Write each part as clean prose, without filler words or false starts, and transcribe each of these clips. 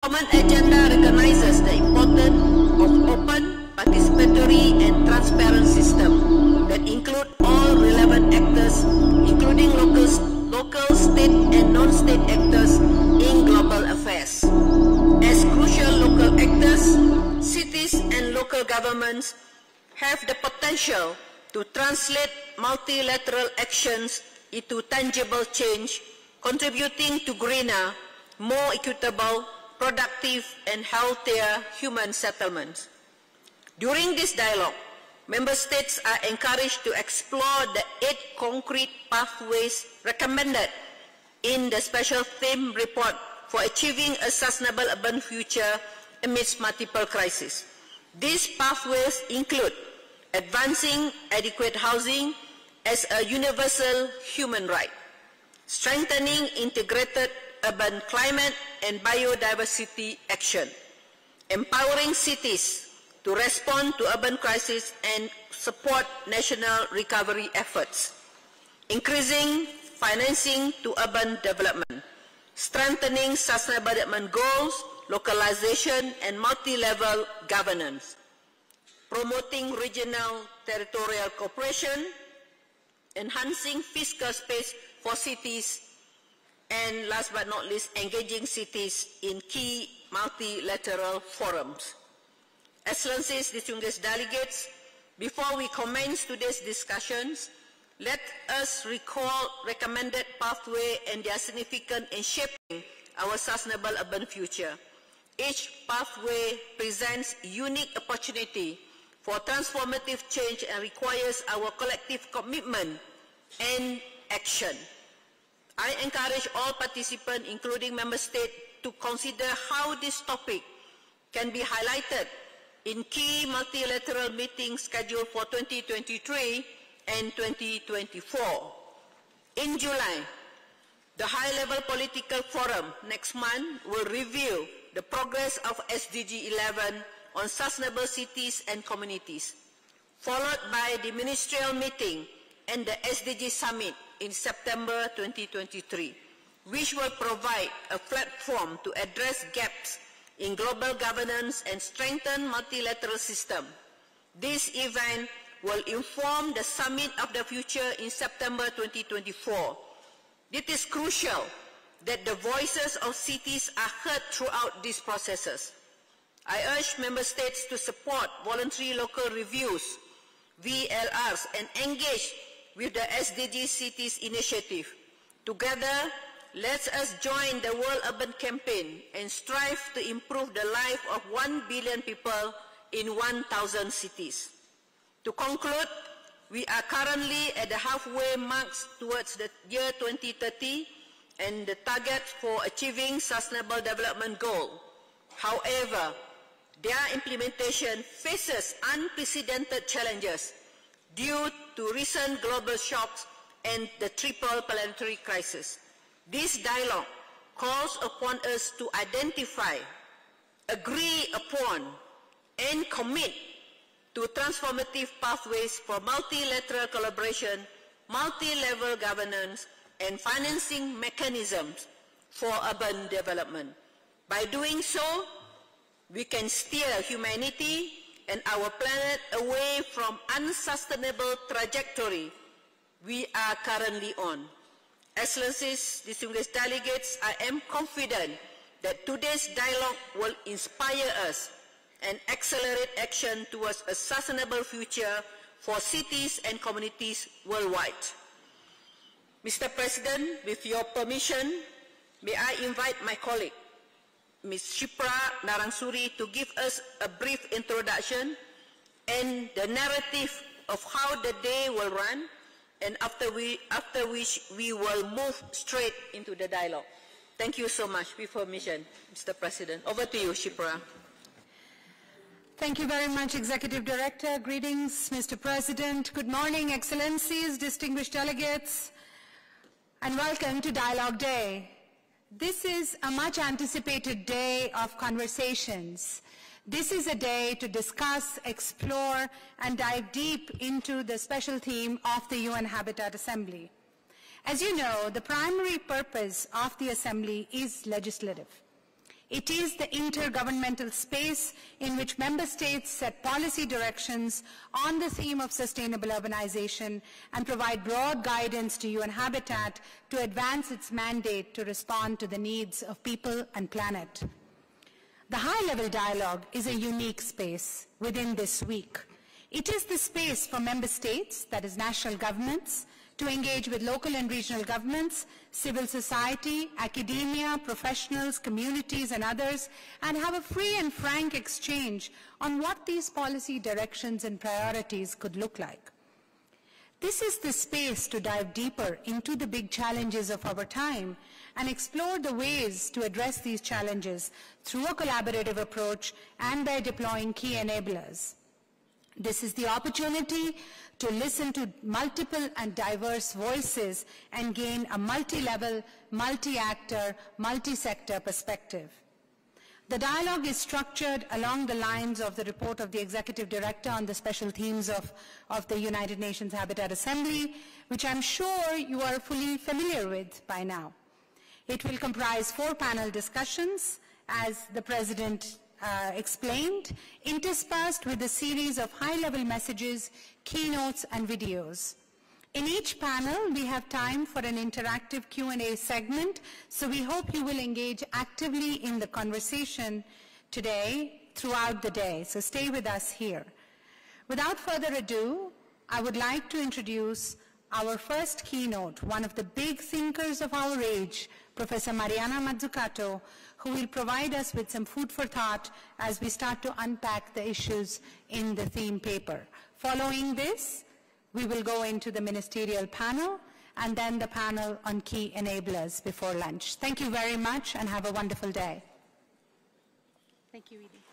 Common agenda recognizes the importance of open, participatory and transparent system that include all relevant actors, including local, state and non-state actors in global affairs. As crucial local actors, cities and local governments have the potential to translate multilateral actions into tangible change, contributing to greener, more equitable, productive and healthier human settlements. During this dialogue, Member States are encouraged to explore the 8 concrete pathways recommended in the Special Theme Report for achieving a sustainable urban future amidst multiple crises. These pathways include advancing adequate housing as a universal human right, strengthening integrated urban climate and biodiversity action, empowering cities to respond to urban crises and support national recovery efforts, increasing financing to urban development, strengthening sustainable development goals, localization and multi-level governance, promoting regional territorial cooperation, enhancing fiscal space for cities, and last but not least, engaging cities in key multilateral forums. Excellencies, distinguished delegates, before we commence today's discussions, let us recall recommended pathway and their significance in shaping our sustainable urban future. Each pathway presents unique opportunity for transformative change and requires our collective commitment and action. I encourage all participants, including Member States, to consider how this topic can be highlighted in key multilateral meetings scheduled for 2023 and 2024. In July, the High-Level Political Forum next month will review the progress of SDG 11 on sustainable cities and communities, followed by the ministerial meeting and the SDG Summit in September 2023, which will provide a platform to address gaps in global governance and strengthen multilateral system. This event will inform the Summit of the Future in September 2024. It is crucial that the voices of cities are heard throughout these processes. I urge Member States to support voluntary local reviews, VLRs, and engage with the SDG Cities Initiative. Together, let us join the World Urban Campaign and strive to improve the life of 1 billion people in 1,000 cities. To conclude, we are currently at the halfway marks towards the year 2030 and the target for achieving Sustainable Development Goal. However, their implementation faces unprecedented challenges due to recent global shocks and the triple planetary crisis. This dialogue calls upon us to identify, agree upon, and commit to transformative pathways for multilateral collaboration, multi-level governance, and financing mechanisms for urban development. By doing so, we can steer humanity and our planet away from unsustainable trajectory we are currently on. Excellencies, distinguished delegates, I am confident that today's dialogue will inspire us and accelerate action towards a sustainable future for cities and communities worldwide. Mr. President, with your permission, may I invite my colleague, Ms. Shipra Narangsuri, to give us a brief introduction and the narrative of how the day will run, and after which we will move straight into the dialogue. Thank you so much. With permission, Mr. President. Over to you, Shipra. Thank you very much, Executive Director. Greetings, Mr. President. Good morning, Excellencies, distinguished delegates, and welcome to Dialogue Day. This is a much anticipated day of conversations. This is a day to discuss, explore, and dive deep into the special theme of the UN Habitat Assembly. As you know, the primary purpose of the Assembly is legislative. It is the intergovernmental space in which member states set policy directions on the theme of sustainable urbanization and provide broad guidance to UN Habitat to advance its mandate to respond to the needs of people and planet. The high-level dialogue is a unique space within this week. It is the space for member states, that is national governments, to engage with local and regional governments, civil society, academia, professionals, communities, and others, and have a free and frank exchange on what these policy directions and priorities could look like. This is the space to dive deeper into the big challenges of our time and explore the ways to address these challenges through a collaborative approach and by deploying key enablers. This is the opportunity to listen to multiple and diverse voices and gain a multi-level, multi-actor, multi-sector perspective. The dialogue is structured along the lines of the report of the Executive Director on the special themes of the United Nations Habitat Assembly, which I'm sure you are fully familiar with by now. It will comprise 4 panel discussions, as the President explained, interspersed with a series of high-level messages, keynotes, and videos. In each panel, we have time for an interactive Q&A segment, so we hope you will engage actively in the conversation today, throughout the day. So stay with us here. Without further ado, I would like to introduce our first keynote, one of the big thinkers of our age, Professor Mariana Mazzucato, who will provide us with some food for thought as we start to unpack the issues in the theme paper. Following this, we will go into the ministerial panel and then the panel on key enablers before lunch. Thank you very much and have a wonderful day. Thank you, Edie.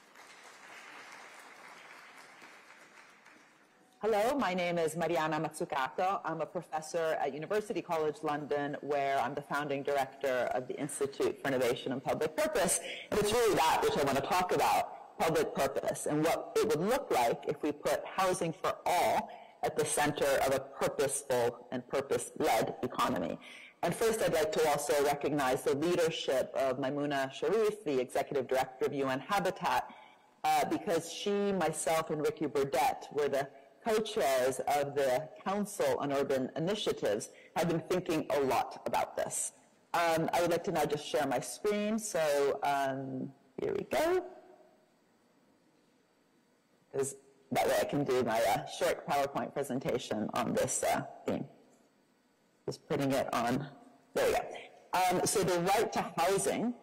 Hello, my name is Mariana Mazzucato. I'm a professor at University College London, where I'm the founding director of the Institute for Innovation and Public Purpose. And it's really that which I want to talk about, public purpose, and what it would look like if we put housing for all at the center of a purposeful and purpose-led economy. And first, I'd like to also recognize the leadership of Maimouna Sharif, the executive director of UN Habitat, because she, myself, and Ricky Burdett were the co-chairs of the Council on Urban Initiatives, have been thinking a lot about this. I would like to now just share my screen. So here we go. Because that way I can do my short PowerPoint presentation on this theme. Just putting it on. There we go. So the right to housing,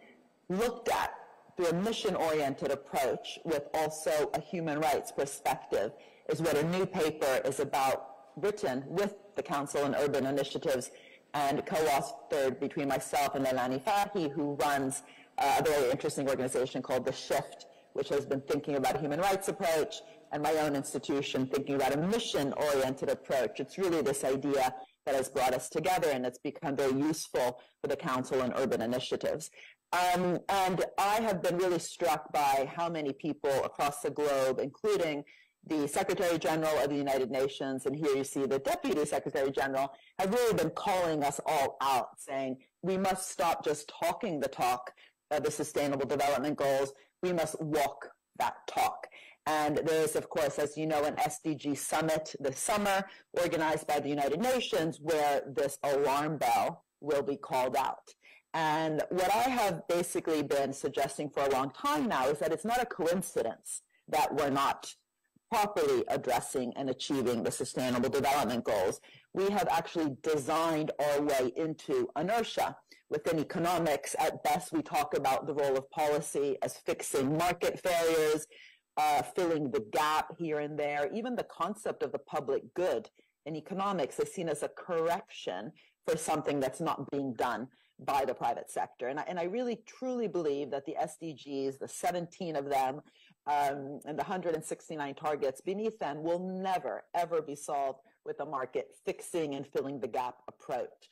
looked at through a mission-oriented approach with also a human rights perspective, is what a new paper is about, written with the Council on Urban Initiatives and co-authored between myself and Leilani Fahy, who runs a very interesting organization called The Shift, which has been thinking about a human rights approach, and my own institution thinking about a mission-oriented approach. It's really this idea that has brought us together, and it's become very useful for the Council on Urban Initiatives. And I have been really struck by how many people across the globe, including the Secretary General of the United Nations, and here you see the Deputy Secretary General, have really been calling us all out, saying we must stop just talking the talk of the Sustainable Development Goals. We must walk that talk. And there is, of course, as you know, an SDG summit this summer organized by the United Nations where this alarm bell will be called out. And what I have basically been suggesting for a long time now is that it's not a coincidence that we're not properly addressing and achieving the Sustainable Development Goals. We have actually designed our way into inertia. Within economics, at best, we talk about the role of policy as fixing market failures, filling the gap here and there. Even the concept of the public good in economics is seen as a correction for something that's not being done by the private sector. And I really truly believe that the SDGs, the 17 of them, and the 169 targets beneath them will never, ever be solved with a market fixing and filling the gap approach.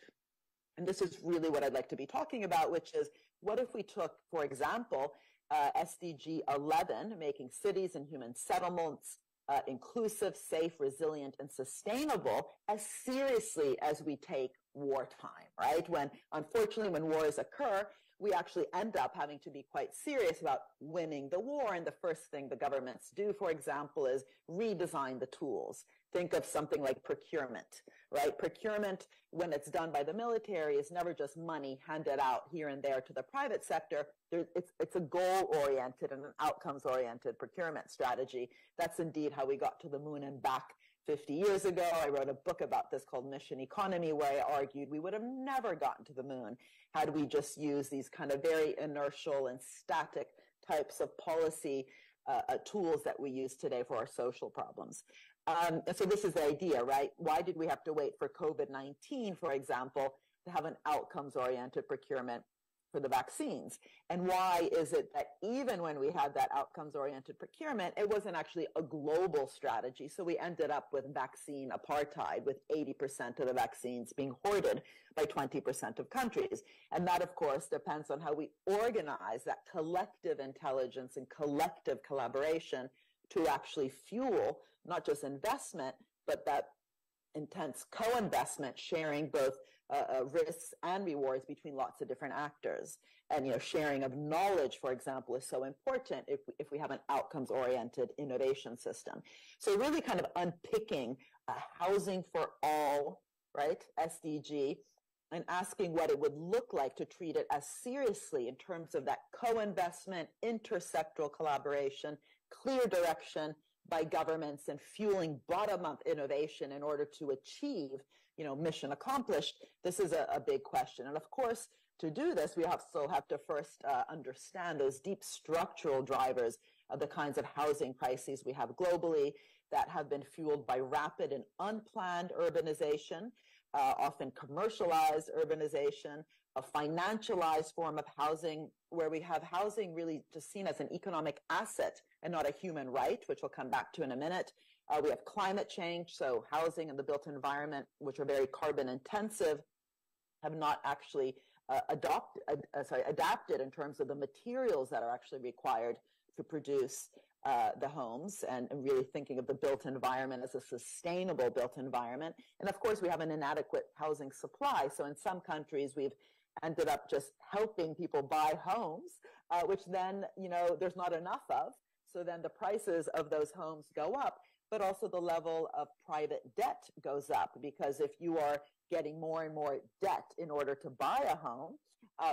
And this is really what I'd like to be talking about, which is what if we took, for example, SDG 11, making cities and human settlements inclusive, safe, resilient, and sustainable, as seriously as we take wartime, right? When, unfortunately, when wars occur, we actually end up having to be quite serious about winning the war. And the first thing the governments do, for example, is redesign the tools. Think of something like procurement, right? Procurement, when it's done by the military, is never just money handed out here and there to the private sector. It's a goal-oriented and an outcomes-oriented procurement strategy. That's indeed how we got to the moon and back 50 years ago. I wrote a book about this called Mission Economy, where I argued we would have never gotten to the moon had we just used these kind of very inertial and static types of policy tools that we use today for our social problems. And so this is the idea, right? Why did we have to wait for COVID-19, for example, to have an outcomes-oriented procurement for the vaccines? And why is it that even when we had that outcomes-oriented procurement, it wasn't actually a global strategy? So we ended up with vaccine apartheid, with 80% of the vaccines being hoarded by 20% of countries. And that, of course, depends on how we organize that collective intelligence and collective collaboration to actually fuel not just investment, but that intense co-investment, sharing both risks and rewards between lots of different actors. And, sharing of knowledge, for example, is so important if we have an outcomes-oriented innovation system. So really kind of unpicking housing for all, right, SDG, and asking what it would look like to treat it as seriously in terms of that co-investment, intersectoral collaboration, clear direction by governments, and fueling bottom-up innovation in order to achieve, mission accomplished. This is a big question. And of course, to do this, we also have to first understand those deep structural drivers of the kinds of housing crises we have globally that have been fueled by rapid and unplanned urbanization, often commercialized urbanization, a financialized form of housing where we have housing really just seen as an economic asset and not a human right, which we'll come back to in a minute. We have climate change, so housing and the built environment, which are very carbon intensive, have not actually adapted in terms of the materials that are actually required to produce the homes, and really thinking of the built environment as a sustainable built environment. And of course, we have an inadequate housing supply. So in some countries, we've ended up just helping people buy homes, which then, there's not enough of. So then the prices of those homes go up, but also the level of private debt goes up, because if you are getting more and more debt in order to buy a home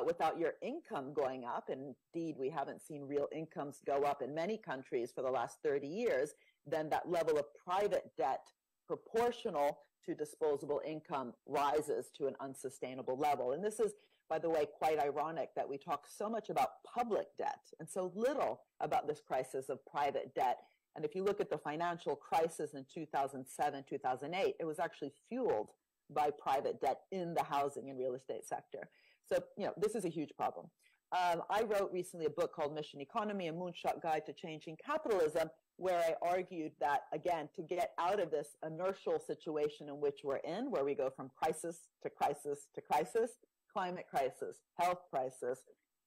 without your income going up, and indeed we haven't seen real incomes go up in many countries for the last 30 years, then that level of private debt proportional to disposable income rises to an unsustainable level. And this is, by the way, quite ironic that we talk so much about public debt and so little about this crisis of private debt. And if you look at the financial crisis in 2007, 2008, it was actually fueled by private debt in the housing and real estate sector. So, this is a huge problem. I wrote recently a book called Mission Economy, a Moonshot Guide to Changing Capitalism, where I argued that, again, to get out of this inertial situation in which we're in, where we go from crisis to crisis to crisis, climate crisis, health crisis,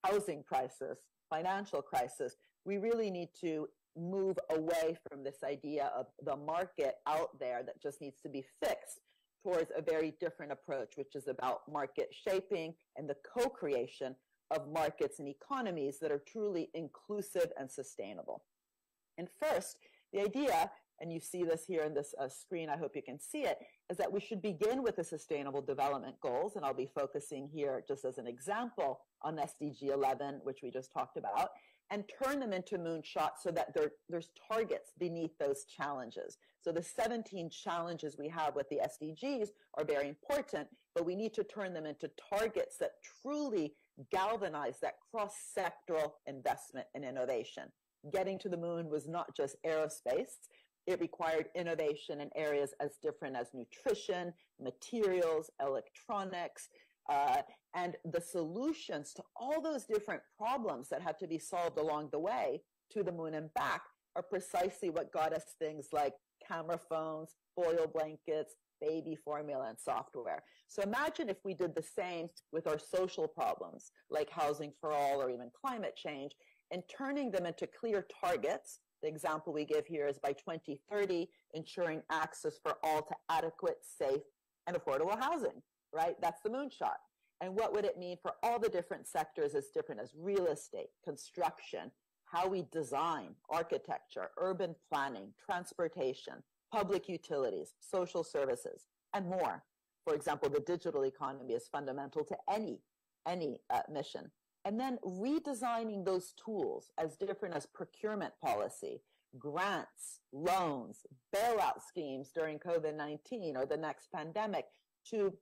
housing crisis, financial crisis, we really need to move away from this idea of the market out there that just needs to be fixed towards a very different approach, which is about market shaping and the co-creation of markets and economies that are truly inclusive and sustainable. And first, the idea, and you see this here in this screen, I hope you can see it, is that we should begin with the Sustainable Development Goals, and I'll be focusing here just as an example on SDG 11, which we just talked about, and turn them into moonshots so that there's targets beneath those challenges. So the 17 challenges we have with the SDGs are very important, but we need to turn them into targets that truly galvanize that cross-sectoral investment and innovation. Getting to the moon was not just aerospace. It required innovation in areas as different as nutrition, materials, electronics, and the solutions to all those different problems that had to be solved along the way to the moon and back are precisely what got us things like camera phones, foil blankets, baby formula, and software. So imagine if we did the same with our social problems, like housing for all or even climate change, and turning them into clear targets. The example we give here is by 2030, ensuring access for all to adequate, safe, and affordable housing, right? That's the moonshot. And what would it mean for all the different sectors as different as real estate, construction, how we design, architecture, urban planning, transportation, public utilities, social services, and more. For example, the digital economy is fundamental to any mission. And then redesigning those tools as different as procurement policy, grants, loans, bailout schemes during COVID-19 or the next pandemic to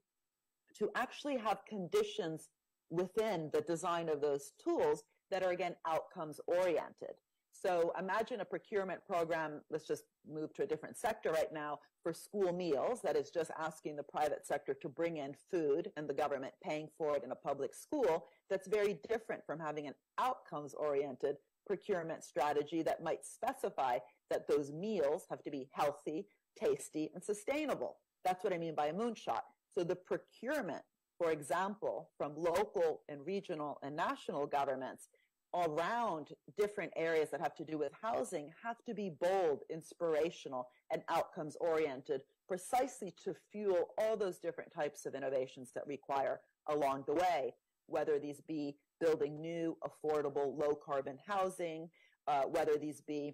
actually have conditions within the design of those tools that are, again, outcomes oriented. So imagine a procurement program, let's just move to a different sector right now, for school meals, that is just asking the private sector to bring in food and the government paying for it in a public school. That's very different from having an outcomes-oriented procurement strategy that might specify that those meals have to be healthy, tasty, and sustainable. That's what I mean by a moonshot. So the procurement, for example, from local and regional and national governments around different areas that have to do with housing have to be bold, inspirational, and outcomes oriented, precisely to fuel all those different types of innovations that require along the way, whether these be building new, affordable, low carbon housing, whether these be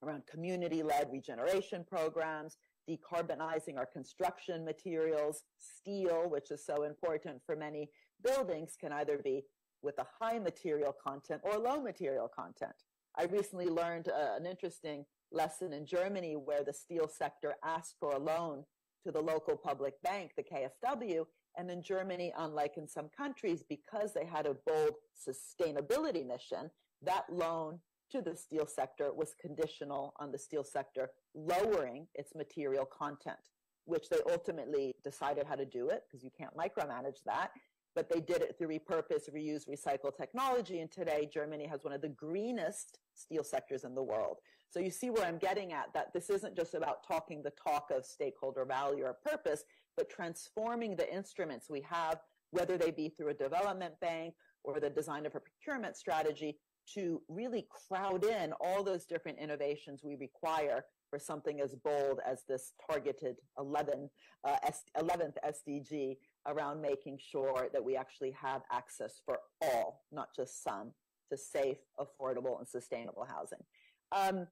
around community-led regeneration programs, decarbonizing our construction materials, steel, which is so important for many buildings, can either be with a high material content or low material content. I recently learned an interesting lesson in Germany where the steel sector asked for a loan to the local public bank, the KfW, and in Germany, unlike in some countries, because they had a bold sustainability mission, that loan to the steel sector was conditional on the steel sector lowering its material content, which they ultimately decided how to do it, because you can't micromanage that. But they did it through repurpose, reuse, recycle technology. And today, Germany has one of the greenest steel sectors in the world. So you see where I'm getting at, that this isn't just about talking the talk of stakeholder value or purpose, but transforming the instruments we have, whether they be through a development bank or the design of a procurement strategy, to really crowd in all those different innovations we require for something as bold as this targeted 11th SDG around making sure that we actually have access for all, not just some, to safe, affordable, and sustainable housing.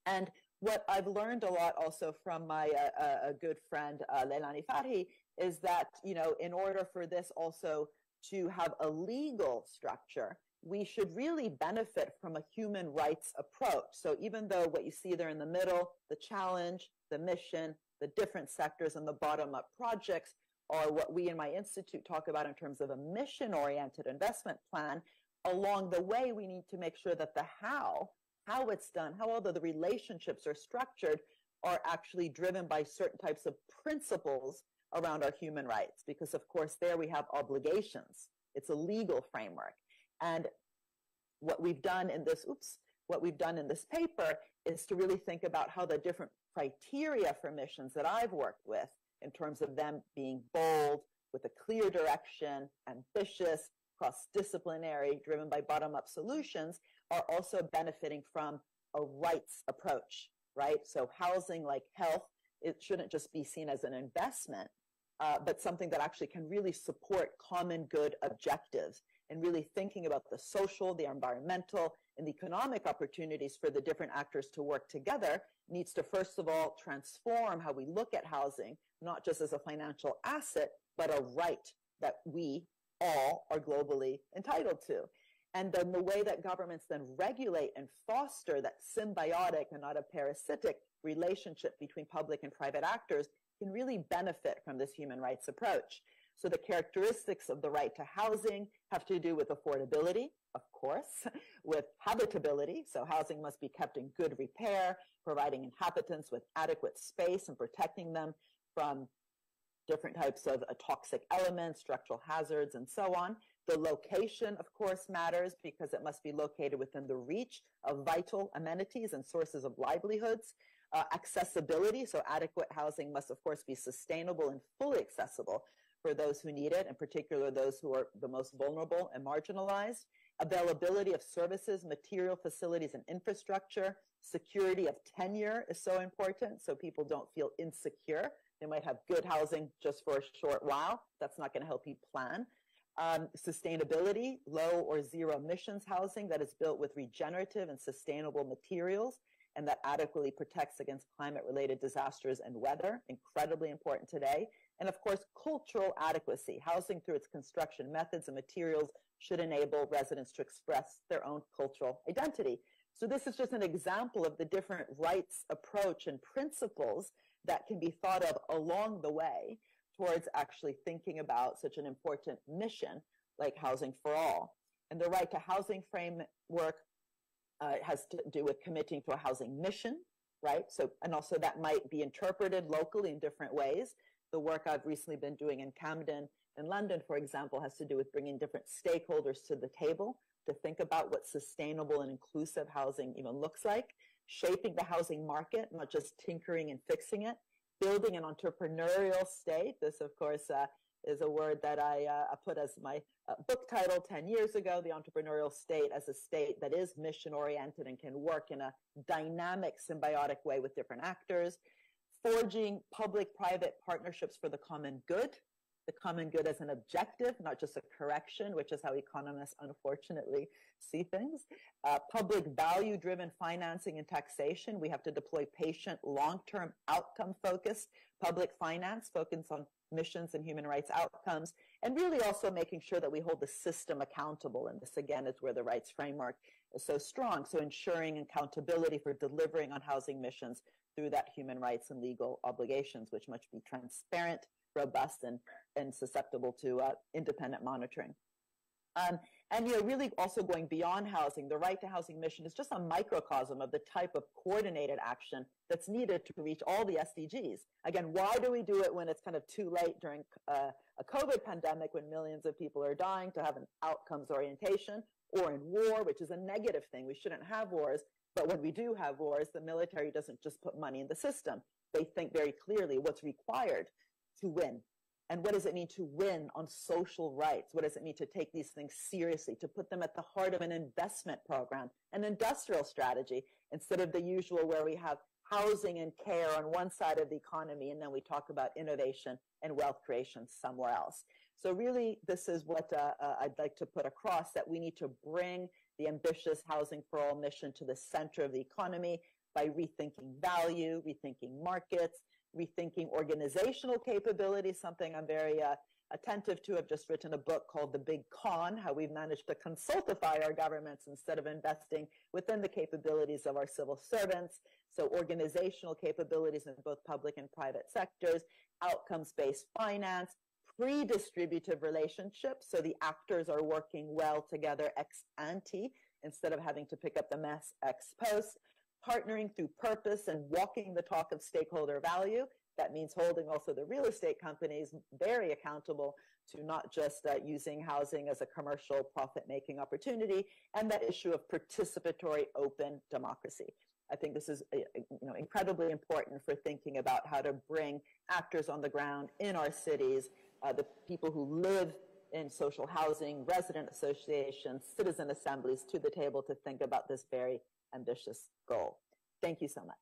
And what I've learned a lot also from my a good friend, Leilani Farhi, is that, you know, in order for this also to have a legal structure, we should really benefit from a human rights approach. So even though what you see there in the middle, the challenge, the mission, the different sectors, and the bottom-up projects are what we in my institute talk about in terms of a mission-oriented investment plan, along the way, we need to make sure that the how it's done, how all the relationships are structured, are actually driven by certain types of principles around our human rights. Because, of course, there we have obligations. It's a legal framework. And what we've done in this, paper is to really think about how the different criteria for missions that I've worked with, in terms of them being bold, with a clear direction, ambitious, cross-disciplinary, driven by bottom-up solutions, are also benefiting from a rights approach, right? So housing, like health, it shouldn't just be seen as an investment, but something that actually can really support common good objectives, and really thinking about the social, the environmental, and the economic opportunities for the different actors to work together needs to, first of all, transform how we look at housing, not just as a financial asset, but a right that we all are globally entitled to. And then the way that governments then regulate and foster that symbiotic and not a parasitic relationship between public and private actors can really benefit from this human rights approach. So the characteristics of the right to housing have to do with affordability, of course, with habitability. So housing must be kept in good repair, providing inhabitants with adequate space and protecting them from different types of toxic elements, structural hazards, and so on. The location, of course, matters because it must be located within the reach of vital amenities and sources of livelihoods. Accessibility, so adequate housing must, of course, be sustainable and fully accessible for those who need it, in particular those who are the most vulnerable and marginalized. Availability of services, material, facilities, and infrastructure. Security of tenure is so important, so people don't feel insecure. They might have good housing just for a short while. That's not going to help you plan. Sustainability, low or zero emissions housing that is built with regenerative and sustainable materials and that adequately protects against climate-related disasters and weather, incredibly important today. And of course, cultural adequacy. Housing through its construction methods and materials should enable residents to express their own cultural identity. So this is just an example of the different rights approach and principles that can be thought of along the way towards actually thinking about such an important mission like Housing for All. And the right to housing framework has to do with committing to a housing mission, right? So, and also that might be interpreted locally in different ways. The work I've recently been doing in Camden in London, for example, has to do with bringing different stakeholders to the table to think about what sustainable and inclusive housing even looks like, shaping the housing market, not just tinkering and fixing it, building an entrepreneurial state. This, of course, is a word that I put as my book title 10 years ago, the entrepreneurial state as a state that is mission-oriented and can work in a dynamic, symbiotic way with different actors, forging public-private partnerships for the common good as an objective, not just a correction, which is how economists unfortunately see things. Public value-driven financing and taxation. We have to deploy patient, long-term, outcome-focused public finance, focus on missions and human rights outcomes, and really also making sure that we hold the system accountable. And this, again, is where the rights framework is so strong. So ensuring accountability for delivering on housing missions through that human rights and legal obligations, which must be transparent, robust, and susceptible to independent monitoring. And really also going beyond housing, the right to housing mission is just a microcosm of the type of coordinated action that's needed to reach all the SDGs. Again, why do we do it when it's kind of too late during a COVID pandemic when millions of people are dying, to have an outcomes orientation, or in war, which is a negative thing? We shouldn't have wars. But when we do have wars, the military doesn't just put money in the system. They think very clearly what's required to win. And what does it mean to win on social rights? What does it mean to take these things seriously, to put them at the heart of an investment program, an industrial strategy, instead of the usual where we have housing and care on one side of the economy, and then we talk about innovation and wealth creation somewhere else. So really, this is what I'd like to put across, that we need to bring the ambitious Housing for All mission to the center of the economy by rethinking value, rethinking markets, rethinking organizational capabilities, something I'm very attentive to. I've just written a book called The Big Con, how we've managed to consultify our governments instead of investing within the capabilities of our civil servants. So organizational capabilities in both public and private sectors, outcomes-based finance, pre-distributive relationships, so the actors are working well together ex ante instead of having to pick up the mess ex post, partnering through purpose and walking the talk of stakeholder value. That means holding also the real estate companies very accountable to not just using housing as a commercial profit-making opportunity, and that issue of participatory open democracy. I think this is incredibly important for thinking about how to bring actors on the ground in our cities, the people who live in social housing, resident associations, citizen assemblies to the table to think about this very ambitious goal. Thank you so much.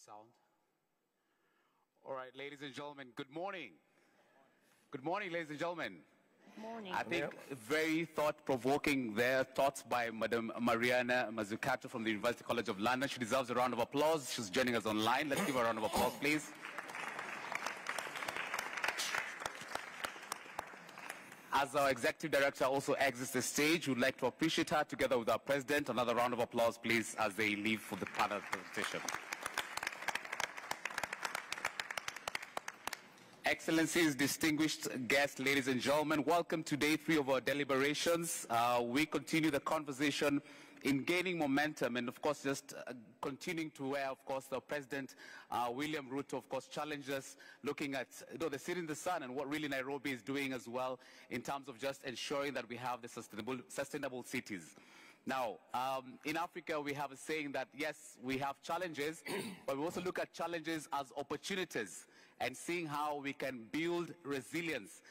Sound. All right, ladies and gentlemen, good morning. Good morning, ladies and gentlemen. Good morning. I think very thought-provoking there, thoughts by Madam Mariana Mazzucato from the University College of London. She deserves a round of applause. She's joining us online. Let's give her a round of applause, please. As our Executive Director also exits the stage, we'd like to appreciate her together with our President. Another round of applause, please, as they leave for the panel presentation. Excellencies, distinguished guests, ladies and gentlemen, welcome to day 3 of our deliberations. We continue the conversation in gaining momentum and, of course, just continuing to where, of course, the President, William Ruto, of course, challenges looking at the city in the sun and what really Nairobi is doing as well in terms of just ensuring that we have the sustainable cities. Now, in Africa, we have a saying that, yes, we have challenges, but we also look at challenges as opportunities and seeing how we can build resilience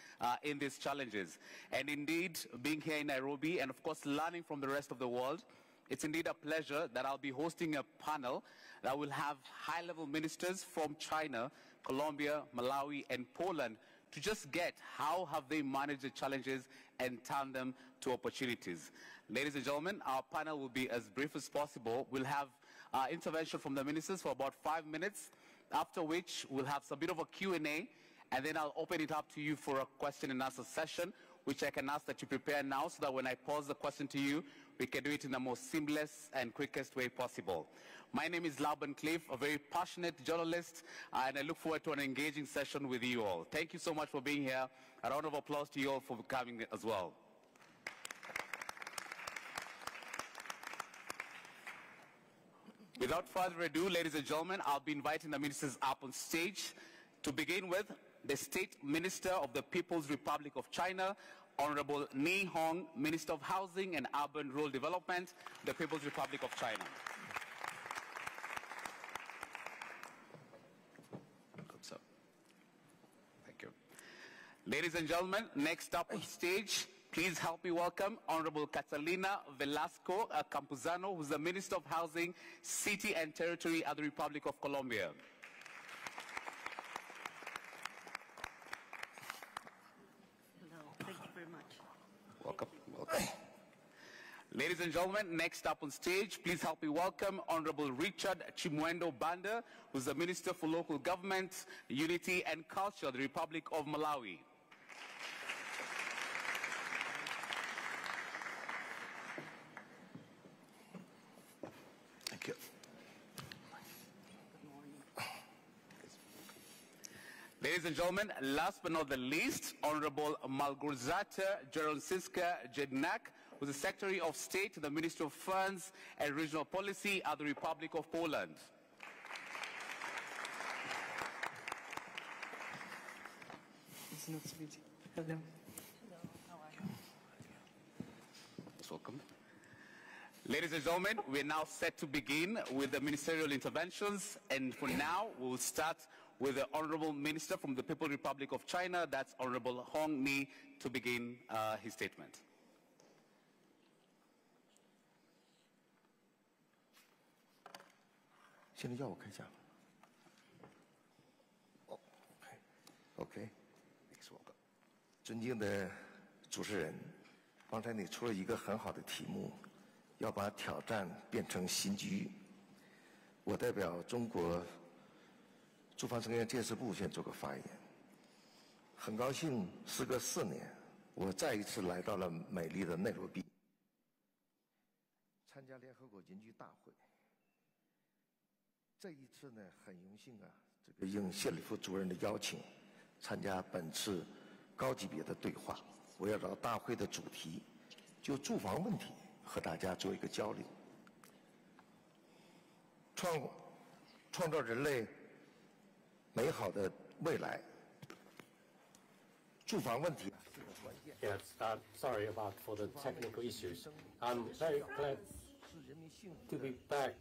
in these challenges. And indeed, being here in Nairobi and, of course, learning from the rest of the world, it's indeed a pleasure that I'll be hosting a panel that will have high-level ministers from China, Colombia, Malawi, and Poland to just get how have they managed the challenges and turn them to opportunities. Ladies and gentlemen, our panel will be as brief as possible. We'll have intervention from the ministers for about 5 minutes, after which we'll have a bit of a Q&A, and then I'll open it up to you for a question and answer session, which I can ask that you prepare now so that when I pose the question to you, we can do it in the most seamless and quickest way possible. My name is Laban Cliff, a very passionate journalist, and I look forward to an engaging session with you all. Thank you so much for being here. A round of applause to you all for coming as well. Without further ado, ladies and gentlemen, I'll be inviting the ministers up on stage. To begin with, the State Minister of the People's Republic of China, Honorable Ni Hong, Minister of Housing and Urban Rural Development, the People's Republic of China. Good, sir. Thank you. Ladies and gentlemen, next up on stage, please help me welcome Honorable Catalina Velasco Campuzano, who's the Minister of Housing, City and Territory of the Republic of Colombia. Hello, thank you very much. Welcome. Welcome. Ladies and gentlemen, next up on stage, please help me welcome Honorable Richard Chimwendo Banda, who's the Minister for Local Government, Unity and Culture of the Republic of Malawi. Ladies and gentlemen, last but not the least, Honorable Malgorzata Jeronczyska Jednak, who is the Secretary of State to the Ministry of Funds and Regional Policy of the Republic of Poland. It's not sweet. Hello. Welcome. Ladies and gentlemen, we're now set to begin with the ministerial interventions, and for now, we'll start with the Honorable Minister from the People's Republic of China, that's Honorable Hong Ni, to begin his statement. OK， 尊敬的主持人，刚才你出了一个很好的题目，要把挑战变成新机遇。我代表中国住房城乡建设部先做个发言。很高兴，时隔4年，我再一次来到了美丽的内罗毕，参加联合国人居大会。这一次呢，很荣幸应谢里夫主任的邀请，参加本次高级别的对话，围绕大会的主题，就住房问题和大家做一个交流，创造人类美好的未来。住房问题是个关键。Yes, sorry for the technical issues. I'm very glad to be back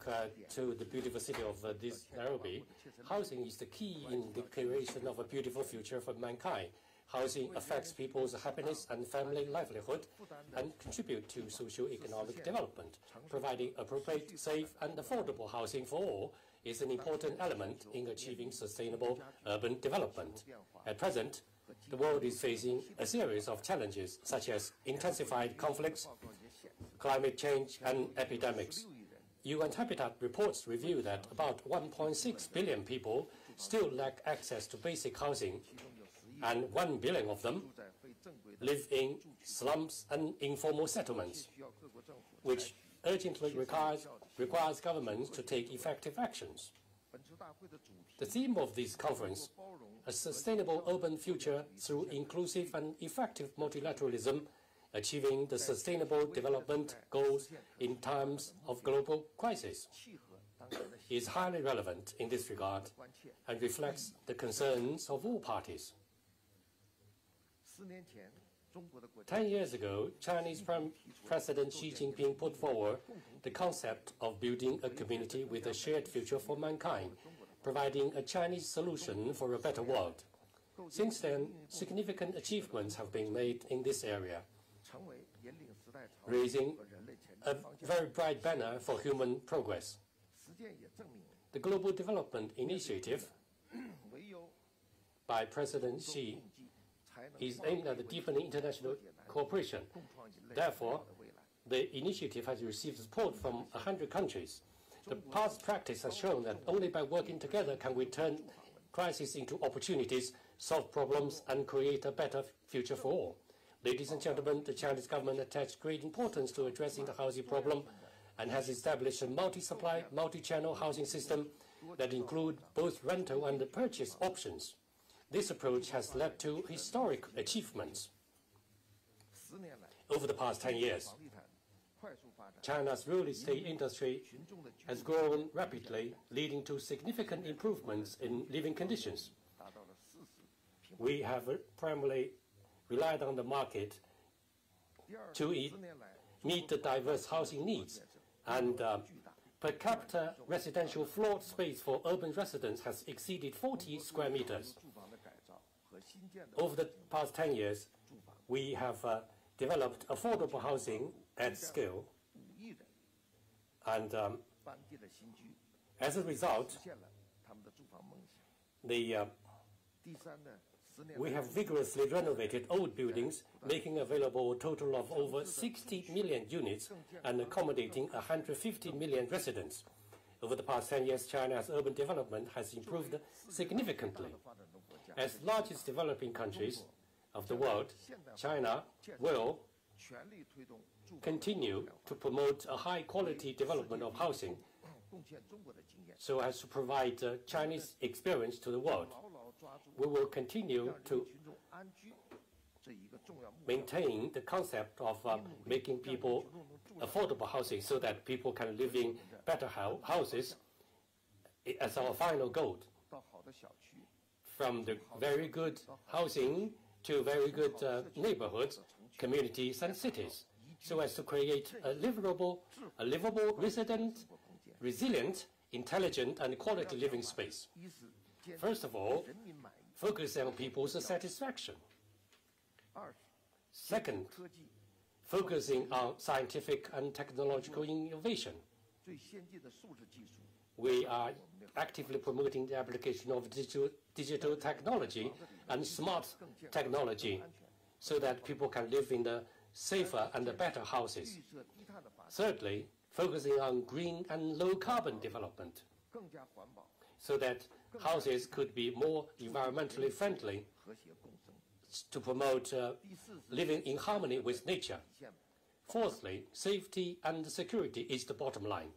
to the beautiful city of this Nairobi. Housing is the key in the creation of a beautiful future for mankind. Housing affects people's happiness and family livelihood and contribute to socio-economic development. Providing appropriate, safe and affordable housing for all is an important element in achieving sustainable urban development. At present, the world is facing a series of challenges such as intensified conflicts, climate change and epidemics. UN Habitat reports reveal that about 1.6 billion people still lack access to basic housing, and 1 billion of them live in slums and informal settlements, which urgently requires governments to take effective actions. The theme of this conference, a sustainable urban future through inclusive and effective multilateralism, achieving the sustainable development goals in times of global crisis, is highly relevant in this regard and reflects the concerns of all parties. 10 years ago, Chinese President Xi Jinping put forward the concept of building a community with a shared future for mankind, providing a Chinese solution for a better world. Since then, significant achievements have been made in this area, raising a very bright banner for human progress. The Global Development Initiative by President Xi is aimed at deepening international cooperation. Therefore, the initiative has received support from 100 countries. The past practice has shown that only by working together can we turn crises into opportunities, solve problems, and create a better future for all. Ladies and gentlemen, the Chinese government attaches great importance to addressing the housing problem and has established a multi-supply, multi-channel housing system that includes both rental and purchase options. This approach has led to historic achievements. Over the past 10 years, China's real estate industry has grown rapidly, leading to significant improvements in living conditions. We have primarily relied on the market to meet the diverse housing needs, and per capita residential floor space for urban residents has exceeded 40 square meters. Over the past 10 years, we have developed affordable housing at scale, and as a result, we have vigorously renovated old buildings, making available a total of over 60 million units and accommodating 150 million residents. Over the past 10 years, China's urban development has improved significantly. As largest developing countries of the world, China will continue to promote a high-quality development of housing so as to provide Chinese experience to the world. We will continue to maintain the concept of making people affordable housing so that people can live in better houses as our final goal. From the very good housing to very good neighborhoods, communities, and cities, so as to create a livable, resilient, intelligent, and quality living space. First of all, focus on people's satisfaction. Second, focusing on scientific and technological innovation. We are actively promoting the application of digital technology and smart technology so that people can live in the safer and the better houses. Thirdly, focusing on green and low-carbon development so that houses could be more environmentally friendly to promote living in harmony with nature. Fourthly, safety and security is the bottom line.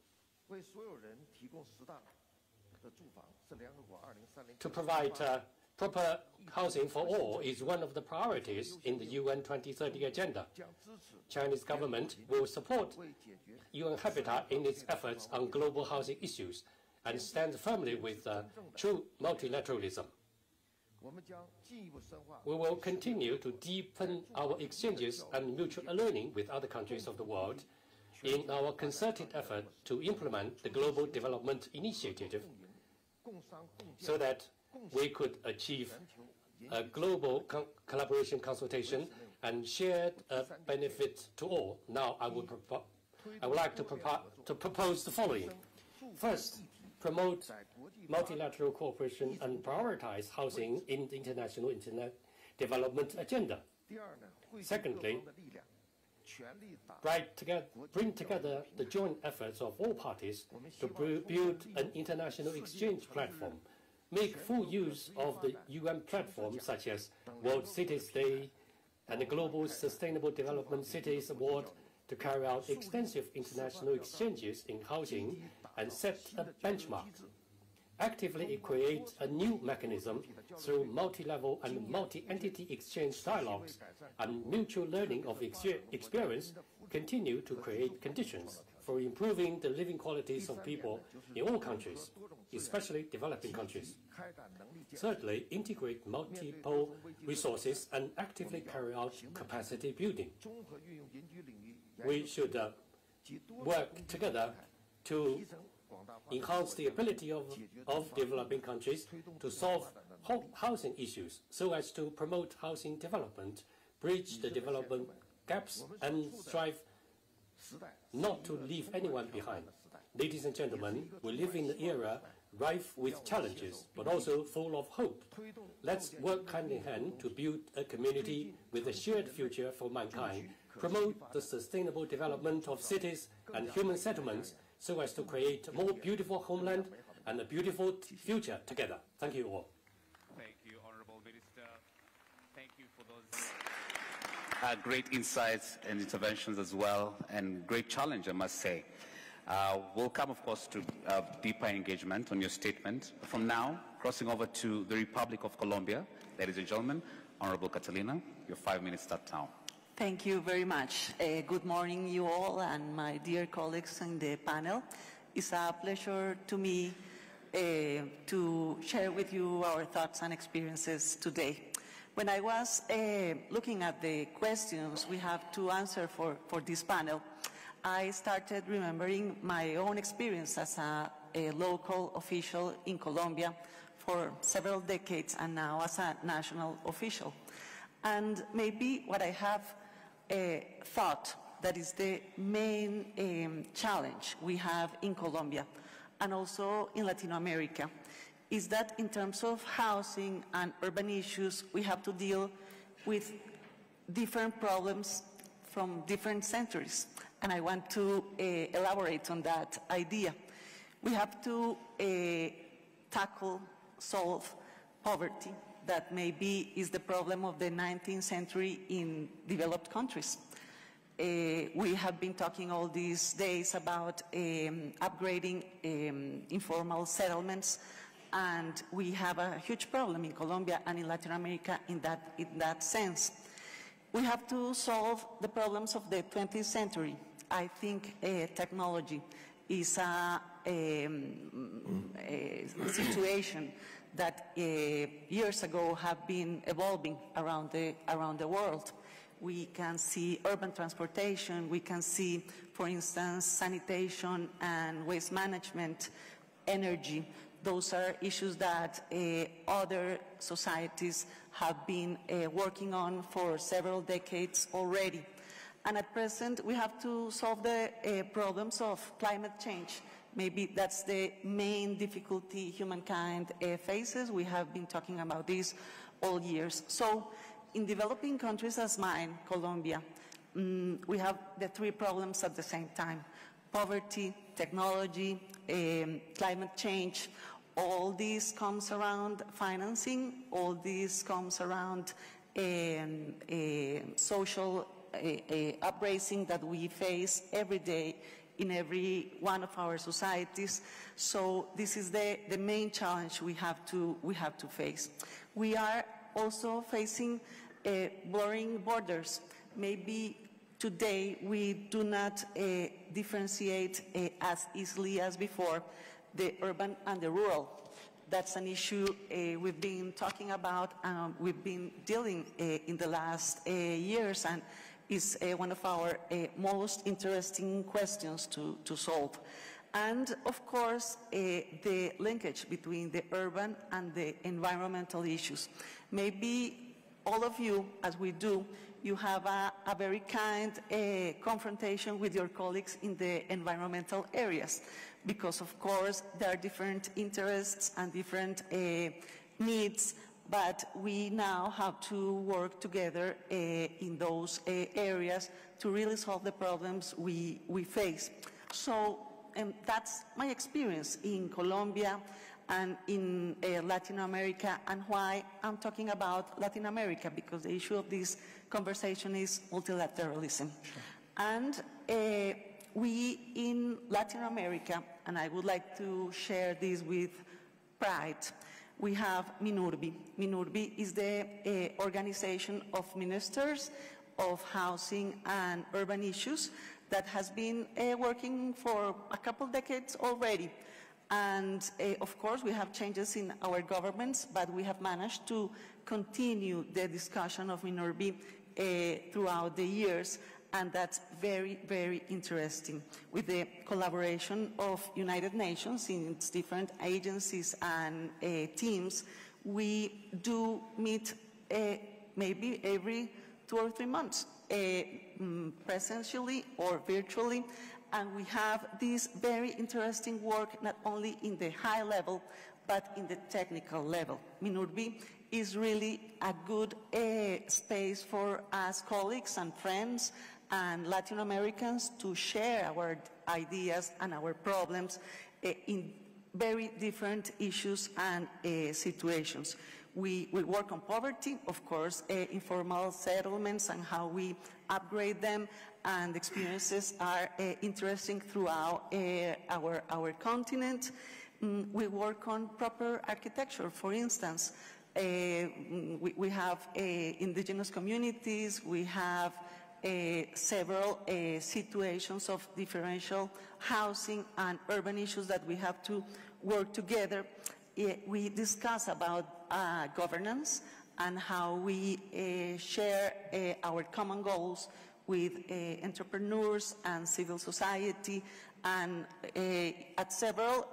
To provide proper housing for all is one of the priorities in the UN 2030 agenda. Chinese government will support UN Habitat in its efforts on global housing issues and stand firmly with true multilateralism. We will continue to deepen our exchanges and mutual learning with other countries of the world in our concerted effort to implement the Global Development Initiative so that we could achieve a global collaboration consultation and shared benefit to all. Now I would like to propose the following. First, promote multilateral cooperation and prioritize housing in the international development agenda. Secondly, bring together the joint efforts of all parties to build an international exchange platform. Make full use of the UN platforms such as World Cities Day and the Global Sustainable Development Cities Award to carry out extensive international exchanges in housing and set a benchmark. actively create a new mechanism through multi-level and multi-entity exchange dialogues and mutual learning of experience, continue to create conditions for improving the living qualities of people in all countries, especially developing countries. Thirdly, integrate multiple resources and actively carry out capacity building. We should work together to enhance the ability of developing countries to solve housing issues so as to promote housing development, bridge the development gaps, and strive not to leave anyone behind. Ladies and gentlemen, we live in an era rife with challenges, but also full of hope. Let's work hand in hand to build a community with a shared future for mankind, promote the sustainable development of cities and human settlements so as to create a more beautiful homeland and a beautiful future together. Thank you all. Thank you, Honorable Minister. Thank you for those great insights and interventions as well, and great challenge, I must say. We'll come, of course, to deeper engagement on your statement. From now, crossing over to the Republic of Colombia, ladies and gentlemen, Honorable Catalina, your 5 minutes start now. Thank you very much. Good morning, you all, and my dear colleagues in the panel. It's a pleasure to me to share with you our thoughts and experiences today. When I was looking at the questions we have to answer for this panel, I started remembering my own experience as a local official in Colombia for several decades and now as a national official. And maybe what I have thought that is the main challenge we have in Colombia and also in Latin America is that in terms of housing and urban issues, we have to deal with different problems from different centuries. And I want to elaborate on that idea. We have to solve poverty that maybe is the problem of the 19th century in developed countries. We have been talking all these days about upgrading informal settlements, and we have a huge problem in Colombia and in Latin America in that sense. We have to solve the problems of the 20th century. I think technology is a situation that years ago have been evolving around the world. We can see urban transportation, we can see, for instance, sanitation and waste management, energy. Those are issues that other societies have been working on for several decades already. And at present, we have to solve the problems of climate change. Maybe that's the main difficulty humankind faces. We have been talking about this all years. So in developing countries as mine, Colombia, we have the three problems at the same time: poverty, technology, climate change. All this comes around financing, all this comes around social uprising that we face every day in every one of our societies. So this is the main challenge we have to face. We are also facing blurring borders. Maybe today we do not differentiate as easily as before the urban and the rural. That's an issue we've been talking about, we've been dealing in the last years, and is one of our most interesting questions to solve. And of course, the linkage between the urban and the environmental issues. Maybe all of you, as we do, you have a very kind confrontation with your colleagues in the environmental areas, because of course there are different interests and different needs, but we now have to work together in those areas to really solve the problems we face. So that's my experience in Colombia and in Latin America, and why I'm talking about Latin America, because the issue of this conversation is multilateralism. Sure. And we in Latin America, and I would like to share this with pride. We have MINURBI. MINURBI is the organization of ministers of housing and urban issues that has been working for a couple decades already. And of course, we have changes in our governments, but we have managed to continue the discussion of MINURBI throughout the years, and that's very, very interesting. With the collaboration of United Nations in its different agencies and teams, we do meet maybe every 2 or 3 months, presentially or virtually, and we have this very interesting work not only in the high level, but in the technical level. MINURBI is really a good space for us colleagues and friends and Latin Americans to share our ideas and our problems in very different issues and situations. We work on poverty, of course, informal settlements and how we upgrade them, and experiences are interesting throughout our continent. We work on proper architecture, for instance. We have indigenous communities, we have several situations of differential housing and urban issues that we have to work together. We discuss about governance and how we share our common goals with entrepreneurs and civil society, and at several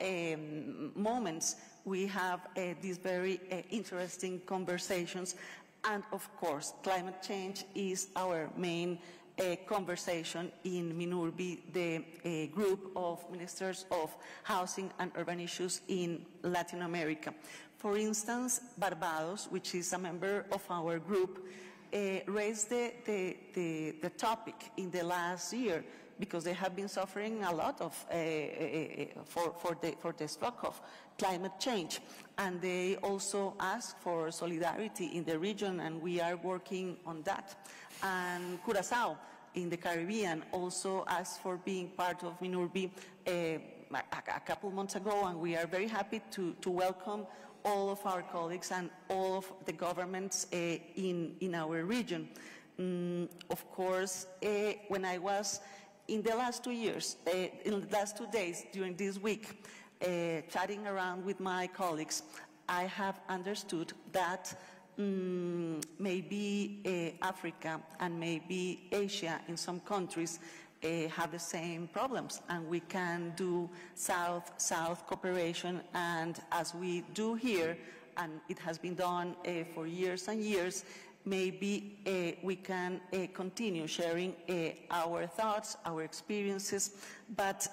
moments we have these very interesting conversations. And of course, climate change is our main conversation in MINURBI, the group of ministers of housing and urban issues in Latin America. For instance, Barbados, which is a member of our group, raised the topic in the last year, because they have been suffering a lot of for the stroke of climate change, and they also asked for solidarity in the region, and we are working on that. And Curaçao in the Caribbean also asked for being part of MINURBI a couple months ago, and we are very happy to welcome all of our colleagues and all of the governments in our region. Of course, when I was in the last 2 years, in the last 2 days during this week, chatting around with my colleagues, I have understood that maybe Africa and maybe Asia in some countries have the same problems, and we can do South-South cooperation, and as we do here, and it has been done for years and years, maybe we can continue sharing our thoughts, our experiences, but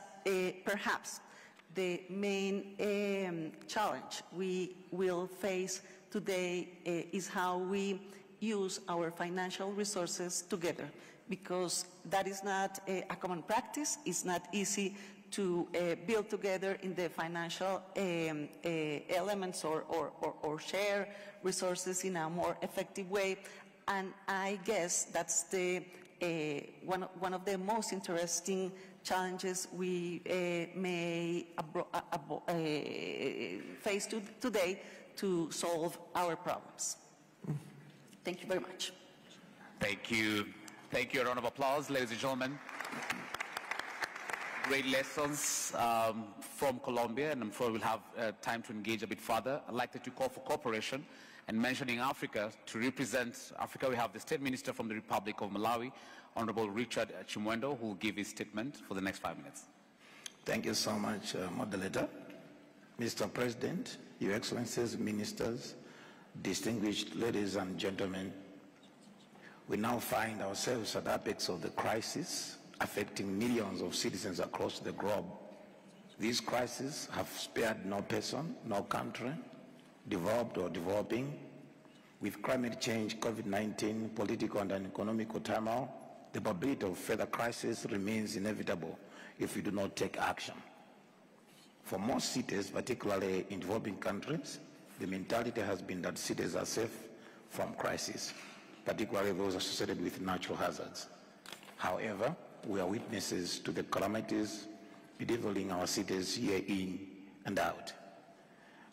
perhaps the main challenge we will face today is how we use our financial resources together, because that is not a common practice. It's not easy to build together in the financial elements or share resources in a more effective way. And I guess that's the one of the most interesting challenges we may face today to solve our problems. Thank you very much. Thank you. Thank you. A round of applause, ladies and gentlemen. Great lessons from Colombia, and I'm sure we'll have time to engage a bit further. I'd like to call for cooperation, and mentioning Africa, to represent Africa, we have the State Minister from the Republic of Malawi, Honorable Richard Chimwendo, who will give his statement for the next 5 minutes. Thank you so much, Moderator. Mr. President, Your Excellencies, Ministers, distinguished ladies and gentlemen, we now find ourselves at the apex of the crisis affecting millions of citizens across the globe. These crises have spared no person, no country, developed or developing. With climate change, COVID-19, political and economic turmoil, the probability of further crisis remains inevitable if we do not take action. For most cities, particularly in developing countries, the mentality has been that cities are safe from crisis, particularly those associated with natural hazards. However, we are witnesses to the calamities bedeviling our cities year in and out.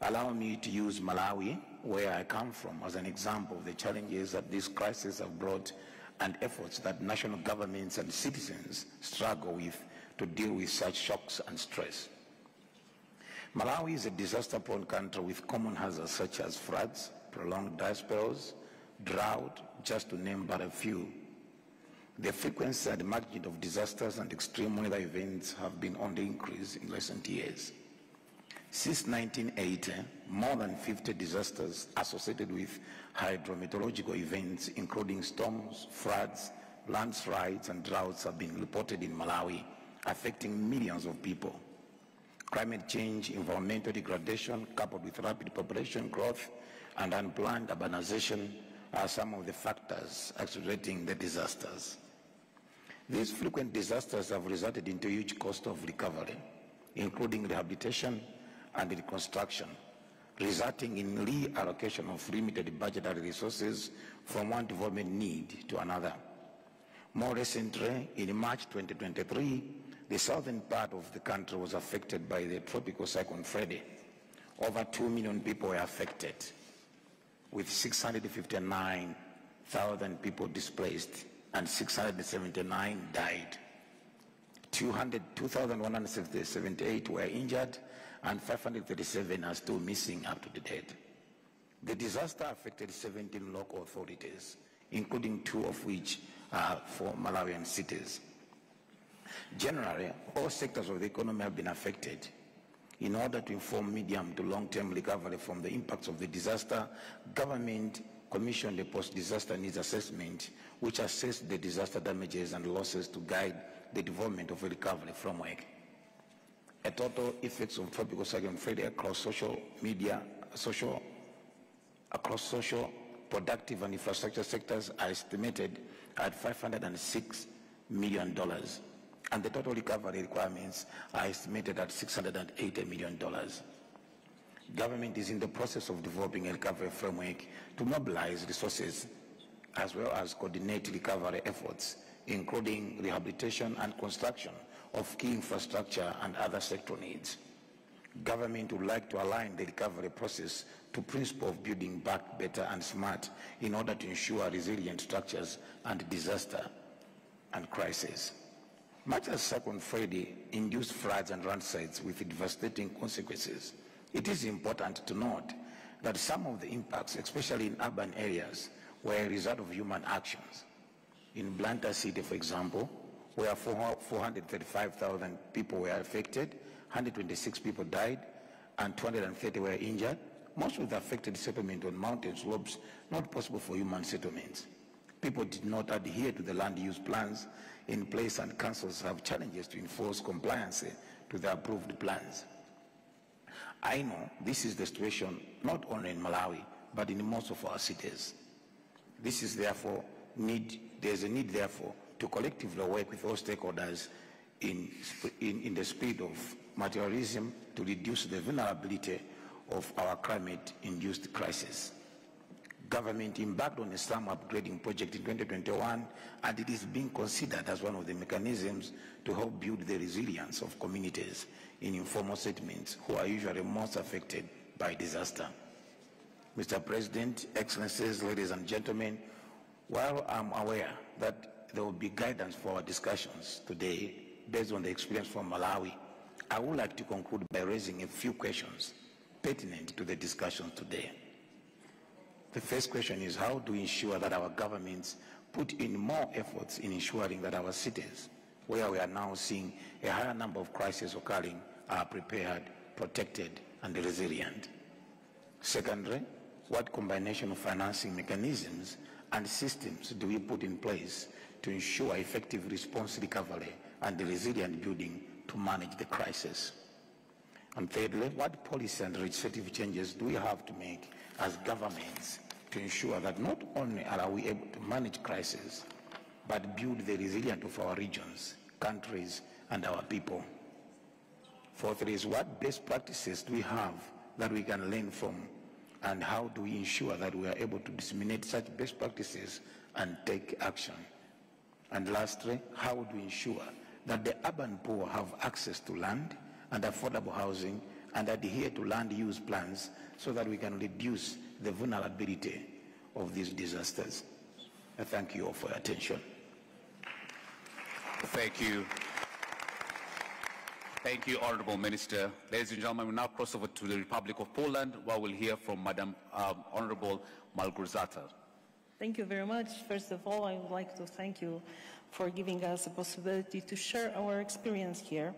Allow me to use Malawi, where I come from, as an example of the challenges that this crisis have brought and efforts that national governments and citizens struggle with to deal with such shocks and stress. Malawi is a disaster-prone country with common hazards such as floods, prolonged dry spells, drought, just to name but a few. The frequency and magnitude of disasters and extreme weather events have been on the increase in recent years. Since 1980, more than 50 disasters associated with hydrometeorological events, including storms, floods, landslides, and droughts, have been reported in Malawi, affecting millions of people. Climate change, environmental degradation, coupled with rapid population growth and unplanned urbanization are some of the factors accelerating the disasters. These frequent disasters have resulted into huge cost of recovery, including rehabilitation and reconstruction, resulting in reallocation of limited budgetary resources from one development need to another. More recently, in March 2023, the southern part of the country was affected by the tropical cyclone Freddy. Over 2 million people were affected, with 659,000 people displaced and 679 died. 2,178 were injured and 537 are still missing up to the date. The disaster affected 17 local authorities, including 2 of which are for Malawian cities. Generally, all sectors of the economy have been affected. In order to inform medium to long-term recovery from the impacts of the disaster, government commissioned a post-disaster needs assessment which assessed the disaster damages and losses to guide the development of a recovery framework. A total effects of tropical cyclone Freddy across social, productive and infrastructure sectors are estimated at $506 million, and the total recovery requirements are estimated at $680 million. Government is in the process of developing a recovery framework to mobilize resources as well as coordinate recovery efforts, including rehabilitation and construction of key infrastructure and other sector needs. Government would like to align the recovery process to principle of building back better and smart in order to ensure resilient structures and disaster and crisis. Much as Cyclone Freddy induced floods and landslides with devastating consequences, it is important to note that some of the impacts, especially in urban areas, were a result of human actions. In Blantyre City, for example, where 435,000 people were affected, 126 people died, and 230 were injured. Most of the affected settlement on mountain slopes not possible for human settlements. People did not adhere to the land use plans in place, and councils have challenges to enforce compliance to the approved plans. I know this is the situation not only in Malawi, but in most of our cities. This is therefore there's a need therefore to collectively work with all stakeholders in the spirit of materialism to reduce the vulnerability of our climate-induced crisis. Government embarked on a slum upgrading project in 2021, and it is being considered as one of the mechanisms to help build the resilience of communities in informal settlements who are usually most affected by disaster. Mr. President, Excellencies, ladies and gentlemen, while I'm aware that there will be guidance for our discussions today based on the experience from Malawi, I would like to conclude by raising a few questions pertinent to the discussion today. The first question is, how do we ensure that our governments put in more efforts in ensuring that our cities, where we are now seeing a higher number of crises occurring, are prepared, protected, and resilient? Secondly, what combination of financing mechanisms and systems do we put in place to ensure effective response recovery and resilient building to manage the crisis? And thirdly, what policy and legislative changes do we have to make as governments to ensure that not only are we able to manage crises, but build the resilience of our regions, countries, and our people? Fourthly is, what best practices do we have that we can learn from, and how do we ensure that we are able to disseminate such best practices and take action? And lastly, how do we ensure that the urban poor have access to land and affordable housing and adhere to land use plans so that we can reduce the vulnerability of these disasters. I thank you all for your attention. Thank you. Thank you, Honorable Minister. Ladies and gentlemen, we now cross over to the Republic of Poland, where we'll hear from Madam Honorable Malgorzata. Thank you very much. First of all, I would like to thank you for giving us a possibility to share our experience here.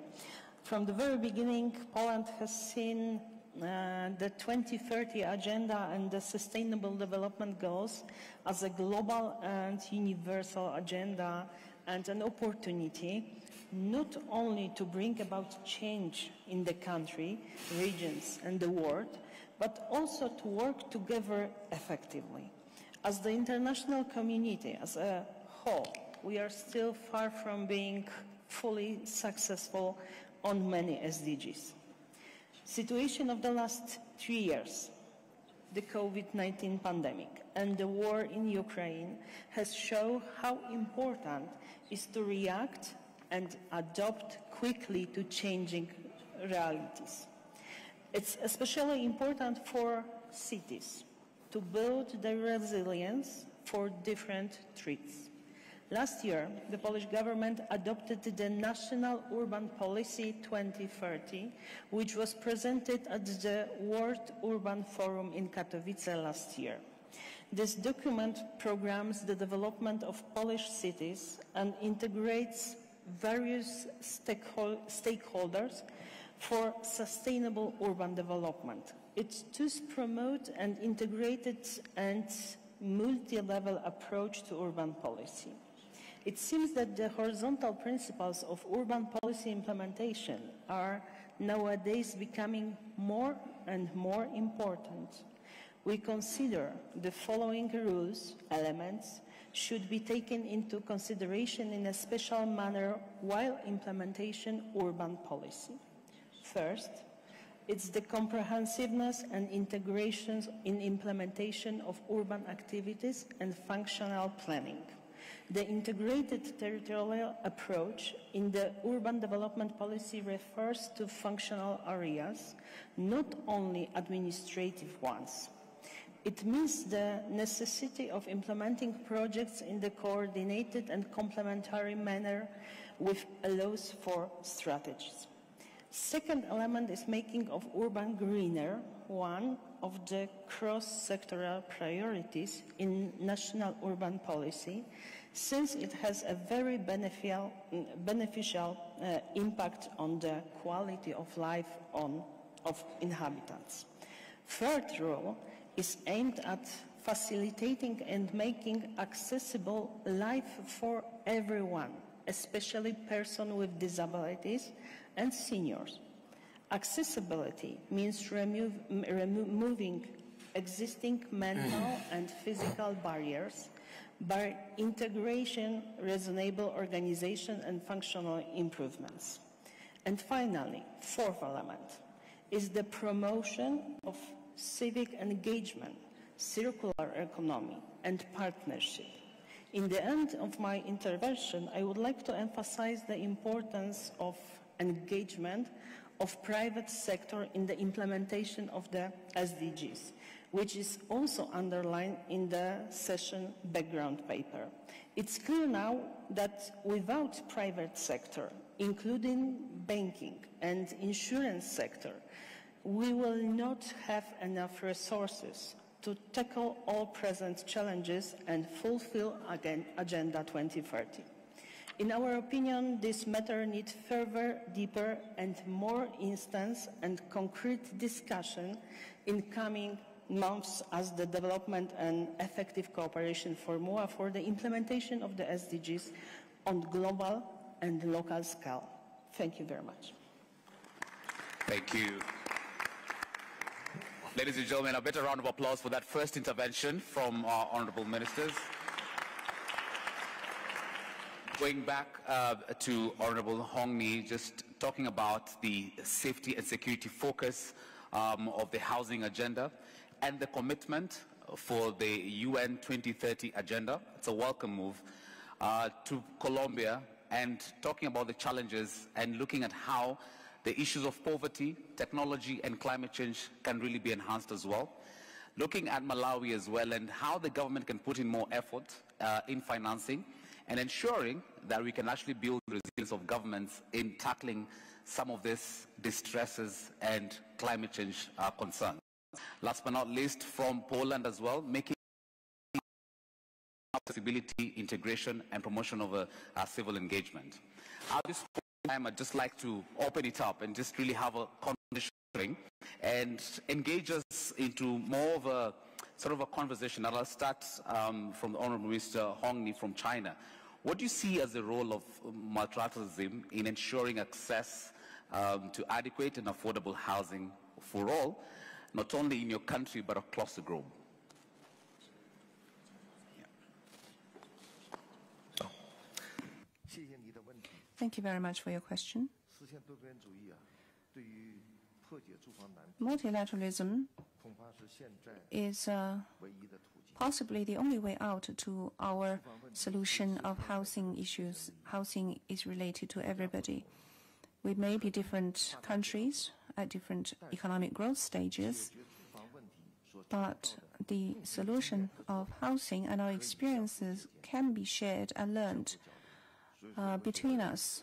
From the very beginning, Poland has seen the 2030 Agenda and the Sustainable Development Goals as a global and universal agenda and an opportunity not only to bring about change in the country, regions and the world, but also to work together effectively. As the international community as a whole, we are still far from being fully successful on many SDGs. Situation of the last 3 years, the COVID-19 pandemic and the war in Ukraine has shown how important it is to react and adopt quickly to changing realities. It's especially important for cities to build their resilience for different threats. Last year, the Polish government adopted the National Urban Policy 2030, which was presented at the World Urban Forum in Katowice last year. This document programs the development of Polish cities and integrates various stakeholders for sustainable urban development. It does promote an integrated and multi-level approach to urban policy. It seems that the horizontal principles of urban policy implementation are nowadays becoming more and more important. We consider the following rules, elements, should be taken into consideration in a special manner while implementation urban policy. First, it's the comprehensiveness and integrations in implementation of urban activities and functional planning. The integrated territorial approach in the urban development policy refers to functional areas, not only administrative ones. It means the necessity of implementing projects in the coordinated and complementary manner which allows for strategies. Second element is making of urban greener, one of the cross-sectoral priorities in national urban policy, since it has a very beneficial impact on the quality of life of inhabitants. Third rule is aimed at facilitating and making accessible life for everyone, especially persons with disabilities and seniors. Accessibility means removing existing mental and physical barriers by integration, reasonable organization and functional improvements. And finally, fourth element is the promotion of civic engagement, circular economy and partnership. In the end of my intervention, I would like to emphasize the importance of engagement of private sector in the implementation of the SDGs, which is also underlined in the session background paper. It's clear now that without private sector, including banking and insurance sector, we will not have enough resources to tackle all present challenges and fulfill Agenda 2030. In our opinion, this matter needs further, deeper and more instance and concrete discussion in coming months as the development and effective cooperation formula for the implementation of the SDGs on global and local scale. Thank you very much. Thank you. Ladies and gentlemen, a better round of applause for that first intervention from our honorable ministers. Going back to Honorable Hong Ni, just talking about the safety and security focus of the housing agenda and the commitment for the UN 2030 agenda. It's a welcome move to Colombia, and talking about the challenges and looking at how The issues of poverty, technology, and climate change can really be enhanced as well. Looking at Malawi as well and how the government can put in more effort in financing and ensuring that we can actually build the resilience of governments in tackling some of these distresses and climate change concerns. Last but not least, from Poland as well, making accessibility, integration, and promotion of civil engagement. At this time, I'd just like to open it up and just really have a conversation and engage us into more of a sort of a conversation. And I'll start from the Honorable Mr. Hong Ni from China. What do you see as the role of multilateralism in ensuring access to adequate and affordable housing for all, not only in your country but across the globe? Thank you very much for your question. Multilateralism is possibly the only way out to our solution of housing issues. Housing is related to everybody. We may be different countries at different economic growth stages, but the solution of housing and our experiences can be shared and learned between us.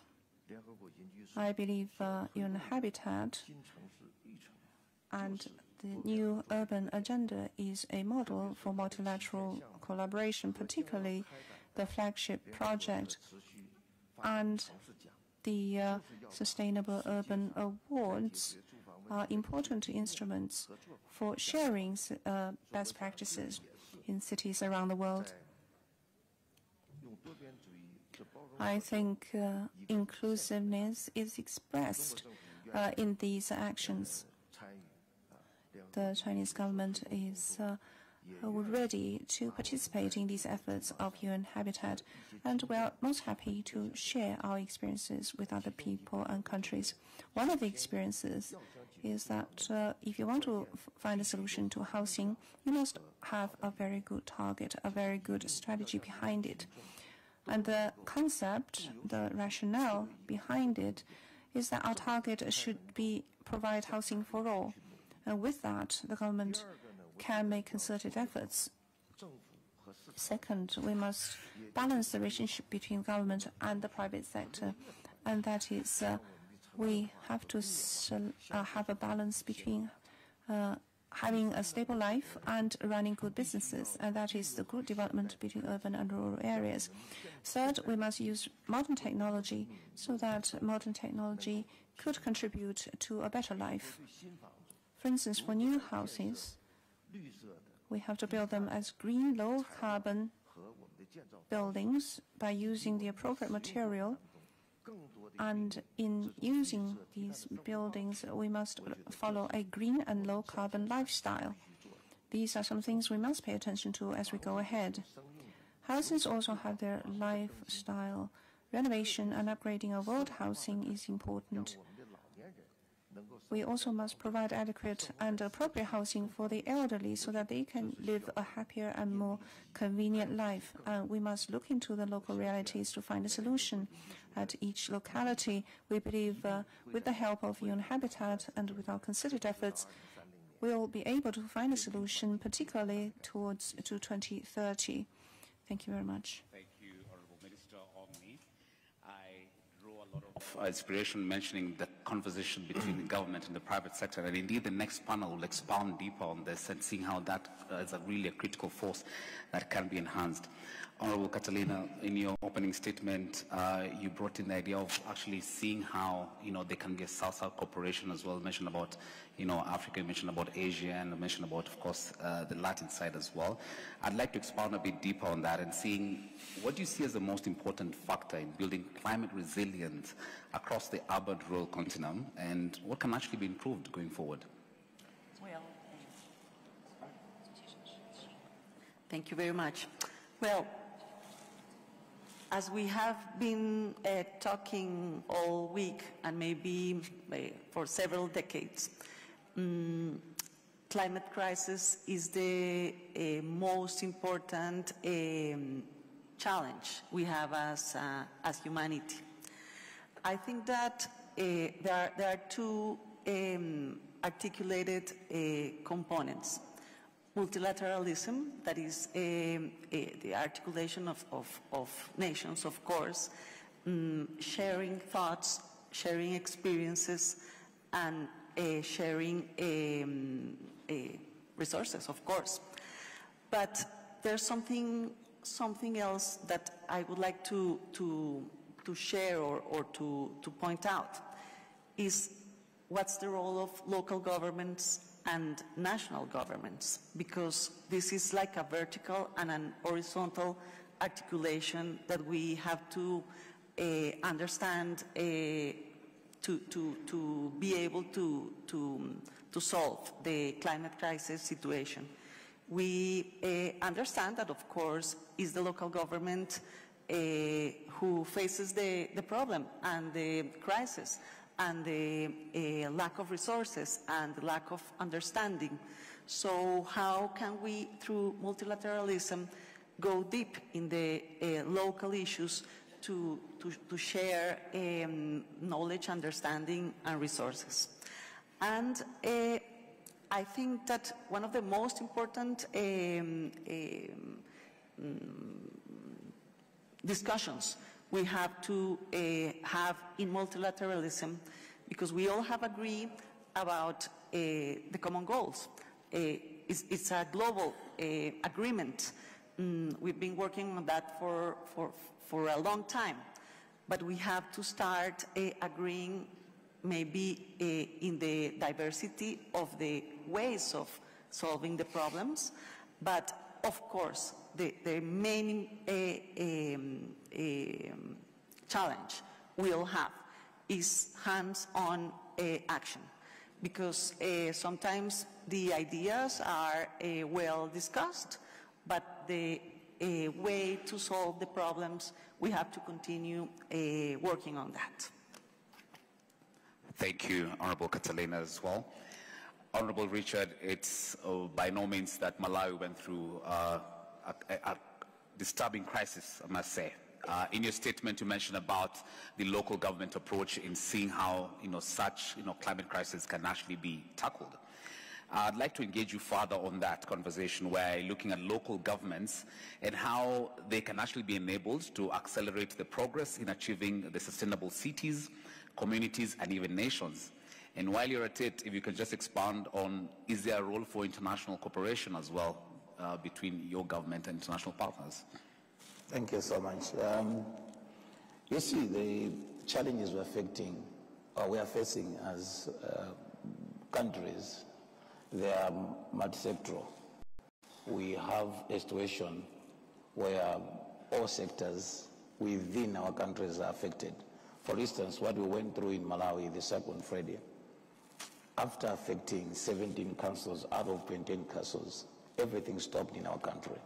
I believe UN Habitat and the new urban agenda is a model for multilateral collaboration, particularly the flagship project and the Sustainable Urban Awards are important instruments for sharing best practices in cities around the world. I think inclusiveness is expressed in these actions. The Chinese government is ready to participate in these efforts of UN Habitat, and we are most happy to share our experiences with other people and countries. One of the experiences is that if you want to find a solution to housing, you must have a very good target, a very good strategy behind it. And the concept, the rationale behind it is that our target should be provide housing for all. And with that, the government can make concerted efforts. Second, we must balance the relationship between government and the private sector, and that is we have to have a balance between having a stable life and running good businesses, and that is the good development between urban and rural areas. Third, we must use modern technology so that modern technology could contribute to a better life. For instance, for new houses, we have to build them as green, low-carbon buildings by using the appropriate material. And in using these buildings, we must follow a green and low-carbon lifestyle. These are some things we must pay attention to as we go ahead. Houses also have their lifestyle. Renovation and upgrading of old housing is important. We also must provide adequate and appropriate housing for the elderly so that they can live a happier and more convenient life. We must look into the local realities to find a solution. At each locality, we believe with the help of UN Habitat and with our concerted efforts, we will be able to find a solution, particularly towards 2030. Thank you very much. Thank you, Honorable Minister Hong Ni. I draw a lot of inspiration mentioning the conversation between the government and the private sector, and indeed the next panel will expound deeper on this and seeing how that is really a critical force that can be enhanced. Honorable Catalina, in your opening statement, you brought in the idea of actually seeing how, there can be a South-South cooperation as well. You mentioned about, Africa, you mentioned about Asia, and you mentioned about, of course, the Latin side as well. I'd like to expound a bit deeper on that and seeing what do you see as the most important factor in building climate resilience across the urban-rural continent, and what can actually be improved going forward? Well, thank you very much. Well, as we have been talking all week and maybe for several decades, climate crisis is the most important challenge we have as humanity. I think that there are two articulated components. Multilateralism, that is the articulation of nations, of course, sharing thoughts, sharing experiences, and sharing resources, of course. But there's something else that I would like to share or to point out, is what's the role of local governments and national governments, because this is like a vertical and an horizontal articulation that we have to understand to be able to solve the climate crisis situation. We understand that, of course, is the local government who faces the problem and the crisis and the lack of resources and the lack of understanding. So how can we, through multilateralism, go deep in the local issues to share knowledge, understanding, and resources? And I think that one of the most important discussions we have to have in multilateralism, because we all have agreed about the common goals. It's a global agreement. We've been working on that for a long time, but we have to start agreeing maybe in the diversity of the ways of solving the problems, but of course the main challenge we'll have is hands-on action, because sometimes the ideas are well discussed, but the way to solve the problems, we have to continue working on that. Thank you, Honorable Catalina, as well. Honorable Richard, it's by no means that Malawi went through a disturbing crisis, I must say. In your statement, you mentioned about the local government approach in seeing how such climate crisis can actually be tackled. I'd like to engage you further on that conversation, where looking at local governments and how they can actually be enabled to accelerate the progress in achieving the sustainable cities, communities, and even nations. And while you're at it, if you can just expand on, is there a role for international cooperation as well between your government and international partners? Thank you so much. You see, the challenges we are facing as countries, they are multi-sectoral. We have a situation where all sectors within our countries are affected. For instance, what we went through in Malawi, the Cyclone Freddy, after affecting 17 councils out of 28 councils, everything stopped in our country.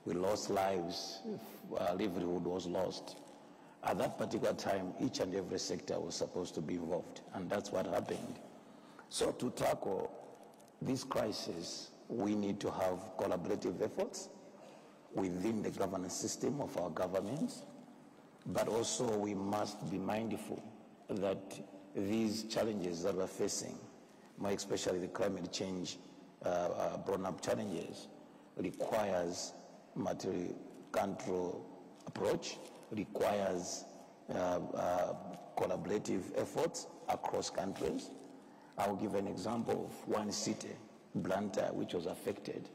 We lost lives, livelihood was lost. At that particular time, each and every sector was supposed to be involved, and that's what happened. So to tackle this crisis, we need to have collaborative efforts within the governance system of our governments, but also we must be mindful that these challenges that we're facing, more especially the climate change brought-up challenges, requires multi-country approach, requires collaborative efforts across countries. I'll give an example of one city, Blantyre, which was affected,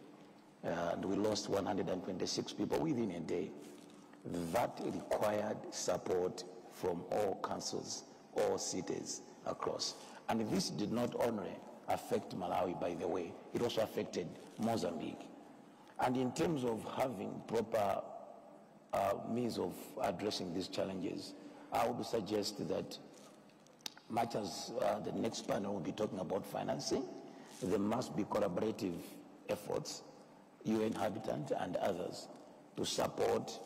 and we lost 126 people within a day. That required support from all councils, all cities across. And this did not only affect Malawi, by the way, it also affected Mozambique. And in terms of having proper means of addressing these challenges, I would suggest that much as the next panel will be talking about financing, there must be collaborative efforts, UN Habitat and others, to support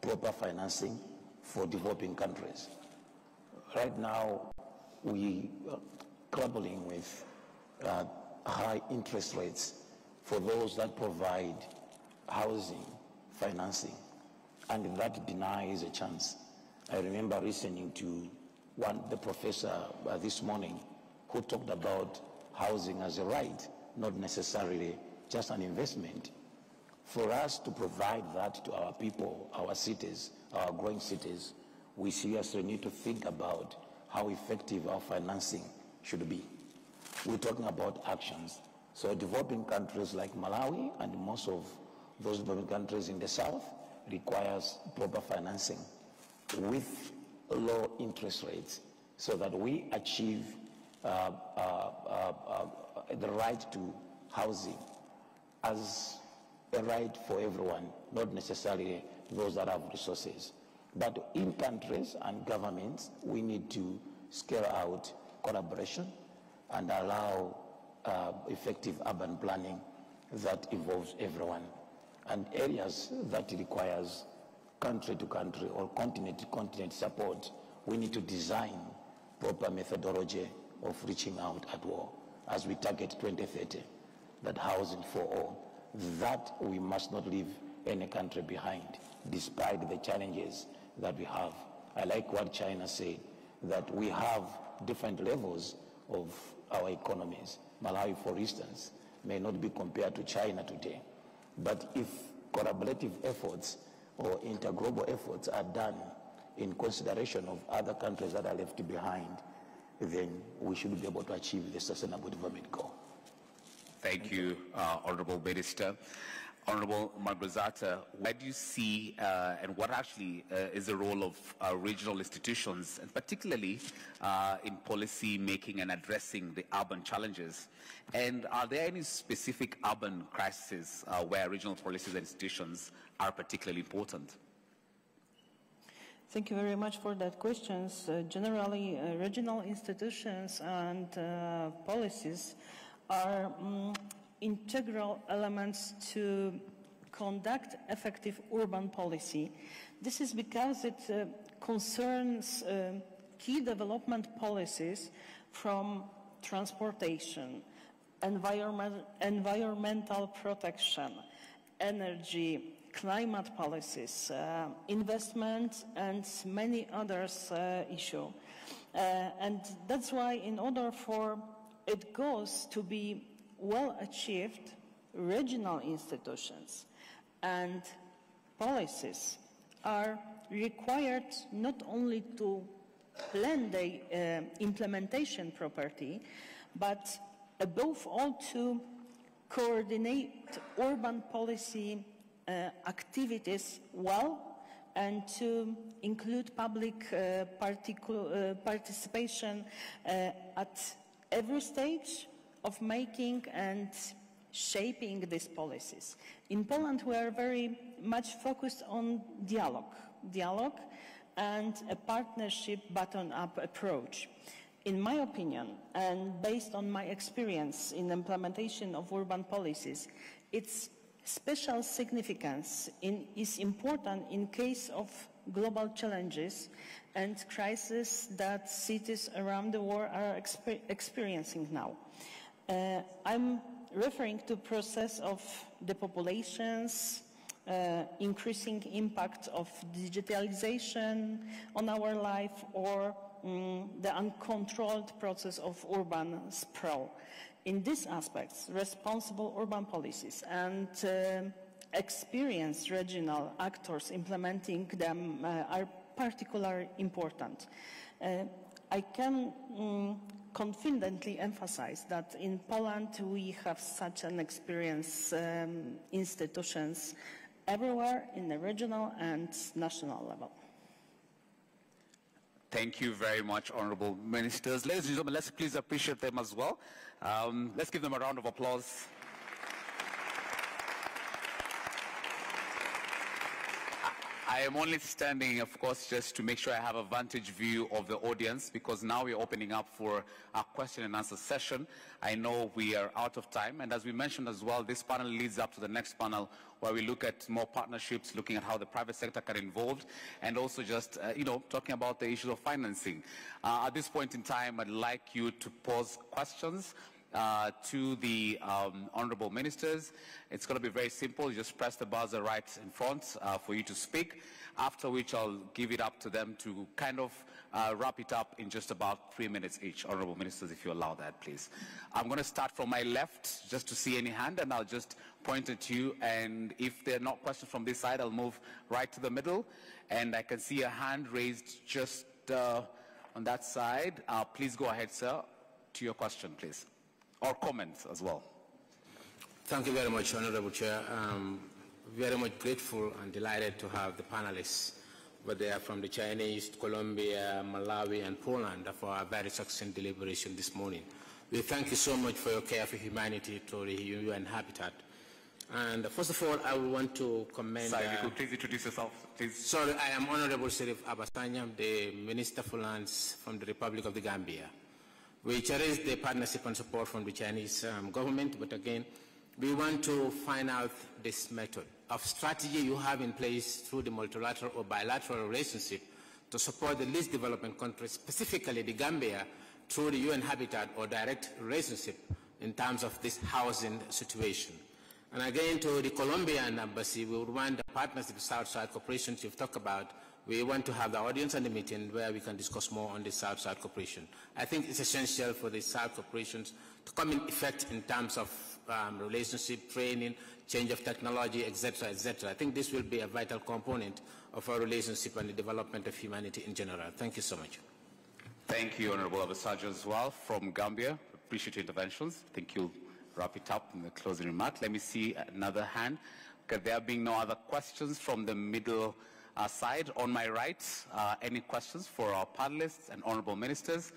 proper financing for developing countries. Right now, we are grappling with high interest rates for those that provide housing financing, and that denies a chance. I remember listening to the professor this morning who talked about housing as a right, not necessarily just an investment. For us to provide that to our people, our cities, our growing cities, we seriously need to think about how effective our financing should be. We're talking about actions. So developing countries like Malawi and most of those developing countries in the south requires proper financing with low interest rates so that we achieve the right to housing as a right for everyone, not necessarily those that have resources. But in countries and governments, we need to scale out collaboration and allow effective urban planning that involves everyone. And areas that requires country to country or continent to continent support, we need to design proper methodology of reaching out at war as we target 2030, that housing for all. That we must not leave any country behind, despite the challenges that we have. I like what China said, that we have different levels of our economies. Malawi, for instance, may not be compared to China today. But if collaborative efforts or interglobal efforts are done in consideration of other countries that are left behind, then we should be able to achieve the Sustainable Development Goal. Thank you, Honorable Minister. Honorable Margrizata, where do you see and what actually is the role of regional institutions, and particularly in policy making and addressing the urban challenges? And are there any specific urban crises where regional policies and institutions are particularly important? Thank you very much for that question. Generally, regional institutions and policies are integral elements to conduct effective urban policy. This is because it concerns key development policies from transportation, environmental protection, energy, climate policies, investment, and many others issues. And that's why, in order for it goes to be well achieved, regional institutions and policies are required not only to plan the implementation properly, but above all to coordinate urban policy activities well and to include public participation at every stage of making and shaping these policies. In Poland, we are very much focused on dialogue and a partnership bottom-up approach. In my opinion, and based on my experience in implementation of urban policies, its special significance is important in case of global challenges and crises that cities around the world are experiencing now. I'm referring to process of depopulations, increasing impact of digitalization on our life, or the uncontrolled process of urban sprawl. In these aspects, responsible urban policies and experienced regional actors implementing them are particularly important. I can confidently emphasize that in Poland we have such an experienced institutions everywhere in the regional and national level. Thank you very much, Honorable Ministers. Ladies and gentlemen, let's please appreciate them as well. Let's give them a round of applause. I am only standing, of course, just to make sure I have a vantage view of the audience, because now we're opening up for a question and answer session. I know we are out of time, and as we mentioned as well, this panel leads up to the next panel where we look at more partnerships, looking at how the private sector can involved, and also just, talking about the issue of financing. At this point in time, I'd like you to pose questions to the honorable ministers. It's going to be very simple. You just press the buzzer right in front for you to speak, after which I'll give it up to them to kind of wrap it up in just about 3 minutes each. Honorable ministers, if you allow that, please. I'm going to start from my left just to see any hand, and I'll just point at you. And if there are not questions from this side, I'll move right to the middle. And I can see a hand raised just on that side. Please go ahead, sir, to your question, please. Or comments as well. Thank you very much, Honorable Chair. Very much grateful and delighted to have the panelists, whether they are from the Chinese, Colombia, Malawi, and Poland, for our very succinct deliberation this morning. We thank you so much for your care for humanity to the UN Habitat. And first of all, I want to commend... Sorry, you could please introduce yourself, please. Sorry, I am Honorable Sheriff Abasanyam, the Minister for Lands from the Republic of the Gambia. We cherish the partnership and support from the Chinese government, but again, we want to find out this method of strategy you have in place through the multilateral or bilateral relationship to support the least developing countries, specifically the Gambia, through the UN Habitat or direct relationship in terms of this housing situation. And again, to the Colombian embassy, we would want the partnership, South-South cooperation you've talked about. We want to have the audience and the meeting where we can discuss more on the South-South cooperation. I think it's essential for the South cooperations to come in effect in terms of relationship, training, change of technology, etc., etc. I think this will be a vital component of our relationship and the development of humanity in general. Thank you so much. Thank you, Honorable Abasajo, as well, from Gambia. Appreciate your interventions. I think you'll wrap it up in the closing remark. Let me see another hand. Okay, there being no other questions from the middle side. On my right, any questions for our panelists and honorable ministers?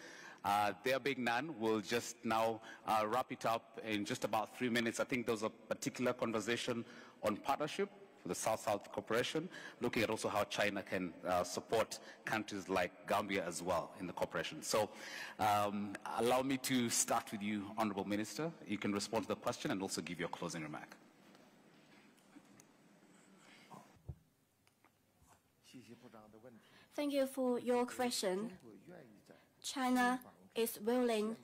There being none, we'll just now wrap it up in just about 3 minutes. I think there was a particular conversation on partnership for the South-South cooperation, looking at also how China can support countries like Gambia as well in the cooperation. So allow me to start with you, Honorable Minister. You can respond to the question and also give your closing remark. Thank you for your question. China is willing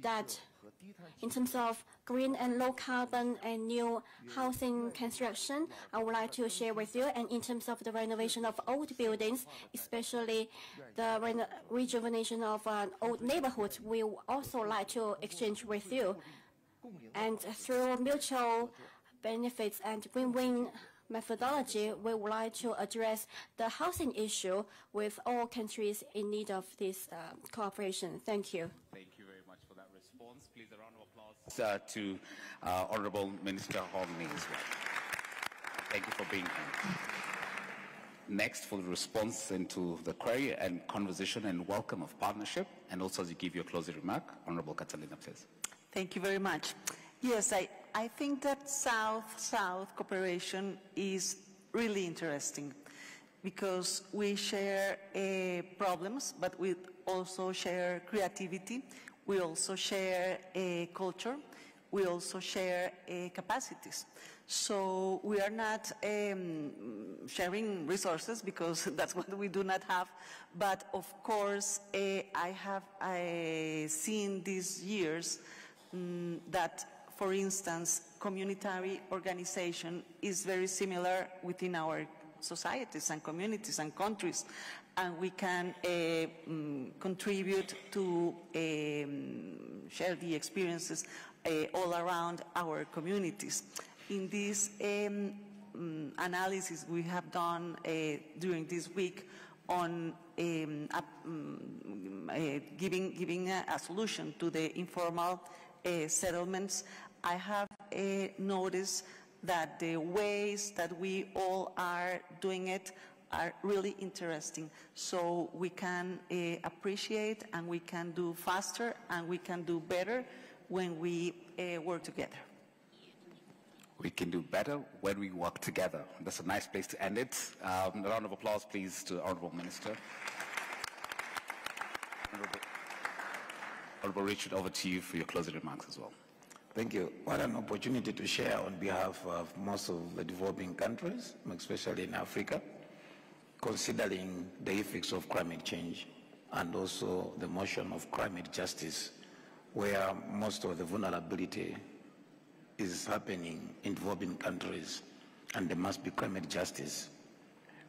that in terms of green and low carbon and new housing construction, I would like to share with you. And in terms of the renovation of old buildings, especially the rejuvenation of old neighborhoods, we would also like to exchange with you. And through mutual benefits and win-win methodology, we would like to address the housing issue with all countries in need of this cooperation. Thank you. Thank you very much for that response. Please, a round of applause to Honorable Minister Hong Ning as well. Thank you for being here. Next, for the response into the query and conversation and welcome of partnership, and also as you give your closing remark, Honorable Catalina, please. Thank you very much. Yes, I think that South-South cooperation is really interesting because we share problems, but we also share creativity, we also share culture, we also share capacities. So we are not sharing resources because that's what we do not have, but of course I have seen these years that, for instance, communitary organization is very similar within our societies and communities and countries, and we can contribute to share the experiences all around our communities. In this analysis we have done during this week on giving a solution to the informal settlements, I have noticed that the ways that we all are doing it are really interesting. So we can appreciate and we can do faster and we can do better when we work together. We can do better when we work together. That's a nice place to end it. A round of applause, please, to the Honorable Minister. Honorable Richard, over to you for your closing remarks as well. Thank you. What an opportunity to share on behalf of most of the developing countries, especially in Africa, considering the effects of climate change and also the motion of climate justice where most of the vulnerability is happening in developing countries, and there must be climate justice.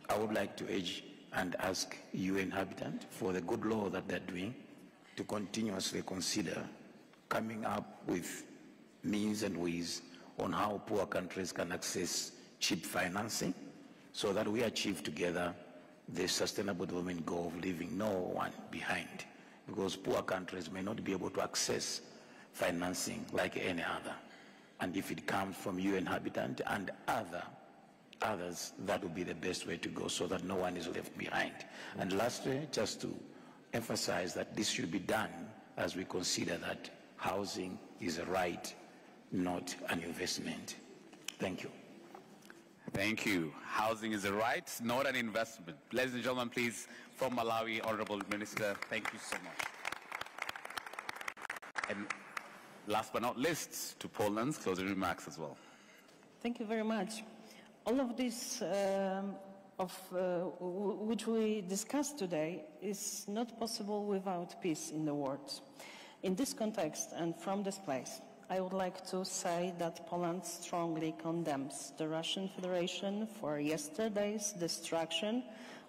I would like to urge and ask UN Habitat for the good law that they're doing to continuously consider coming up with means and ways on how poor countries can access cheap financing so that we achieve together the sustainable development goal of leaving no one behind, because poor countries may not be able to access financing like any other. And if it comes from UN Habitat and others, that would be the best way to go so that no one is left behind. And lastly, just to emphasize that this should be done as we consider that housing is a right, not an investment. Thank you. Thank you. Housing is a right, not an investment. Ladies and gentlemen, please, from Malawi, Honorable Minister, thank you so much. And last but not least, to Poland's closing remarks as well. Thank you very much. All of this which we discussed today is not possible without peace in the world. In this context and from this place, I would like to say that Poland strongly condemns the Russian Federation for yesterday's destruction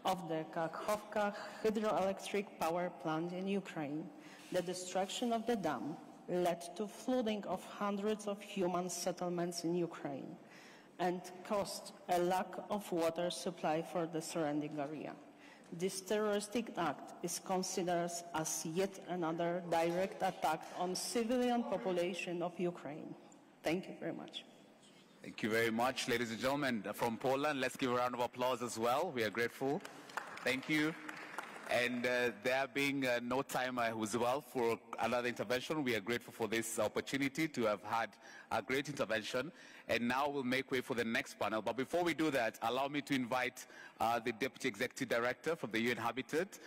of the Kakhovka hydroelectric power plant in Ukraine. The destruction of the dam led to flooding of hundreds of human settlements in Ukraine and caused a lack of water supply for the surrounding area. This terroristic act is considered as yet another direct attack on civilian population of Ukraine. Thank you very much. Thank you very much, ladies and gentlemen. From Poland, let's give a round of applause as well. We are grateful. Thank you. And there being no time as well for another intervention, we are grateful for this opportunity to have had a great intervention. And now we'll make way for the next panel. But before we do that, allow me to invite the Deputy Executive Director from the UN Habitat,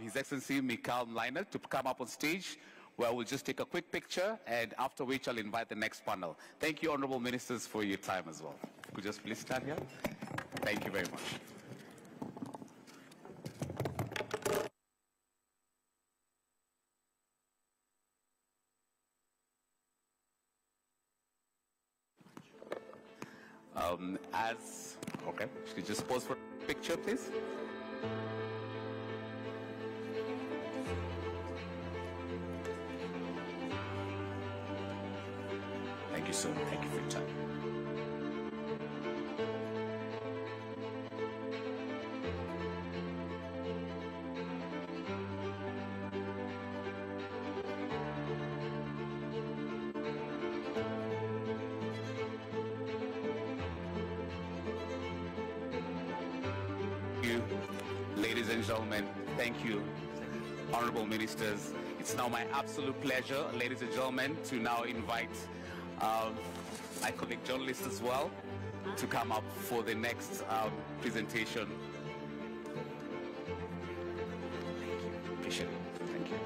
His Excellency Michael Mlynarczyk, to come up on stage, where we'll just take a quick picture, and after which I'll invite the next panel. Thank you, Honorable Ministers, for your time as well. Could you just please stand here? Thank you very much. Okay, should you just pause for a picture, please? Thank you so much. Thank you for your time. Ladies and gentlemen, thank you, honorable ministers. It's now my absolute pleasure, ladies and gentlemen, to now invite my colleague journalists as well to come up for the next presentation. Thank you. Appreciate it. Thank you.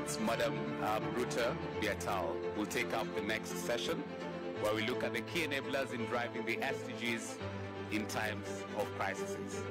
It's Madam Ruta Biatal who will take up the next session, where we look at the key enablers in driving the SDGs in times of crises.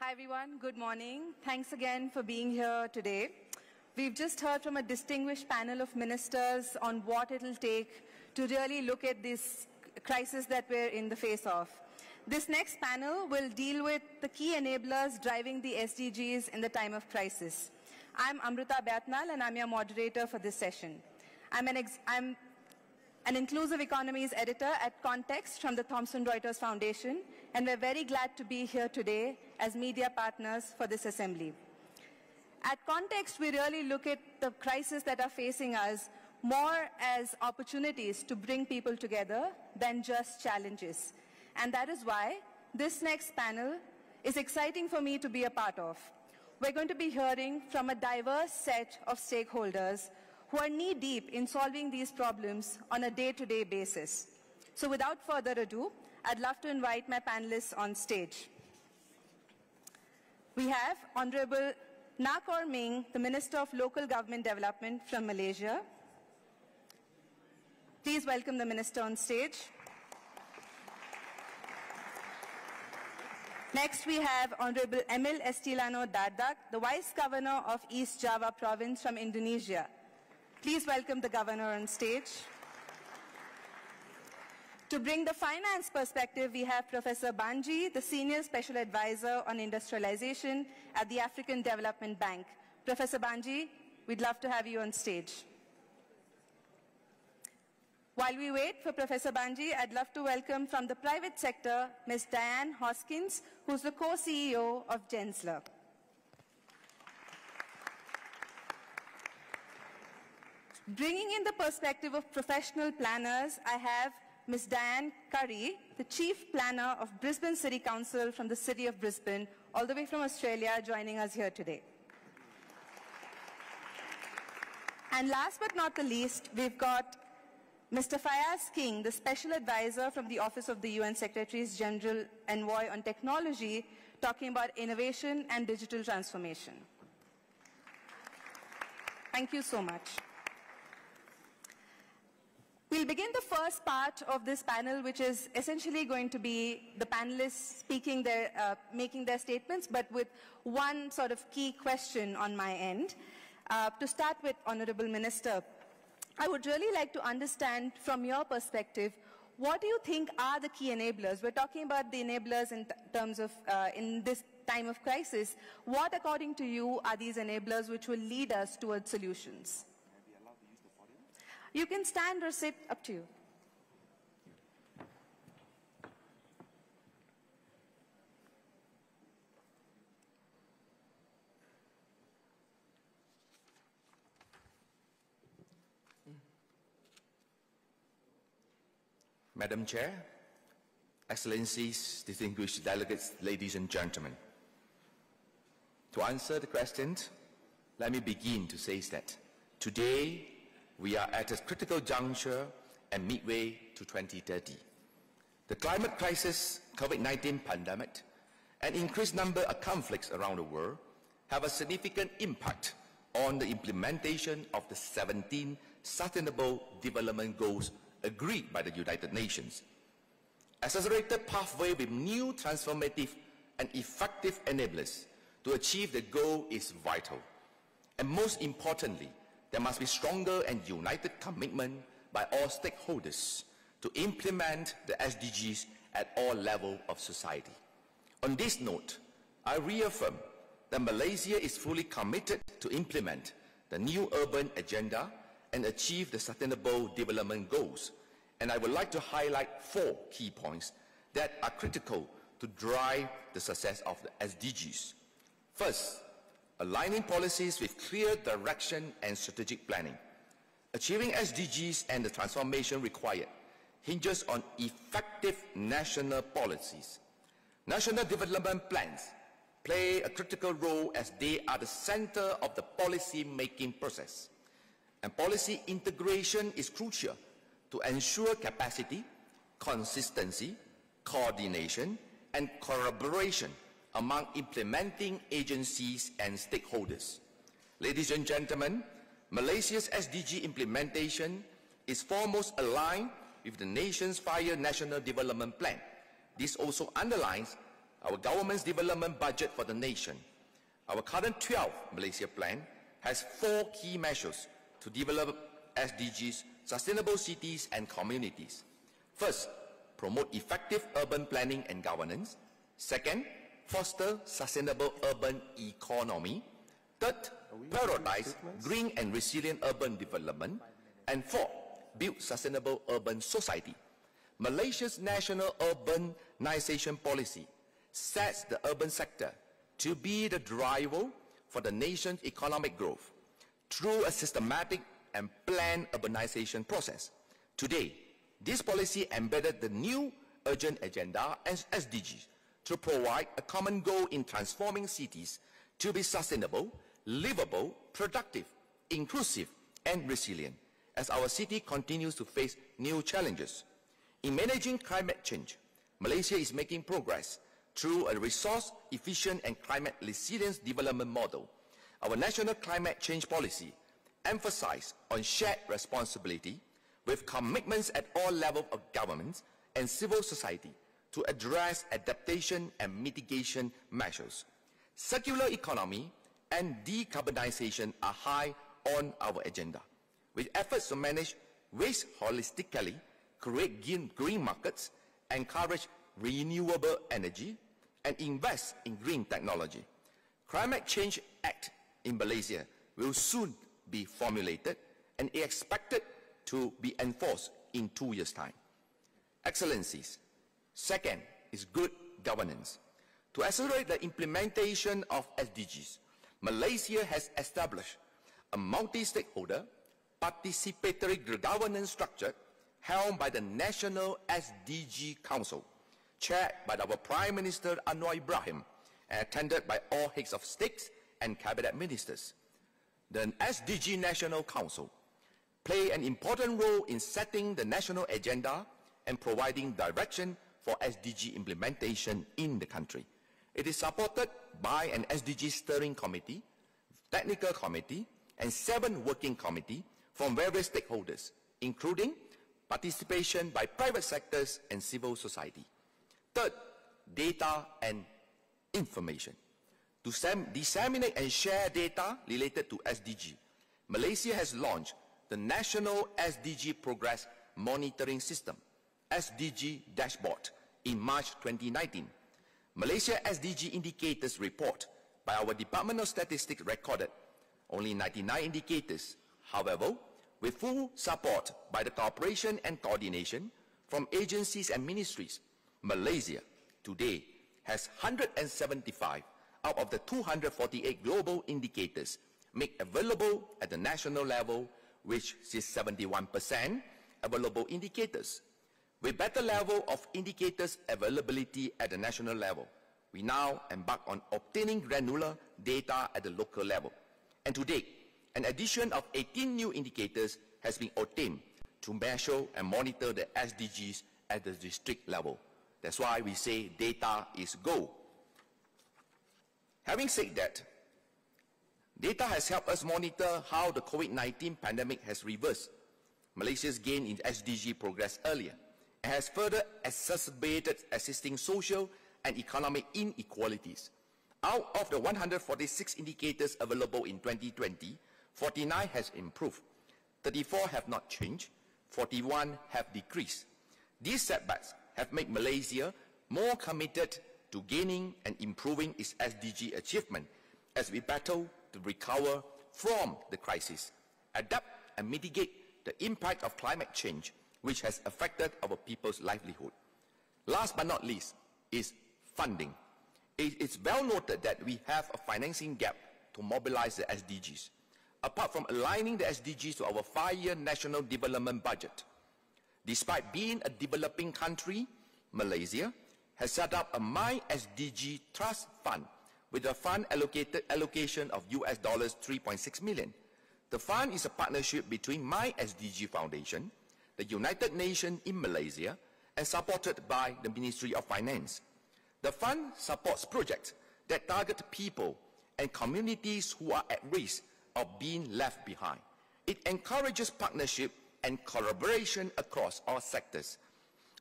Hi everyone, good morning. Thanks again for being here today. We've just heard from a distinguished panel of ministers on what it'll take to really look at this crisis that we're in the face of. This next panel will deal with the key enablers driving the SDGs in the time of crisis. I'm Amrita Batnal and I'm your moderator for this session. I'm an inclusive economies editor at Context from the Thomson Reuters Foundation, and we're very glad to be here today as media partners for this assembly. At Context, we really look at the crises that are facing us more as opportunities to bring people together than just challenges. And that is why this next panel is exciting for me to be a part of. We're going to be hearing from a diverse set of stakeholders who are knee-deep in solving these problems on a day-to-day basis. So without further ado, I'd love to invite my panelists on stage. We have Honorable Nakor Ming, the Minister of Local Government Development from Malaysia. Please welcome the Minister on stage. Next, we have Honorable Emil Estilano Dardak, the Vice Governor of East Java Province from Indonesia. Please welcome the Governor on stage. To bring the finance perspective, we have Professor Banji, the Senior Special Advisor on Industrialization at the African Development Bank. Professor Banji, we'd love to have you on stage. While we wait for Professor Banji, I'd love to welcome from the private sector, Ms. Diane Hoskins, who's the co-CEO of Gensler. Bringing in the perspective of professional planners, I have Ms. Diane Curry, the Chief Planner of Brisbane City Council from the City of Brisbane, all the way from Australia, joining us here today. And last but not the least, we've got Mr. Fayaz King, the Special Advisor from the Office of the UN Secretary General Envoy on Technology, talking about innovation and digital transformation. Thank you so much. We'll begin the first part of this panel, which is essentially going to be the panelists making their statements, but with one sort of key question on my end. To start with, Honorable Minister, I would really like to understand from your perspective, what do you think are the key enablers? We're talking about the enablers in terms of, in this time of crisis. What, according to you, are these enablers which will lead us towards solutions? You can stand or sit, up to you. Madam Chair, Excellencies, distinguished delegates, ladies and gentlemen. To answer the question, let me begin to say that today we are at a critical juncture and midway to 2030. The climate crisis, COVID-19 pandemic, and increased number of conflicts around the world have a significant impact on the implementation of the 17 Sustainable Development Goals agreed by the United Nations. Accelerated pathway with new transformative and effective enablers to achieve the goal is vital. And most importantly, there must be stronger and united commitment by all stakeholders to implement the SDGs at all levels of society. On this note, I reaffirm that Malaysia is fully committed to implement the new urban agenda and achieve the Sustainable Development Goals. And I would like to highlight 4 key points that are critical to drive the success of the SDGs. First, aligning policies with clear direction and strategic planning. Achieving SDGs and the transformation required hinges on effective national policies. National development plans play a critical role as they are the center of the policy-making process. And policy integration is crucial to ensure capacity, consistency, coordination, and collaboration among implementing agencies and stakeholders. Ladies and gentlemen, Malaysia's SDG implementation is foremost aligned with the nation's 5-year National Development Plan. This also underlines our government's development budget for the nation. Our current 12 Malaysia plan has 4 key measures to develop SDGs, sustainable cities and communities. First, promote effective urban planning and governance. Second, foster sustainable urban economy. Third, prioritize green and resilient urban development. And fourth, build sustainable urban society. Malaysia's national urbanization policy sets the urban sector to be the driver for the nation's economic growth through a systematic and planned urbanization process. Today, this policy embedded the new urgent agenda as SDGs to provide a common goal in transforming cities to be sustainable, livable, productive, inclusive, and resilient as our city continues to face new challenges. In managing climate change, Malaysia is making progress through a resource-efficient and climate-resilient development model. Our national climate change policy emphasizes on shared responsibility with commitments at all levels of government and civil society to address adaptation and mitigation measures. Circular economy and decarbonization are high on our agenda, with efforts to manage waste holistically, create green markets, encourage renewable energy, and invest in green technology. Climate Change Act in Malaysia will soon be formulated and is expected to be enforced in 2 years' time. Excellencies, second is good governance. To accelerate the implementation of SDGs, Malaysia has established a multi-stakeholder participatory governance structure held by the National SDG Council, chaired by our Prime Minister Anwar Ibrahim and attended by all heads of states and cabinet ministers. The SDG National Council play an important role in setting the national agenda and providing direction for SDG implementation in the country. It is supported by an SDG steering committee, technical committee, and 7 working committees from various stakeholders, including participation by private sectors and civil society. Third, data and information. To disseminate and share data related to SDG, Malaysia has launched the National SDG Progress Monitoring System, SDG Dashboard, in March 2019. Malaysia SDG Indicators Report by our Department of Statistics recorded only 99 indicators. However, with full support by the cooperation and coordination from agencies and ministries, Malaysia today has 175 out of the 248 global indicators made available at the national level, which is 71% available indicators. With better level of indicators availability at the national level, we now embark on obtaining granular data at the local level. And to date, an addition of 18 new indicators has been obtained to measure and monitor the SDGs at the district level. That's why we say data is gold. Having said that, data has helped us monitor how the COVID-19 pandemic has reversed Malaysia's gain in SDG progress earlier and has further exacerbated existing social and economic inequalities. Out of the 146 indicators available in 2020, 49 has improved, 34 have not changed, 41 have decreased. These setbacks have made Malaysia more committed to gaining and improving its SDG achievement as we battle to recover from the crisis, adapt and mitigate the impact of climate change, which has affected our people's livelihood. Last but not least is funding. It's well noted that we have a financing gap to mobilize the SDGs. Apart from aligning the SDGs to our 5-year national development budget, despite being a developing country, Malaysia has set up a My SDG Trust Fund with a fund allocation of US $3.6 million. The fund is a partnership between My SDG Foundation, the United Nations in Malaysia, and supported by the Ministry of Finance. The fund supports projects that target people and communities who are at risk of being left behind. It encourages partnership and collaboration across all sectors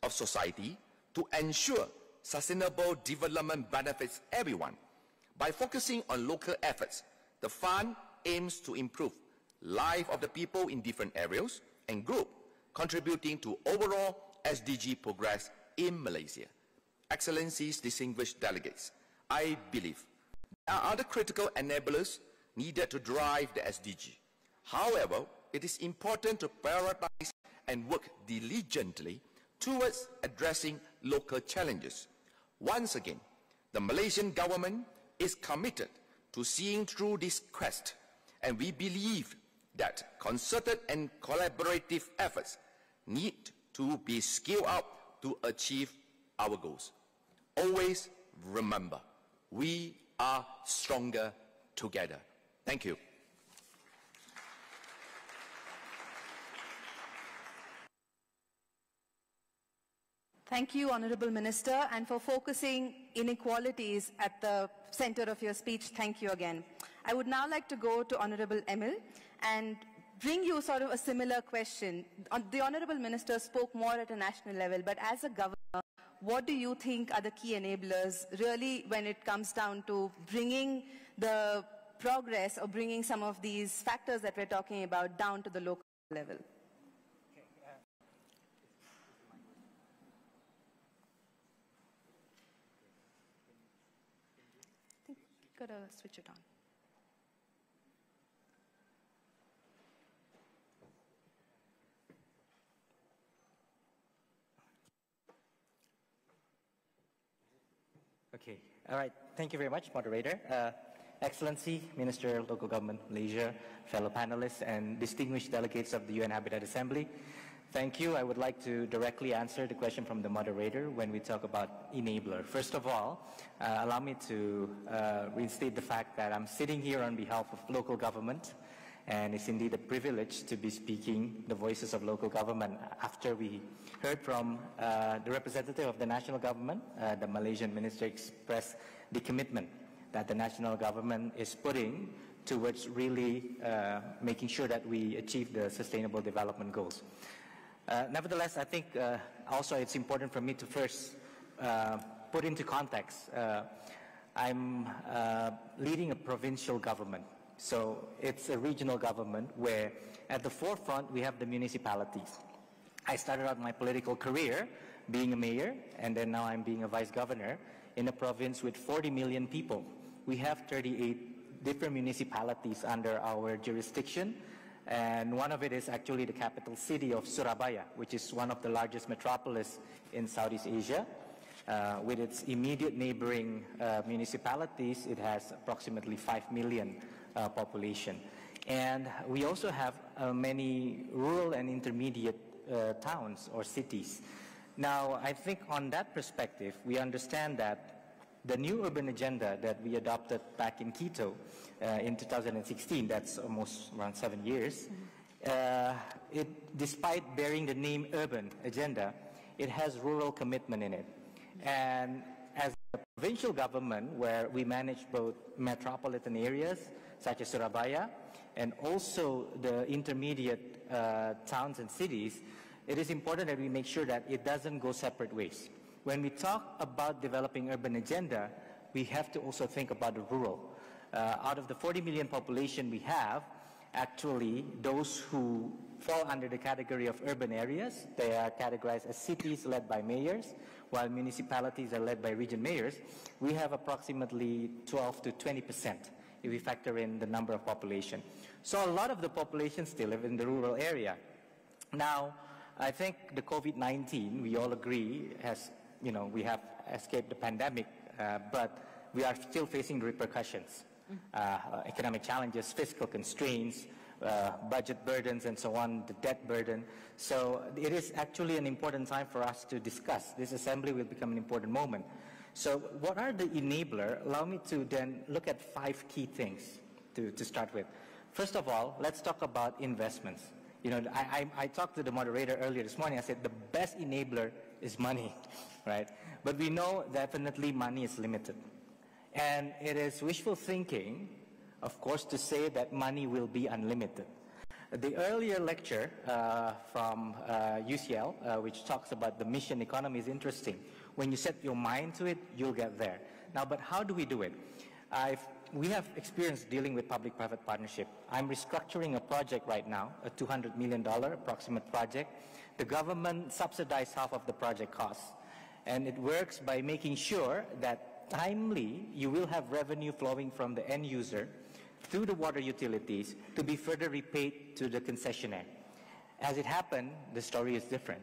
of society to ensure sustainable development benefits everyone. By focusing on local efforts, the fund aims to improve life of the people in different areas and groups, contributing to overall SDG progress in Malaysia. Excellencies, distinguished delegates, I believe there are other critical enablers needed to drive the SDG. However, it is important to prioritize and work diligently towards addressing local challenges. Once again, the Malaysian government is committed to seeing through this quest, and we believe that concerted and collaborative efforts need to be scaled up to achieve our goals. Always remember, we are stronger together. Thank you. Thank you, Honorable Minister, and for focusing inequalities at the center of your speech. Thank you again. I would now like to go to Honorable Emil and bring you sort of a similar question. The Honorable Minister spoke more at a national level, but as a governor, what do you think are the key enablers really when it comes down to bringing the progress or bringing some of these factors that we're talking about down to the local level? Got to switch it on. Okay. All right. Thank you very much, Moderator. Excellency, Minister, Local Government, Malaysia, fellow panelists, and distinguished delegates of the UN Habitat Assembly. Thank you. I would like to directly answer the question from the moderator when we talk about enabler. First of all, allow me to reinstate the fact that I'm sitting here on behalf of local government, and it's indeed a privilege to be speaking the voices of local government after we heard from the representative of the national government. The Malaysian minister expressed the commitment that the national government is putting towards really making sure that we achieve the sustainable development goals. Nevertheless, I think also it's important for me to first put into context. I'm leading a provincial government, so it's a regional government where at the forefront we have the municipalities. I started out my political career being a mayor, and then now I'm being a vice governor in a province with 40 million people. We have 38 different municipalities under our jurisdiction, and one of it is actually the capital city of Surabaya, which is one of the largest metropolis in Southeast Asia. With its immediate neighboring municipalities, it has approximately 5 million population. And we also have many rural and intermediate towns or cities. Now, I think on that perspective, we understand that the new urban agenda that we adopted back in Quito in 2016, that's almost around 7 years, despite bearing the name urban agenda, it has rural commitment in it. And as a provincial government where we manage both metropolitan areas such as Surabaya and also the intermediate towns and cities, it is important that we make sure that it doesn't go separate ways. When we talk about developing urban agenda, we have to also think about the rural. Out of the 40 million population we have, actually those who fall under the category of urban areas, they are categorized as cities led by mayors, while municipalities are led by region mayors. We have approximately 12 to 20% if we factor in the number of population. So a lot of the population still live in the rural area. Now, I think the COVID-19, we all agree, has, we have escaped the pandemic, but we are still facing the repercussions. Economic challenges, fiscal constraints, budget burdens and so on, the debt burden. So it is actually an important time for us to discuss. This assembly will become an important moment. So what are the enablers? Allow me to then look at 5 key things to start with. First of all, let's talk about investments. I talked to the moderator earlier this morning. I said the best enabler is money, right? But we know definitely money is limited. And it is wishful thinking, of course, to say that money will be unlimited. The earlier lecture from UCL, which talks about the mission economy, is interesting. When you set your mind to it, you'll get there. Now, but how do we do it? We have experience dealing with public-private partnership. I'm restructuring a project right now, a $200 million approximate project. The government subsidized half of the project costs. And it works by making sure that timely you will have revenue flowing from the end user through the water utilities to be further repaid to the concessionaire. As it happened, the story is different.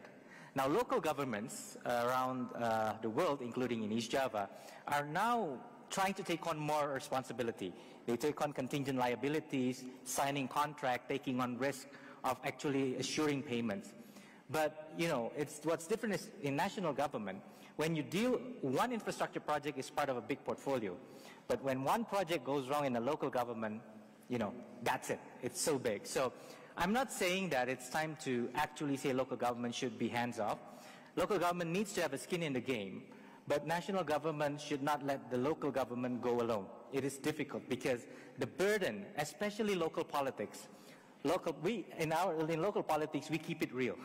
Now, local governments around the world, including in East Java, are now trying to take on more responsibility. They take on contingent liabilities, signing contract, taking on risk of actually assuring payments. But, you know, what's different is in national government, when you deal, one infrastructure project is part of a big portfolio. But when one project goes wrong in a local government, you know, that's it. It's so big. So I'm not saying that it's time to actually say local government should be hands-off. Local government needs to have a skin in the game. But national government should not let the local government go alone. It is difficult because the burden, especially local politics, in local politics, we keep it real.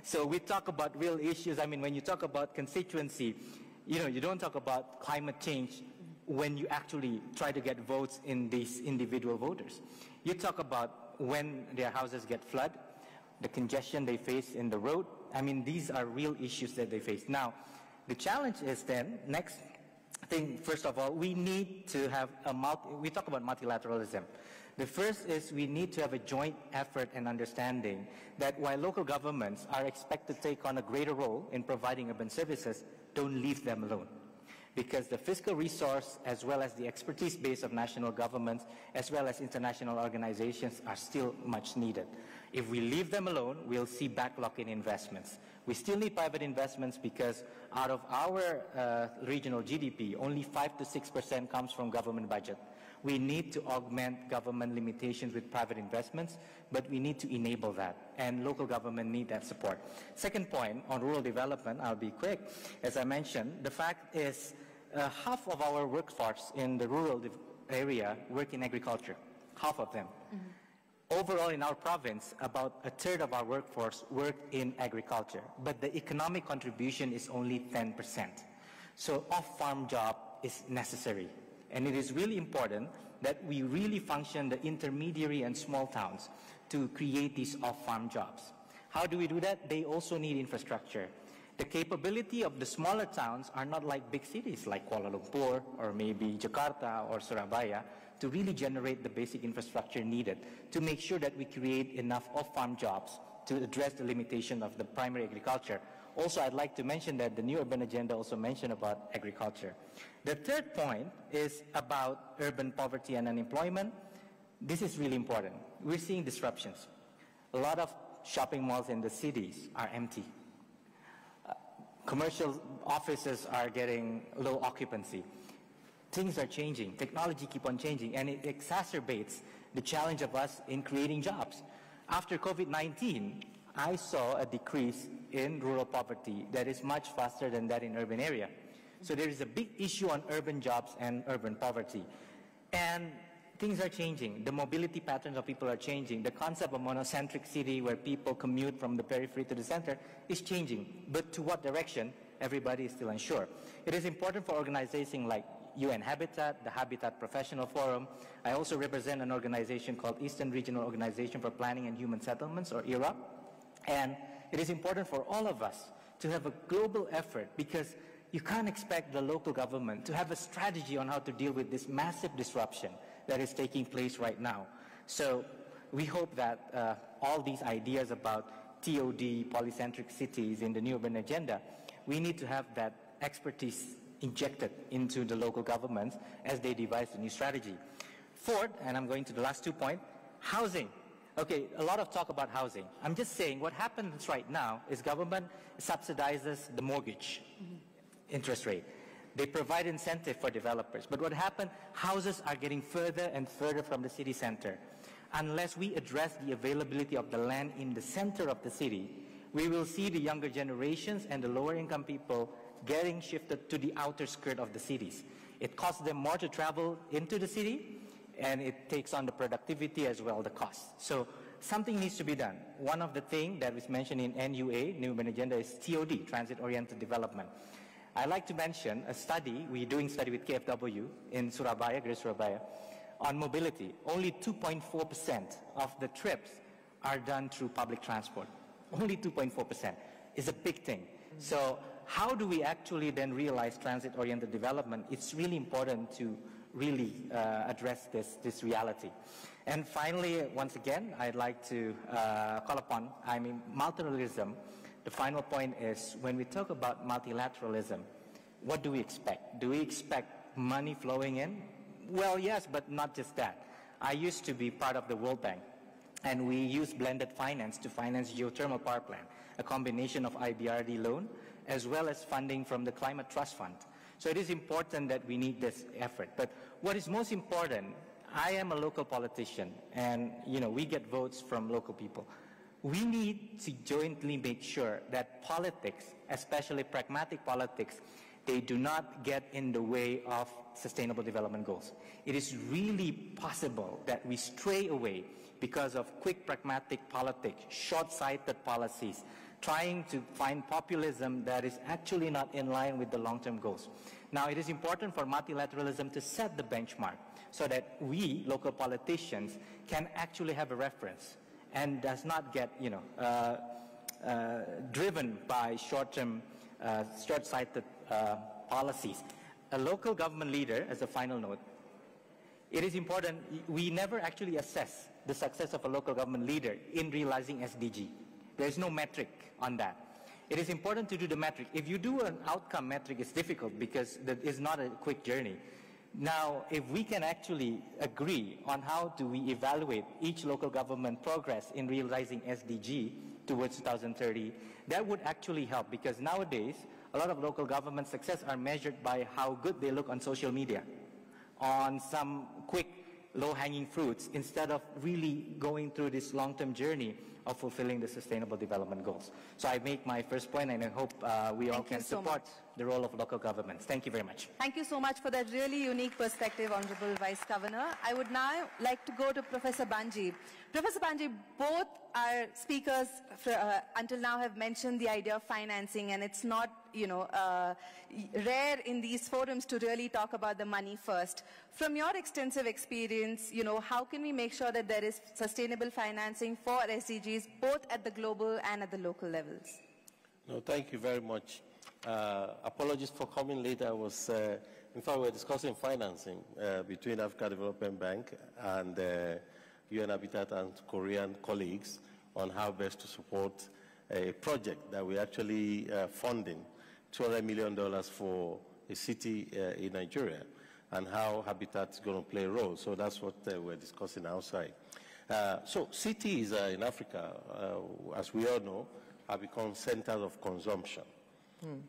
So we talk about real issues. I mean, when you talk about constituency, you know, you don't talk about climate change when you actually try to get votes in these individual voters. You talk about when their houses get flooded, the congestion they face in the road. I mean, these are real issues that they face. Now, the challenge is then, next thing, first of all, we need to have we talk about multilateralism. The first is we need to have a joint effort and understanding that while local governments are expected to take on a greater role in providing urban services, don't leave them alone. Because the fiscal resource, as well as the expertise base of national governments, as well as international organizations, are still much needed. If we leave them alone, we'll see backlog in investments. We still need private investments because out of our regional GDP, only 5 to 6% comes from government budget. We need to augment government limitations with private investments, but we need to enable that, and local government need that support. Second point on rural development, I'll be quick. As I mentioned, the fact is half of our workforce in the rural area work in agriculture, half of them. Mm-hmm. Overall, in our province, about a third of our workforce work in agriculture, but the economic contribution is only 10%. So off-farm job is necessary. And it is really important that we really function the intermediary and small towns to create these off-farm jobs. How do we do that? They also need infrastructure. The capability of the smaller towns are not like big cities like Kuala Lumpur or maybe Jakarta or Surabaya to really generate the basic infrastructure needed to make sure that we create enough off-farm jobs to address the limitation of the primary agriculture. Also, I'd like to mention that the new urban agenda also mentioned about agriculture. The third point is about urban poverty and unemployment. This is really important. We're seeing disruptions. A lot of shopping malls in the cities are empty. Commercial offices are getting low occupancy. Things are changing. Technology keeps on changing, and it exacerbates the challenge of us in creating jobs. After COVID-19, I saw a decrease in rural poverty that is much faster than that in urban area. So there is a big issue on urban jobs and urban poverty. And things are changing. The mobility patterns of people are changing. The concept of monocentric city where people commute from the periphery to the center is changing. But to what direction, everybody is still unsure. It is important for organizations like UN Habitat, the Habitat Professional Forum. I also represent an organization called Eastern Regional Organization for Planning and Human Settlements, or EROP. And it is important for all of us to have a global effort because you can't expect the local government to have a strategy on how to deal with this massive disruption that is taking place right now. So we hope that all these ideas about TOD, polycentric cities in the new urban agenda, we need to have that expertise injected into the local governments as they devise the new strategy. Fourth, and I'm going to the last 2 points, housing. Okay, a lot of talk about housing. I'm just saying what happens right now is government subsidizes the mortgage interest rate. They provide incentive for developers. But what happened, houses are getting further and further from the city center. Unless we address the availability of the land in the center of the city, we will see the younger generations and the lower income people getting shifted to the outer skirt of the cities. It costs them more to travel into the city, and it takes on the productivity as well, the cost. So something needs to be done. One of the things that was mentioned in NUA, New Urban Agenda, is TOD, Transit-Oriented Development. I'd like to mention a study, we're doing a study with KFW in Surabaya, Greater Surabaya, on mobility. Only 2.4% of the trips are done through public transport. Only 2.4% is a big thing. So how do we actually then realize transit-oriented development? It's really important to really address this reality. And finally, once again, I'd like to call upon, multilateralism. The final point is, when we talk about multilateralism, what do we expect? Do we expect money flowing in? Well, yes, but not just that. I used to be part of the World Bank, and we use blended finance to finance geothermal power plant, a combination of IBRD loan as well as funding from the Climate Trust Fund. So it is important that we need this effort. But what is most important, I am a local politician, and we get votes from local people. We need to jointly make sure that politics, especially pragmatic politics, they do not get in the way of sustainable development goals. It is really possible that we stray away because of quick pragmatic politics, short-sighted policies, trying to find populism that is actually not in line with the long-term goals. Now, it is important for multilateralism to set the benchmark so that we, local politicians, can actually have a reference and does not get, driven by short-term, short-sighted policies. A local government leader, as a final note, it is important, we never actually assess the success of a local government leader in realizing SDG. There is no metric on that. It is important to do the metric. If you do an outcome metric, it's difficult because that is not a quick journey. Now, if we can actually agree on how do we evaluate each local government progress in realizing SDG towards 2030, that would actually help, because nowadays, a lot of local government success are measured by how good they look on social media, on some quick, low-hanging fruits, instead of really going through this long-term journey of fulfilling the Sustainable Development Goals. So I make my first point, and I hope we all can support the role of local governments. Thank you very much. Thank you so much for that really unique perspective, Honorable Vice Governor. I would now like to go to Professor Banji. Professor Banji, both our speakers until now have mentioned the idea of financing, and it's not, rare in these forums to really talk about the money first. From your extensive experience, how can we make sure that there is sustainable financing for SDGs, both at the global and at the local levels? No, thank you very much. Apologies for coming late. I was, in fact, we were discussing financing between Africa Development Bank and UN Habitat and Korean colleagues on how best to support a project that we're actually funding, $200 million for a city in Nigeria, and how Habitat is going to play a role. So that's what we're discussing outside. So cities in Africa, as we all know, have become centers of consumption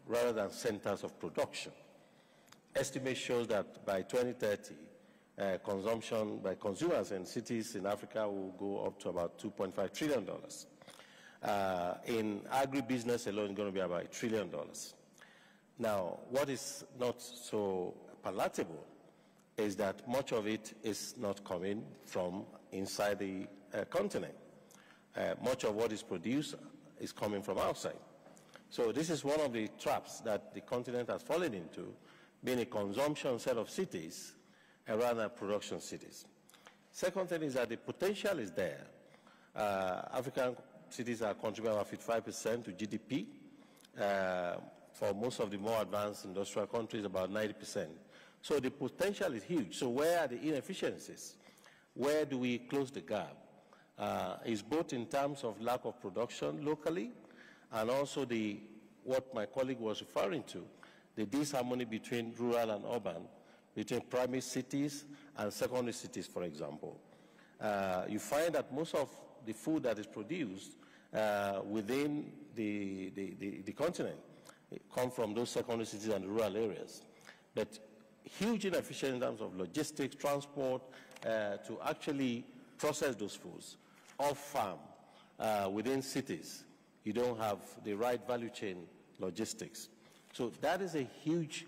rather than centers of production. Estimate shows that by 2030, consumption by consumers in cities in Africa will go up to about $2.5 trillion. In agribusiness alone, it's going to be about $1 trillion. Now, what is not so palatable is that much of it is not coming from inside the continent. Much of what is produced is coming from outside. So this is one of the traps that the continent has fallen into, being a consumption set of cities rather than production cities. Second thing is that the potential is there. African cities are contributing about 55% to GDP. For most of the more advanced industrial countries, about 90%. So the potential is huge. So where are the inefficiencies? Where do we close the gap? Is both in terms of lack of production locally, and also what my colleague was referring to, the disharmony between rural and urban, between primary cities and secondary cities, for example. You find that most of the food that is produced within the continent come from those secondary cities and rural areas. But huge inefficiency in terms of logistics, transport, to actually process those foods off farm within cities. You don't have the right value chain logistics. So that is a huge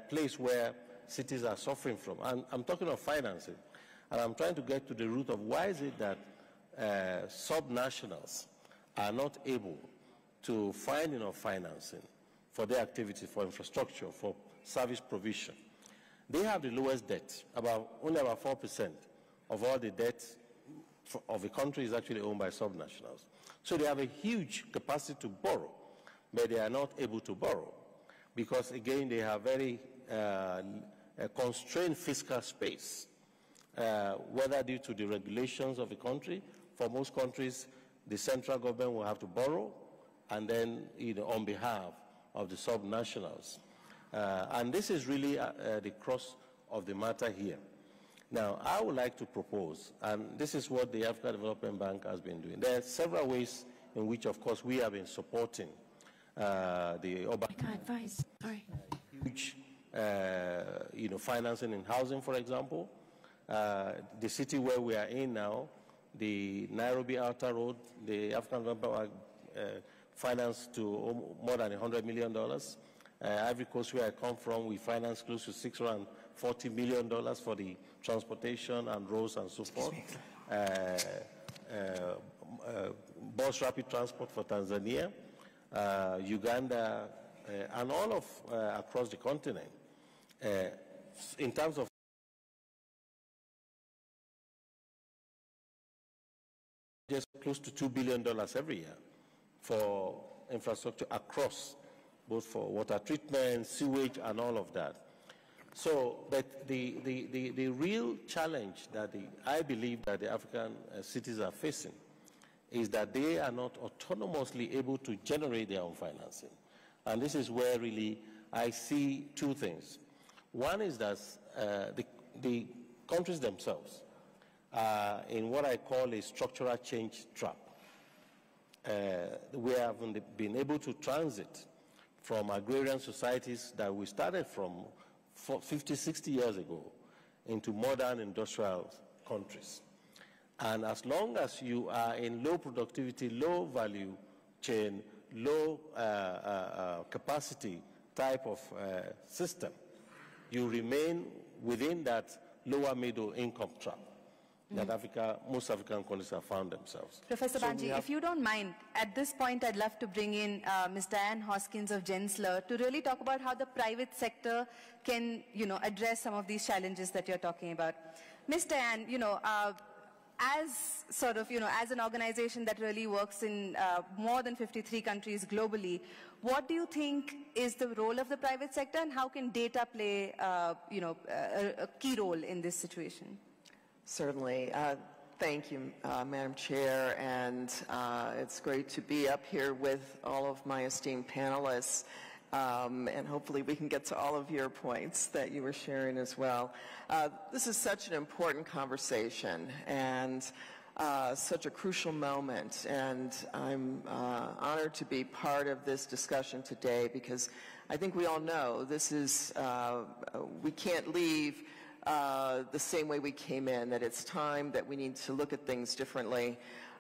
place where cities are suffering from. And I'm talking of financing. And I'm trying to get to the root of why is it that subnationals are not able to find enough financing for their activities, for infrastructure, for service provision. They have the lowest debt. Only about 4% of all the debt of the country is actually owned by subnationals. So they have a huge capacity to borrow, but they are not able to borrow because, again, they have very constrained fiscal space, whether due to the regulations of the country. For most countries, the central government will have to borrow, and then, on behalf of the subnationals. And this is really the crux of the matter here. Now, I would like to propose, and this is what the African Development Bank has been doing. There are several ways in which, of course, we have been supporting the huge, financing in housing, for example. The city where we are in now, the Nairobi Outer Road, the African Development Bank financed to more than $100 million. Ivory Coast, where I come from, we financed close to $640 million for the transportation and roads and so forth. Bus rapid transport for Tanzania, Uganda, and all of across the continent. In terms of just close to $2 billion every year for infrastructure across, both for water treatment, sewage, and all of that. So, but the real challenge that I believe that the African cities are facing is that they are not autonomously able to generate their own financing. And this is where really I see two things. One is that the countries themselves are in what I call a structural change trap. We haven't been able to transit from agrarian societies that we started from 50, 60 years ago into modern industrial countries. And as long as you are in low productivity, low value chain, low capacity type of system, you remain within that lower middle income trap that most African countries have found themselves. Professor Banji, if you don't mind, at this point I'd love to bring in Ms. Diane Hoskins of Gensler to really talk about how the private sector can, address some of these challenges that you're talking about. Ms. Diane, as sort of, as an organization that really works in more than 53 countries globally, what do you think is the role of the private sector, and how can data play, a key role in this situation? Certainly. Thank you, Madam Chair, and it's great to be up here with all of my esteemed panelists, and hopefully we can get to all of your points that you were sharing as well. This is such an important conversation and such a crucial moment, and I'm honored to be part of this discussion today because I think we all know this is, we can't leave the same way we came in, that it's time that we need to look at things differently.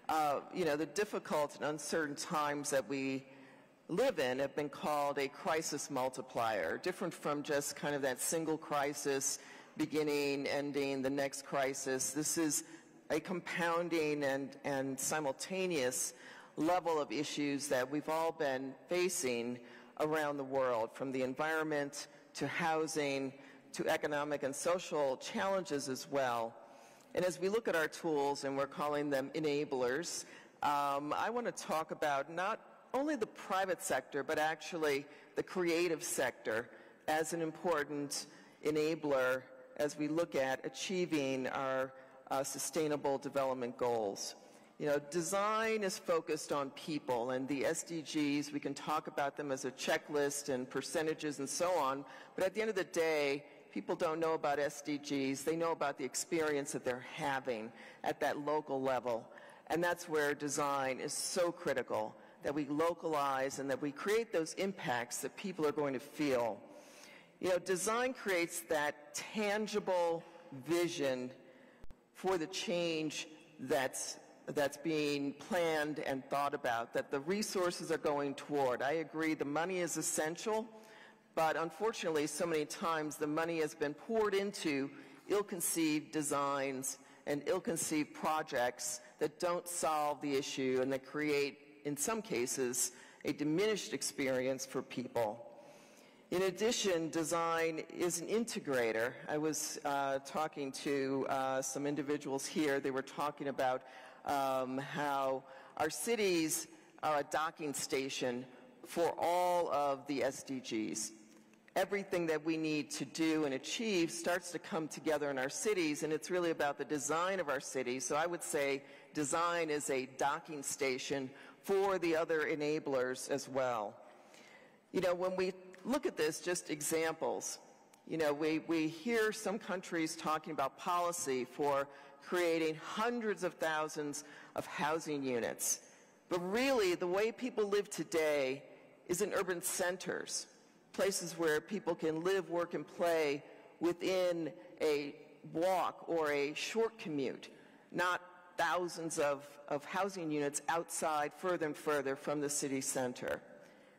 The difficult and uncertain times that we live in have been called a crisis multiplier, different from just kind of that single crisis, beginning, ending, the next crisis. This is a compounding and simultaneous level of issues that we've all been facing around the world, from the environment to housing, to economic and social challenges as well. And as we look at our tools, and we're calling them enablers, I want to talk about not only the private sector, but actually the creative sector as an important enabler as we look at achieving our sustainable development goals. Design is focused on people, and the SDGs, we can talk about them as a checklist and percentages and so on, but at the end of the day, people don't know about SDGs. They know about the experience that they're having at that local level. And that's where design is so critical, that we localize and that we create those impacts that people are going to feel. Design creates that tangible vision for the change that's being planned and thought about, that the resources are going toward. I agree, the money is essential, but unfortunately, so many times the money has been poured into ill-conceived designs and ill-conceived projects that don't solve the issue and that create, in some cases, a diminished experience for people. In addition, design is an integrator. I was talking to some individuals here. They were talking about how our cities are a docking station for all of the SDGs. Everything that we need to do and achieve starts to come together in our cities, and it's really about the design of our cities. So I would say design is a docking station for the other enablers as well. You know, when we look at this, just examples, you know, we hear some countries talking about policy for creating hundreds of thousands of housing units. But really, the way people live today is in urban centers, places where people can live, work, and play within a walk or a short commute, not thousands of housing units outside further and further from the city center.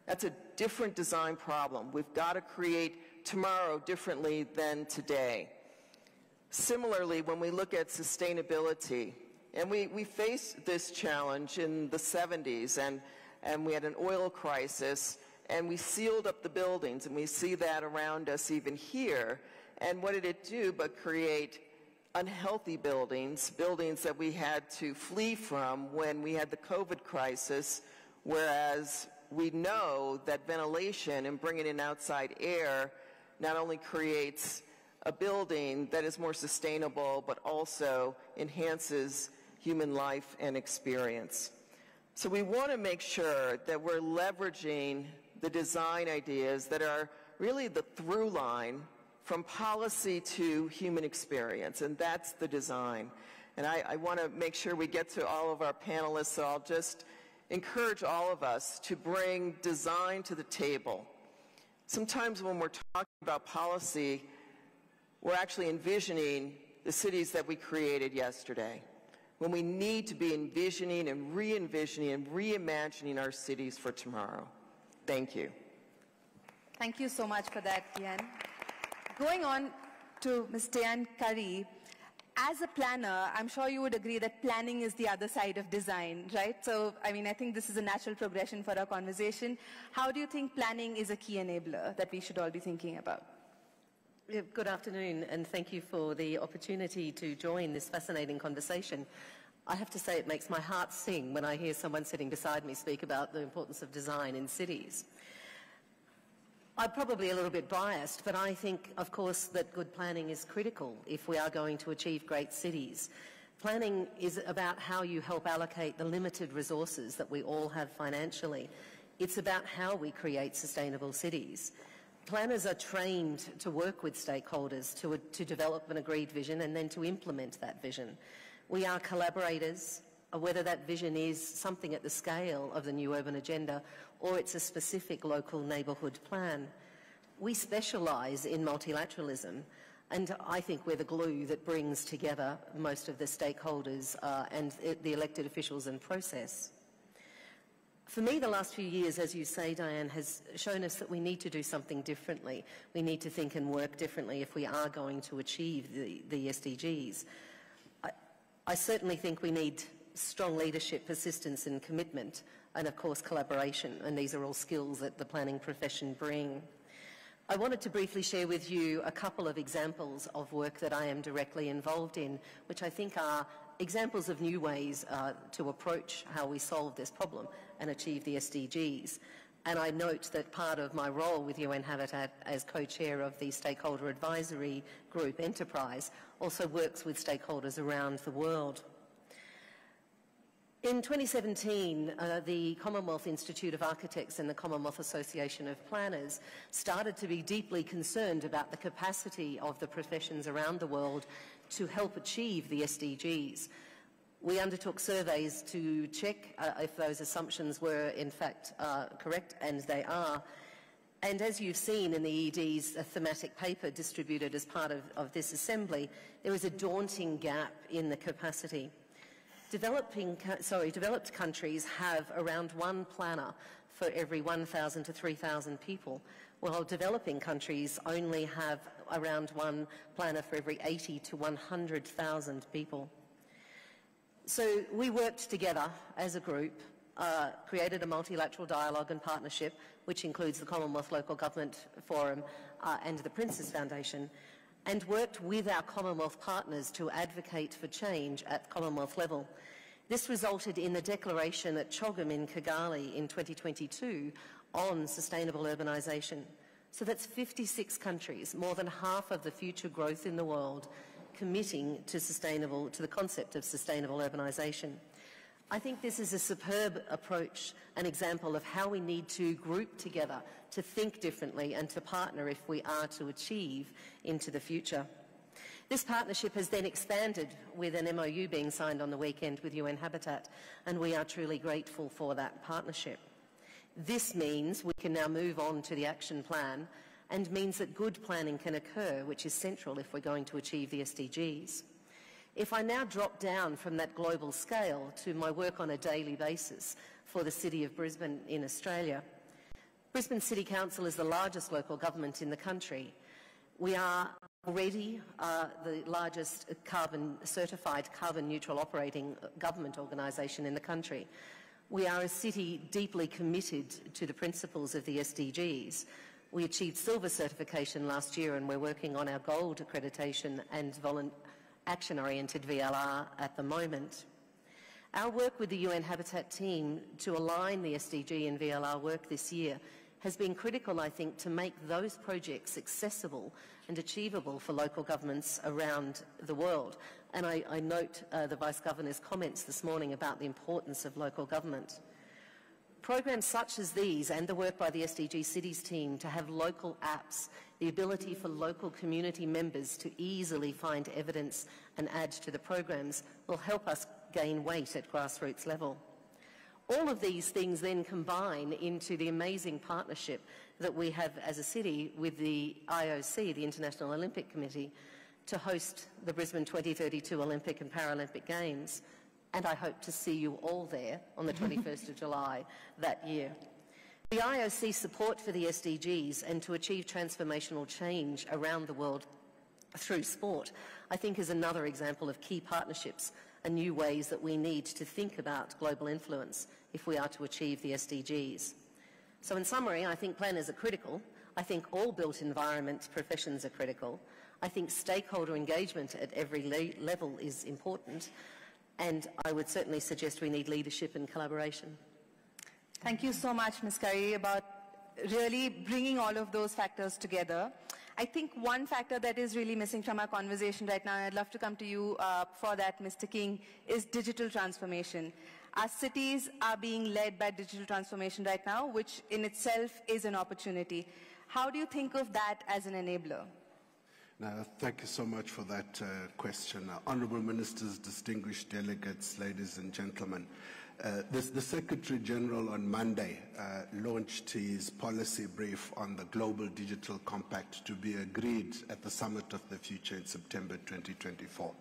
That's a different design problem. We've got to create tomorrow differently than today. Similarly, when we look at sustainability, and we faced this challenge in the 70s, and we had an oil crisis, and we sealed up the buildings, and we see that around us even here. And what did it do but create unhealthy buildings, buildings that we had to flee from when we had the COVID crisis, whereas we know that ventilation and bringing in outside air not only creates a building that is more sustainable, but also enhances human life and experience. So we want to make sure that we're leveraging the design ideas that are really the through line from policy to human experience, and that's the design. And I want to make sure we get to all of our panelists, so I'll just encourage all of us to bring design to the table. Sometimes when we're talking about policy, we're actually envisioning the cities that we created yesterday, when we need to be envisioning and re-envisioning and reimagining our cities for tomorrow. Thank you. Thank you so much for that, Diane. Going on to Ms. Diane Curry, as a planner, I'm sure you would agree that planning is the other side of design, right? So, I mean, I think this is a natural progression for our conversation. How do you think planning is a key enabler that we should all be thinking about? Yeah, good afternoon, and thank you for the opportunity to join this fascinating conversation. I have to say it makes my heart sing when I hear someone sitting beside me speak about the importance of design in cities. I'm probably a little bit biased, but I think, of course, that good planning is critical if we are going to achieve great cities. Planning is about how you help allocate the limited resources that we all have financially. It's about how we create sustainable cities. Planners are trained to work with stakeholders to develop an agreed vision and then to implement that vision. We are collaborators, whether that vision is something at the scale of the New Urban Agenda or it's a specific local neighbourhood plan. We specialise in multilateralism, and I think we're the glue that brings together most of the stakeholders and the elected officials and process. For me, the last few years, as you say, Diane, has shown us that we need to do something differently. We need to think and work differently if we are going to achieve the SDGs. I certainly think we need strong leadership, persistence and commitment, and of course collaboration, and these are all skills that the planning profession bring. I wanted to briefly share with you a couple of examples of work that I am directly involved in, which I think are examples of new ways to approach how we solve this problem and achieve the SDGs. And I note that part of my role with UN Habitat as co-chair of the Stakeholder Advisory Group Enterprise also works with stakeholders around the world. In 2017, the Commonwealth Institute of Architects and the Commonwealth Association of Planners started to be deeply concerned about the capacity of the professions around the world to help achieve the SDGs. We undertook surveys to check if those assumptions were in fact correct, and they are. And as you've seen in the ED's thematic paper distributed as part of this assembly, there is a daunting gap in the capacity. Developed countries have around one planner for every 1,000 to 3,000 people, while developing countries only have around one planner for every 80 to 100,000 people. So we worked together as a group, created a multilateral dialogue and partnership, which includes the Commonwealth Local Government Forum and the Prince's Foundation, and worked with our Commonwealth partners to advocate for change at Commonwealth level. This resulted in the declaration at CHOGM in Kigali in 2022 on sustainable urbanisation. So that's 56 countries, more than half of the future growth in the world, committing to the concept of sustainable urbanisation. I think this is a superb approach, an example of how we need to group together, to think differently and to partner if we are to achieve into the future. This partnership has then expanded with an MOU being signed on the weekend with UN Habitat, and we are truly grateful for that partnership. This means we can now move on to the action plan and means that good planning can occur, which is central if we're going to achieve the SDGs. If I now drop down from that global scale to my work on a daily basis for the City of Brisbane in Australia, Brisbane City Council is the largest local government in the country. We are already the largest certified carbon neutral operating government organisation in the country. We are a city deeply committed to the principles of the SDGs. We achieved silver certification last year, and we're working on our gold accreditation and action-oriented VLR at the moment. Our work with the UN Habitat team to align the SDG and VLR work this year has been critical, I think, to make those projects accessible and achievable for local governments around the world. And I note the Vice-Governor's comments this morning about the importance of local government. Programs such as these and the work by the SDG Cities team to have local apps, the ability for local community members to easily find evidence and add to the programs will help us gain weight at grassroots level. All of these things then combine into the amazing partnership that we have as a city with the IOC, the International Olympic Committee, to host the Brisbane 2032 Olympic and Paralympic Games. And I hope to see you all there on the 21st of July that year. The IOC support for the SDGs and to achieve transformational change around the world through sport, I think is another example of key partnerships and new ways that we need to think about global influence if we are to achieve the SDGs. So in summary, I think planners are critical. I think all built environment professions are critical. I think stakeholder engagement at every level is important. And I would certainly suggest we need leadership and collaboration. Thank you so much, Ms. Curry, about really bringing all of those factors together. I think one factor that is really missing from our conversation right now, and I'd love to come to you for that, Mr. King, is digital transformation. Our cities are being led by digital transformation right now, which in itself is an opportunity. How do you think of that as an enabler? Thank you so much for that question. Honourable Ministers, distinguished delegates, ladies and gentlemen. The Secretary General on Monday launched his policy brief on the Global Digital Compact to be agreed at the Summit of the Future in September 2024.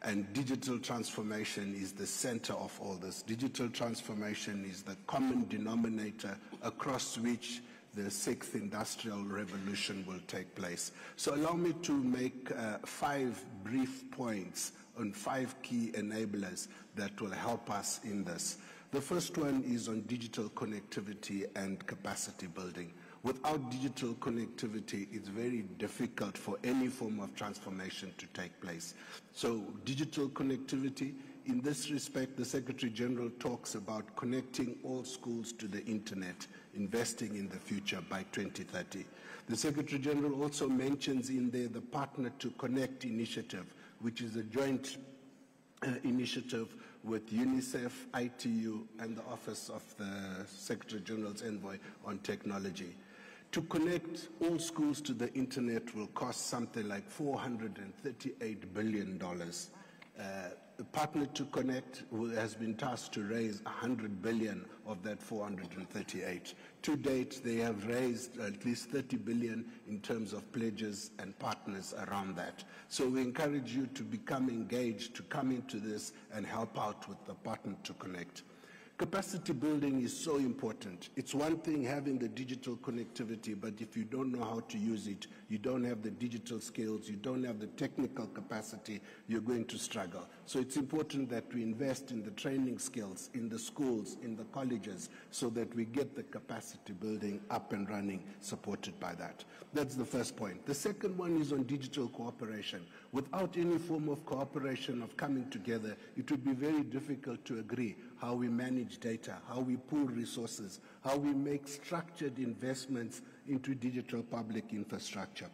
And digital transformation is the center of all this. Digital transformation is the common denominator across which the sixth industrial revolution will take place. So allow me to make 5 brief points on 5 key enablers that will help us in this. The first one is on digital connectivity and capacity building. Without digital connectivity, it's very difficult for any form of transformation to take place. So digital connectivity, in this respect, the Secretary General talks about connecting all schools to the internet, investing in the future by 2030. The Secretary General also mentions in there the Partner to Connect initiative, which is a joint initiative with UNICEF, ITU, and the Office of the Secretary General's Envoy on Technology. To connect all schools to the internet will cost something like $438 billion. The Partner to Connect has been tasked to raise $100 billion of that 438. To date, they have raised at least $30 billion in terms of pledges and partners around that. So we encourage you to become engaged, to come into this and help out with the Partner to Connect. Capacity building is so important. It's one thing having the digital connectivity, but if you don't know how to use it, you don't have the digital skills, you don't have the technical capacity, you're going to struggle. So it's important that we invest in the training skills, in the schools, in the colleges, so that we get the capacity building up and running, supported by that. That's the first point. The second one is on digital cooperation. Without any form of cooperation, of coming together, it would be very difficult to agree how we manage data, how we pool resources, how we make structured investments into digital public infrastructure.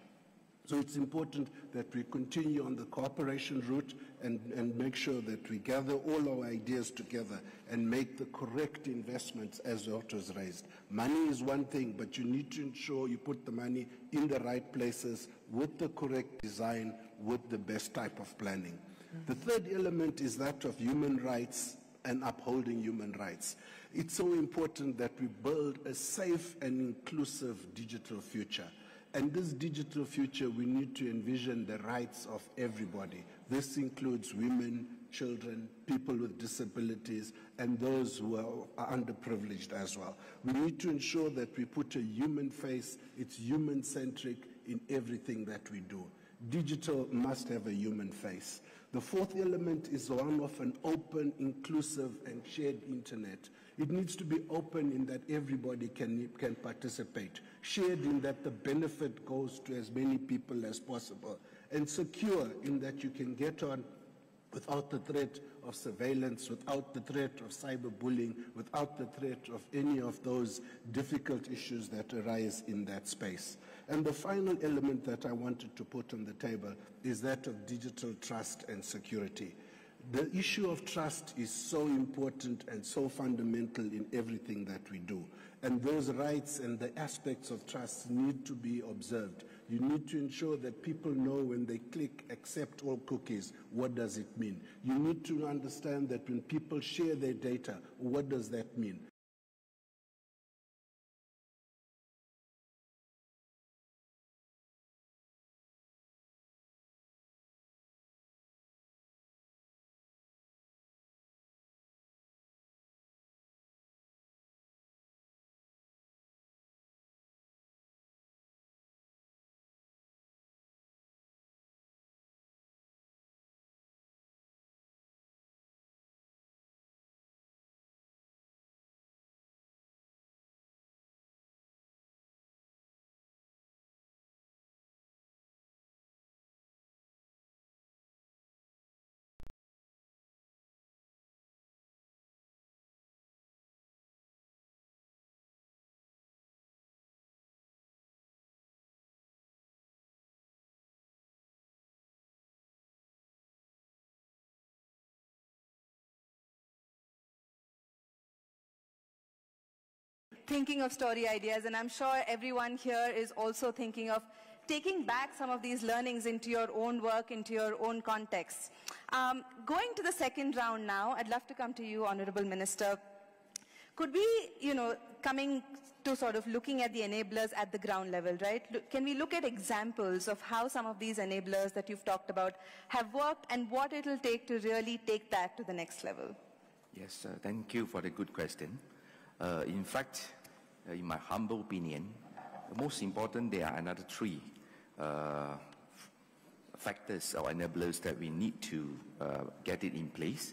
So it's important that we continue on the cooperation route and make sure that we gather all our ideas together and make the correct investments as what was raised. Money is one thing, but you need to ensure you put the money in the right places with the correct design, with the best type of planning. The third element is that of human rights and upholding human rights. It's so important that we build a safe and inclusive digital future. And this digital future, we need to envision the rights of everybody. This includes women, children, people with disabilities, and those who are underprivileged as well. We need to ensure that we put a human face, it's human-centric in everything that we do. Digital must have a human face. The fourth element is one of an open, inclusive, and shared internet. It needs to be open in that everybody can participate, shared in that the benefit goes to as many people as possible, and secure in that you can get on without the threat of surveillance, without the threat of cyberbullying, without the threat of any of those difficult issues that arise in that space. And the final element that I wanted to put on the table is that of digital trust and security. The issue of trust is so important and so fundamental in everything that we do. And those rights and the aspects of trust need to be observed. You need to ensure that people know when they click accept all cookies, what does it mean? You need to understand that when people share their data, what does that mean? Thinking of story ideas, and I'm sure everyone here is also thinking of taking back some of these learnings into your own work, into your own context. Going to the second round now, I'd love to come to you, Honorable Minister. Could we, coming to sort of looking at the enablers at the ground level, right? Can we look at examples of how some of these enablers that you've talked about have worked and what it'll take to really take that to the next level? Yes, thank you for the good question. In fact, in my humble opinion, most important, there are another three factors or enablers that we need to get it in place.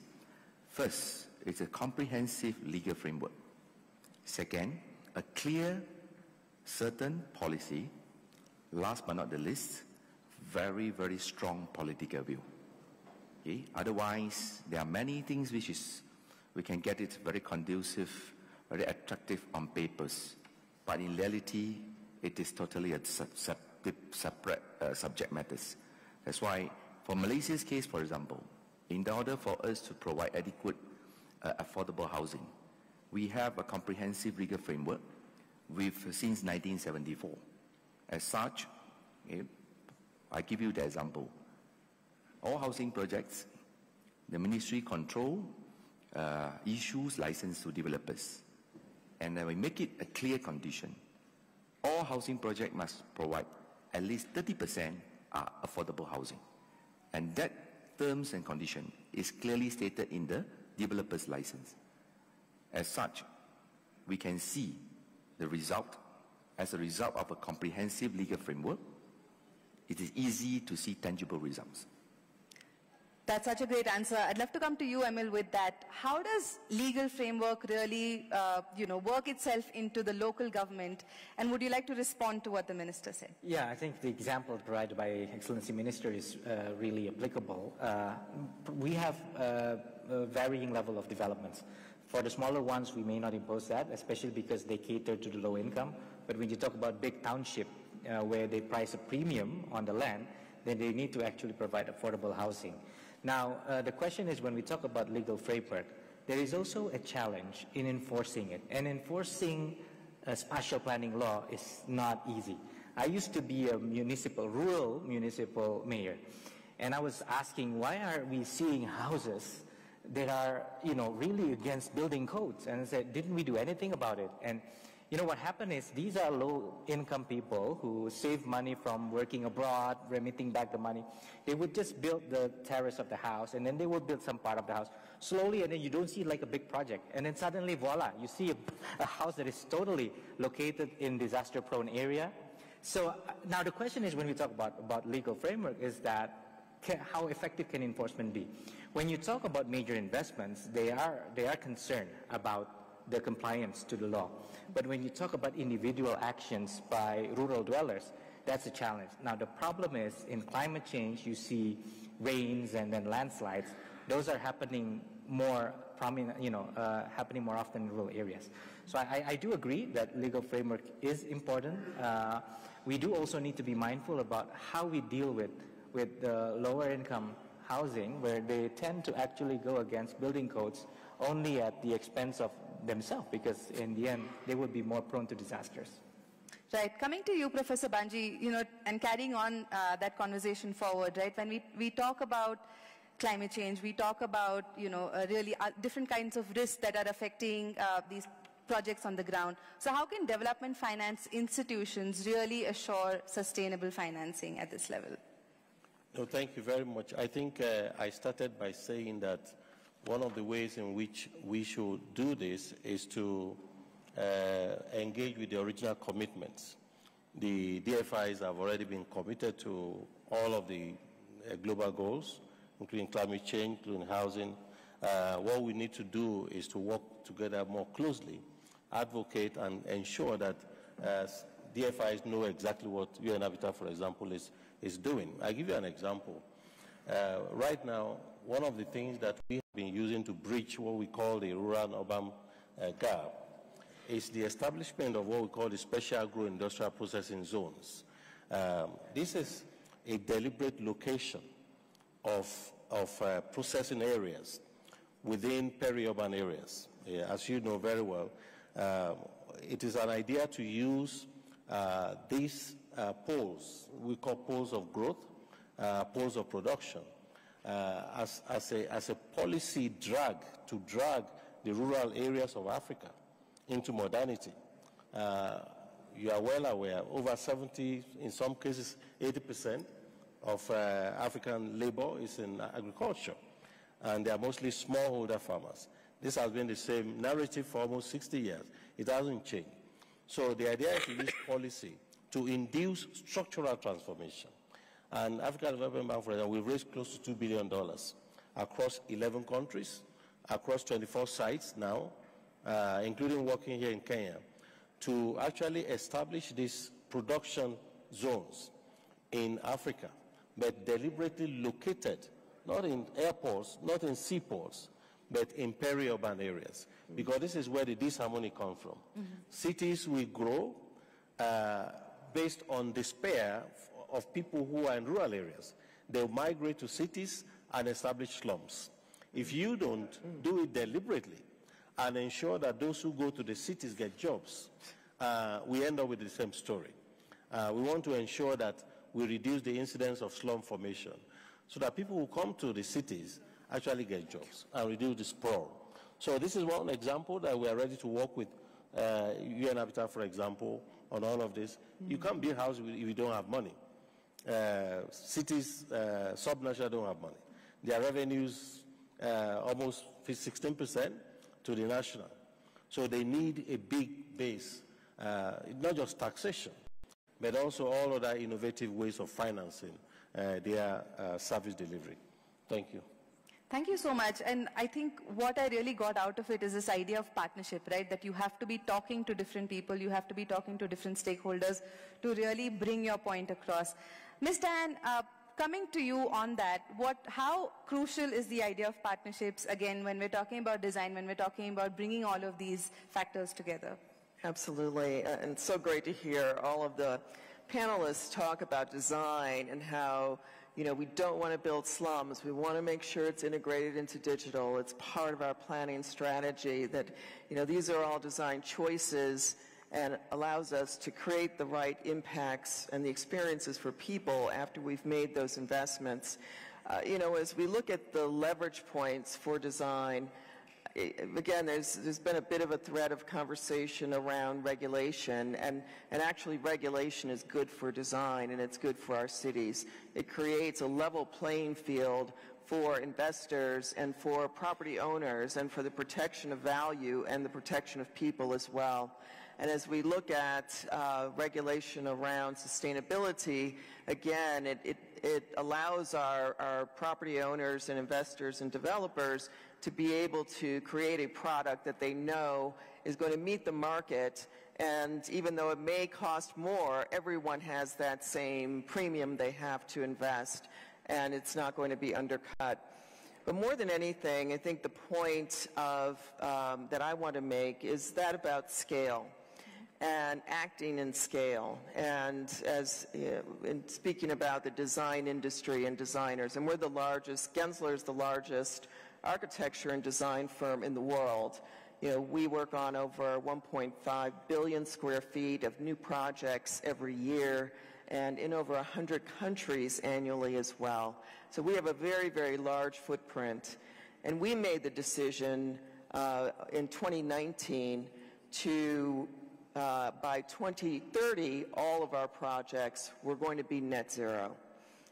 First, it's a comprehensive legal framework. Second, a clear, certain policy. Last but not the least, very, very strong political will. Okay? Otherwise, there are many things which we can get it very conducive, very attractive on papers, but in reality, it is totally a separate subject matters. That's why, for Malaysia's case, for example, in order for us to provide adequate affordable housing, we have a comprehensive legal framework since 1974. As such, okay, I give you the example. All housing projects, the ministry control issues license to developers. And then we make it a clear condition. All housing projects must provide at least 30% are affordable housing. And that terms and condition is clearly stated in the developer's license. As such, we can see the result. As a result of a comprehensive legal framework, it is easy to see tangible results. That's such a great answer. I'd love to come to you, Emil, with that. How does legal framework really, work itself into the local government? And would you like to respond to what the minister said? Yeah, I think the example provided by Excellency Minister is really applicable. We have a varying level of developments. For the smaller ones, we may not impose that, especially because they cater to the low income. But when you talk about big township, where they price a premium on the land, then they need to actually provide affordable housing. Now, the question is, when we talk about legal framework, there is also a challenge in enforcing it. And enforcing a spatial planning law is not easy. I used to be a rural municipal mayor. And I was asking, why are we seeing houses that are, really against building codes? And I said, didn't we do anything about it? And what happened is, these are low-income people who save money from working abroad, remitting back the money. They would just build the terrace of the house, and then they would build some part of the house slowly, and then you don't see like a big project. And then suddenly, voila, you see a house that is totally located in disaster-prone area. So now the question is, when we talk about legal framework, is that how effective can enforcement be? When you talk about major investments, they are concerned about the compliance to the law. But when you talk about individual actions by rural dwellers, that's a challenge. Now, the problem is, in climate change, you see rains and then landslides. Those are happening more happening more often in rural areas. So I do agree that legal framework is important. We do also need to be mindful about how we deal with the lower income housing, where they tend to actually go against building codes only at the expense of themselves, because in the end, they will be more prone to disasters. Right. Coming to you, Professor Banji, and carrying on that conversation forward, right? When we talk about climate change, we talk about, really different kinds of risks that are affecting these projects on the ground. So how can development finance institutions really assure sustainable financing at this level? No, thank you very much. I think I started by saying that one of the ways in which we should do this is to engage with the original commitments. The DFIs have already been committed to all of the global goals, including climate change, including housing. What we need to do is to work together more closely, advocate and ensure that DFIs know exactly what UN Habitat, for example, is doing. I'll give you an example. Right now, one of the things that we have been using to bridge what we call the rural-urban gap is the establishment of what we call the special agro-industrial processing zones. This is a deliberate location of processing areas within peri-urban areas. As you know very well, it is an idea to use these poles, we call poles of growth, poles of production, as a policy drag to drag the rural areas of Africa into modernity. You are well aware, over 70, in some cases 80% of African labor is in agriculture, and they are mostly smallholder farmers. This has been the same narrative for almost 60 years. It hasn't changed. So the idea is to use policy to induce structural transformation. And African Development Bank, for example, we've raised close to $2 billion across 11 countries, across 24 sites now, including working here in Kenya, to actually establish these production zones in Africa, but deliberately located, not in airports, not in seaports, but in peri-urban areas, because this is where the disharmony comes from. Cities will grow based on despair of people who are in rural areas. They'll migrate to cities and establish slums. If you don't do it deliberately and ensure that those who go to the cities get jobs, we end up with the same story. We want to ensure that we reduce the incidence of slum formation so that people who come to the cities actually get jobs and reduce the sprawl. So this is one example that we are ready to work with UN Habitat, for example, on all of this. You can't build houses if you don't have money. Cities, sub-national don't have money. Their revenues almost 16% to the national. So they need a big base, not just taxation, but also all other innovative ways of financing their service delivery. Thank you. Thank you so much. And I think what I really got out of it is this idea of partnership, right? That you have to be talking to different people, you have to be talking to different stakeholders to really bring your point across. Ms. Tan, coming to you on that, how crucial is the idea of partnerships, again, when we're talking about design, when we're talking about bringing all of these factors together? Absolutely, and so great to hear all of the panelists talk about design and how, you know, we don't want to build slums. We want to make sure it's integrated into digital. It's part of our planning strategy that, you know, these are all design choices and allows us to create the right impacts and the experiences for people after we've made those investments. You know, as we look at the leverage points for design, again, there's been a bit of a thread of conversation around regulation, and actually regulation is good for design and it's good for our cities. It creates a level playing field for investors and for property owners and for the protection of value and the protection of people as well. And as we look at regulation around sustainability, again, it allows our property owners and investors and developers to be able to create a product that they know is going to meet the market, and even though it may cost more, everyone has that same premium they have to invest, and it's not going to be undercut. But more than anything, I think the point of, that I want to make is that about scale and acting in scale. And as in speaking about the design industry and designers, and we're the largest, Gensler is the largest architecture and design firm in the world. You know, we work on over 1.5 billion square feet of new projects every year and in over 100 countries annually as well. So we have a very, very large footprint. And we made the decision in 2019 to, by 2030, all of our projects were going to be net zero.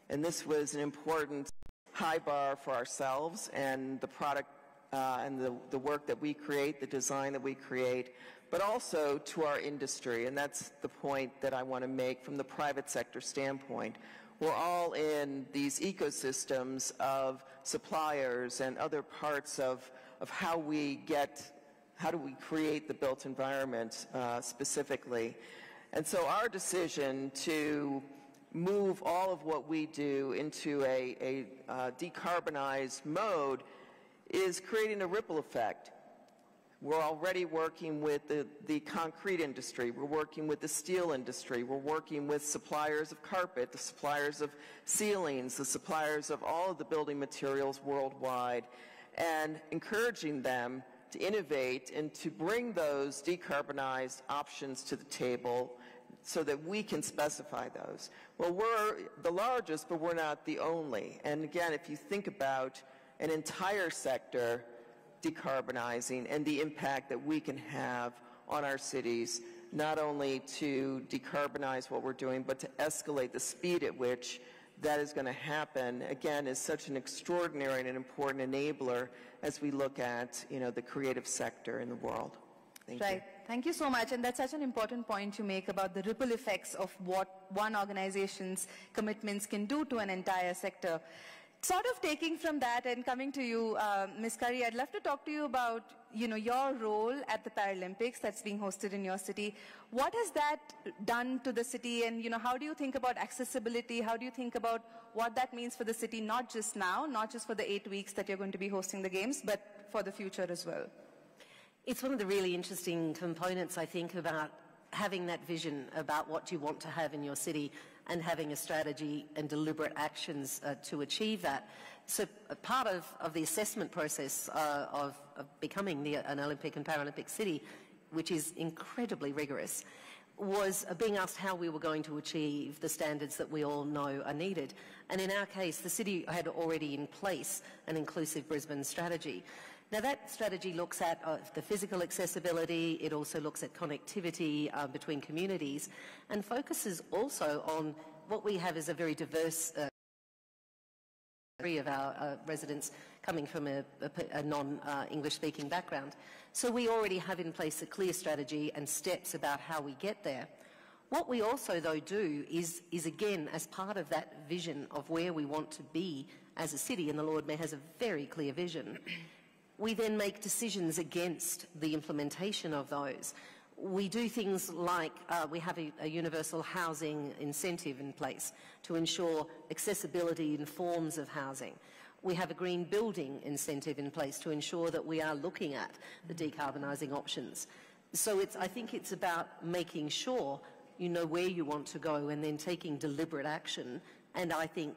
And this was an important high bar for ourselves and the product and the work that we create, the design that we create, but also to our industry. And that's the point that I want to make from the private sector standpoint. We're all in these ecosystems of suppliers and other parts of how we do we create the built environment specifically. And so our decision to move all of what we do into a decarbonized mode is creating a ripple effect. We're already working with the concrete industry. We're working with the steel industry. We're working with suppliers of carpet, the suppliers of ceilings, the suppliers of all of the building materials worldwide, and encouraging them to innovate and to bring those decarbonized options to the table so that we can specify those. Well, we're the largest, but we're not the only. And again, if you think about an entire sector decarbonizing and the impact that we can have on our cities, not only to decarbonize what we're doing, but to escalate the speed at which that is going to happen, again, is such an extraordinary and an important enabler as we look at, you know, the creative sector in the world. Thank you. Thank you so much. And that's such an important point you make about the ripple effects of what one organization's commitments can do to an entire sector. Sort of taking from that and coming to you, Ms. Curry, I'd love to talk to you about, you know, your role at the Paralympics that's being hosted in your city. What has that done to the city, and, you know, how do you think about accessibility? How do you think about what that means for the city, not just now, not just for the 8 weeks that you're going to be hosting the games, but for the future as well? It's one of the really interesting components, I think, about having that vision about what you want to have in your city and having a strategy and deliberate actions to achieve that. So part of the assessment process of becoming an Olympic and Paralympic city, which is incredibly rigorous, was being asked how we were going to achieve the standards that we all know are needed. And in our case, the city had already in place an inclusive Brisbane strategy. Now that strategy looks at the physical accessibility, it also looks at connectivity between communities, and focuses also on what we have as a very diverse Three of our residents coming from a non-English speaking background. So we already have in place a clear strategy and steps about how we get there. What we also, though, do is again, as part of that vision of where we want to be as a city, and the Lord Mayor has a very clear vision, we then make decisions against the implementation of those. We do things like we have a universal housing incentive in place to ensure accessibility in forms of housing. We have a green building incentive in place to ensure that we are looking at the decarbonising options. So I think it's about making sure you know where you want to go and then taking deliberate action. And I think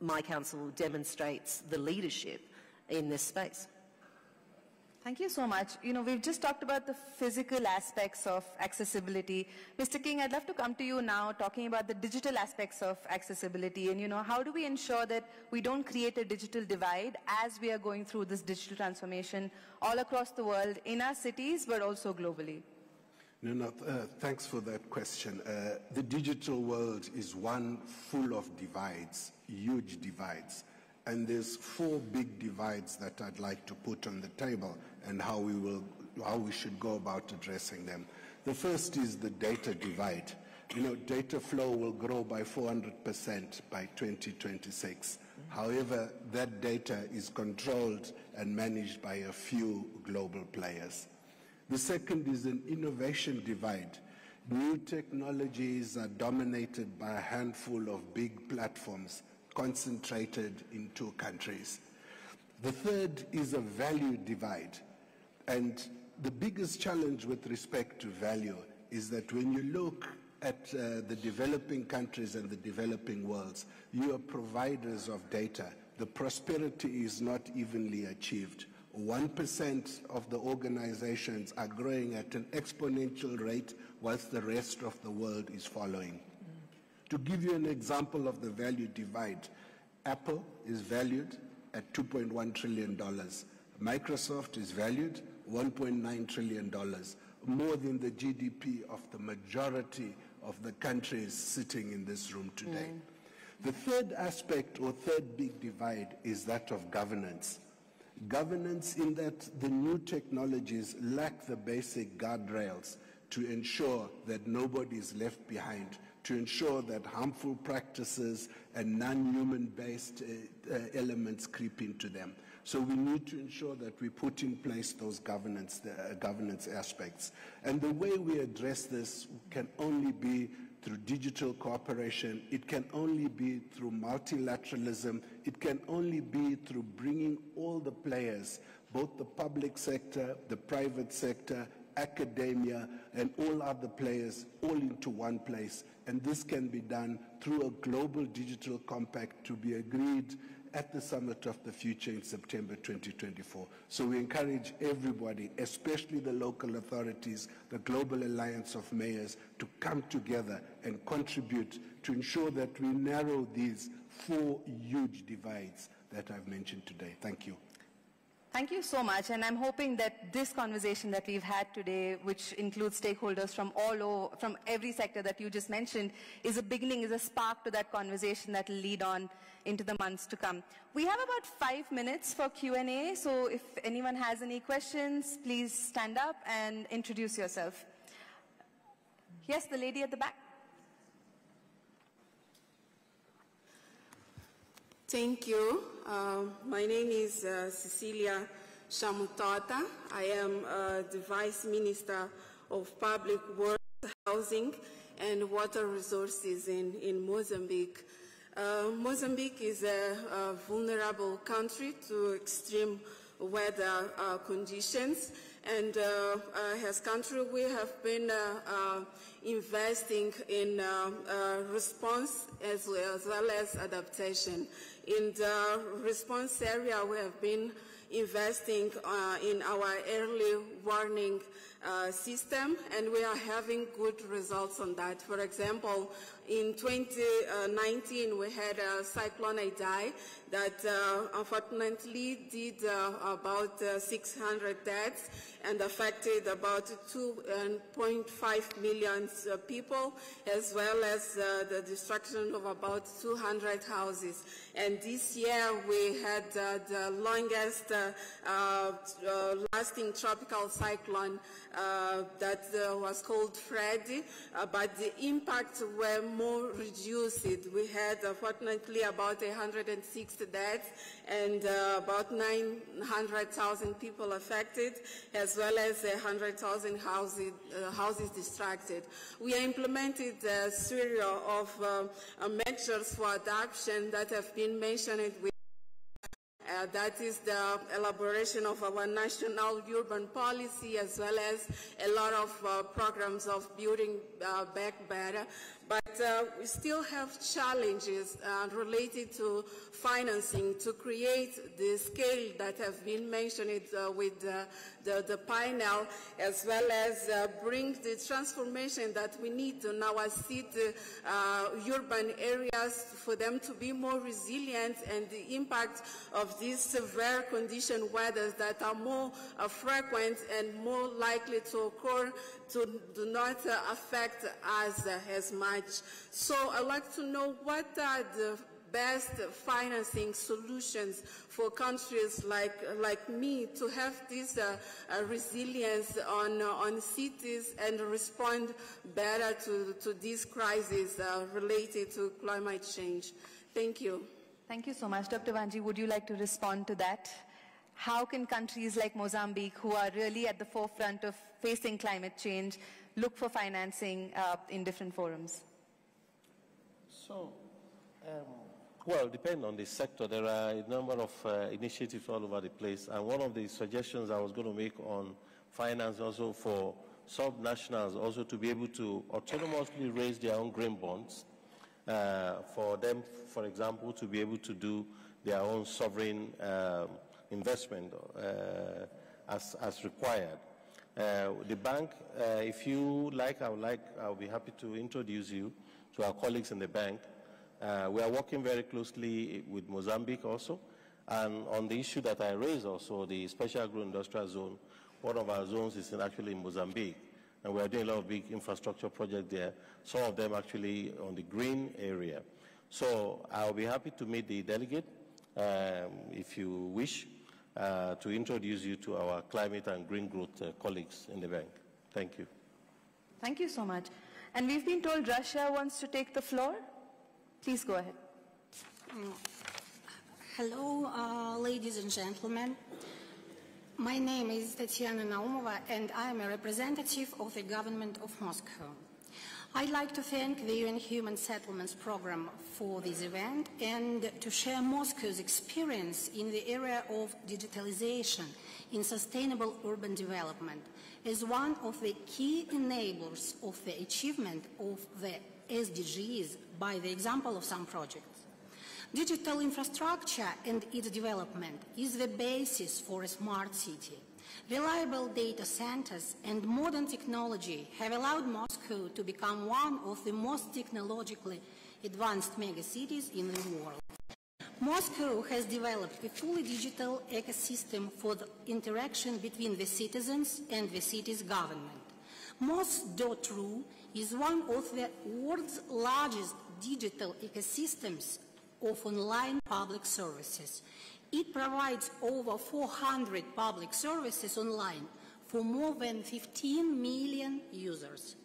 my council demonstrates the leadership in this space. Thank you so much. You know, we've just talked about the physical aspects of accessibility. Mr. King, I'd love to come to you now talking about the digital aspects of accessibility. And, you know, how do we ensure that we don't create a digital divide as we are going through this digital transformation all across the world, in our cities, but also globally? Thanks for that question. The digital world is one full of divides, huge divides. And there's 4 big divides that I'd like to put on the table and how we should go about addressing them. The first is the data divide. You know, data flow will grow by 400% by 2026. However, that data is controlled and managed by a few global players. The second is an innovation divide. New technologies are dominated by a handful of big platforms concentrated in 2 countries. The third is a value divide. And the biggest challenge with respect to value is that when you look at the developing countries and the developing worlds, you are providers of data. The prosperity is not evenly achieved. 1% of the organizations are growing at an exponential rate, whilst the rest of the world is following. To give you an example of the value divide, Apple is valued at $2.1 trillion. Microsoft is valued $1.9 trillion, more than the GDP of the majority of the countries sitting in this room today. The third aspect or third big divide is that of governance. Governance in that the new technologies lack the basic guardrails to ensure that nobody is left behind, to ensure that harmful practices and non-human based elements creep into them. So we need to ensure that we put in place those governance aspects. And the way we address this can only be through digital cooperation. It can only be through multilateralism. It can only be through bringing all the players, both the public sector, the private sector, academia, and all other players all into one place. And this can be done through a global digital compact to be agreed at the Summit of the Future in September 2024. So we encourage everybody, especially the local authorities, the Global Alliance of Mayors, to come together and contribute to ensure that we narrow these 4 huge divides that I've mentioned today. Thank you. Thank you so much, and I'm hoping that this conversation that we've had today, which includes stakeholders from from every sector that you just mentioned, is a beginning, is a spark to that conversation that will lead on into the months to come. We have about 5 minutes for Q&A, so if anyone has any questions, please stand up and introduce yourself. Yes, the lady at the back. Thank you. My name is Cecilia Shamutata. I am the Vice Minister of Public Works, Housing and Water Resources in Mozambique. Mozambique is a vulnerable country to extreme weather conditions, and as a country we have been investing in response as well as adaptation. In the response area, we have been investing in our early warning system, and we are having good results on that. For example, In 2019, we had Cyclone Idai that unfortunately did about 600 deaths and affected about 2.5 million people, as well as the destruction of about 200 houses. And this year we had the longest lasting tropical cyclone that was called Freddy, but the impacts were more reduced. We had, fortunately, about 160 deaths and about 900,000 people affected, as well as 100,000 houses distracted. We implemented a series of measures for adoption that have been mentioned with that is the elaboration of our national urban policy, as well as a lot of programs of building back better. But we still have challenges related to financing to create the scale that have been mentioned with the panel, as well as bring the transformation that we need in our city urban areas for them to be more resilient, and the impact of these severe condition weather that are more frequent and more likely to occur do not affect us as much. So I'd like to know what are the best financing solutions for countries like me to have this resilience on cities and respond better to this crisis related to climate change. Thank you. Thank you so much. Dr. Wanji, would you like to respond to that? How can countries like Mozambique, who are really at the forefront of facing climate change, look for financing in different forums? So, well, depending on the sector, there are a number of initiatives all over the place. And one of the suggestions I was going to make on finance also for sub-nationals also to be able to autonomously raise their own green bonds for them, for example, to be able to do their own sovereign investment as required. The bank, if you like, I'll be happy to introduce you to our colleagues in the bank. We are working very closely with Mozambique also, and on the issue that I raised also, the special agro-industrial zone, one of our zones is actually in Mozambique, and we are doing a lot of big infrastructure projects there, some of them actually on the green area. So I'll be happy to meet the delegate, if you wish, to introduce you to our climate and green growth colleagues in the bank. Thank you. Thank you so much. And we've been told Russia wants to take the floor. Please go ahead. Hello, ladies and gentlemen. My name is Tatiana Naumova, and I am a representative of the government of Moscow. I'd like to thank the UN Human Settlements Program for this event and to share Moscow's experience in the area of digitalization in sustainable urban development as one of the key enablers of the achievement of the SDGs by the example of some projects. Digital infrastructure and its development is the basis for a smart city. Reliable data centers and modern technology have allowed Moscow to become one of the most technologically advanced megacities in the world. Moscow has developed a fully digital ecosystem for the interaction between the citizens and the city's government. Mos.ru is one of the world's largest digital ecosystems of online public services. It provides over 400 public services online for more than 15 million users.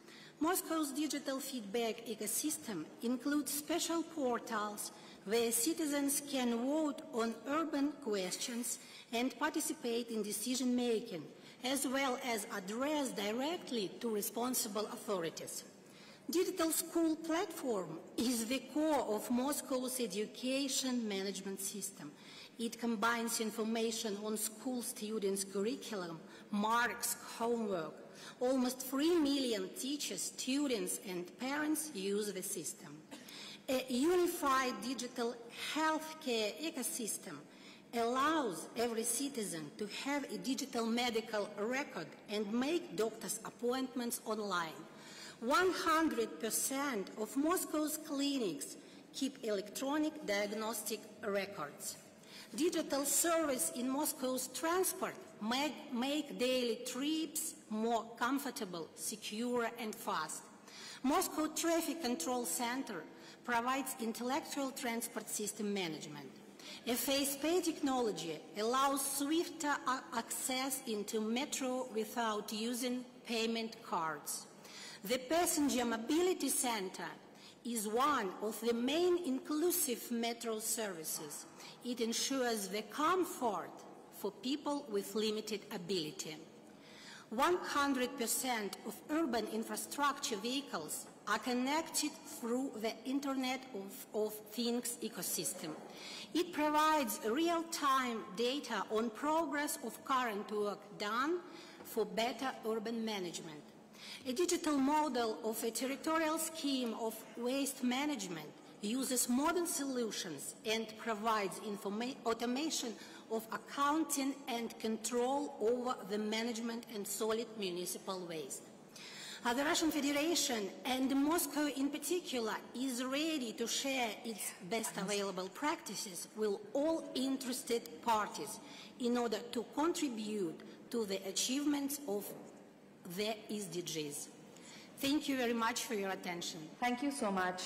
Moscow's digital feedback ecosystem includes special portals where citizens can vote on urban questions and participate in decision-making, as well as address directly to responsible authorities. Digital School Platform is the core of Moscow's education management system. It combines information on school students' curriculum, marks, homework. Almost 3 million teachers, students, and parents use the system. A unified digital healthcare ecosystem allows every citizen to have a digital medical record and make doctor's appointments online. 100% of Moscow's clinics keep electronic diagnostic records. Digital service in Moscow's transport make daily trips more comfortable, secure, and fast. Moscow Traffic Control Center provides intellectual transport system management. FSP technology allows swifter access into metro without using payment cards. The Passenger Mobility Center is one of the main inclusive metro services. It ensures the comfort for people with limited ability. 100% of urban infrastructure vehicles are connected through the Internet of Things ecosystem. It provides real-time data on progress of current work done for better urban management. A digital model of a territorial scheme of waste management uses modern solutions and provides automation of accounting and control over the management and solid municipal waste. The Russian Federation and Moscow in particular is ready to share its best available practices with all interested parties in order to contribute to the achievements of the SDGs. Thank you very much for your attention. Thank you so much.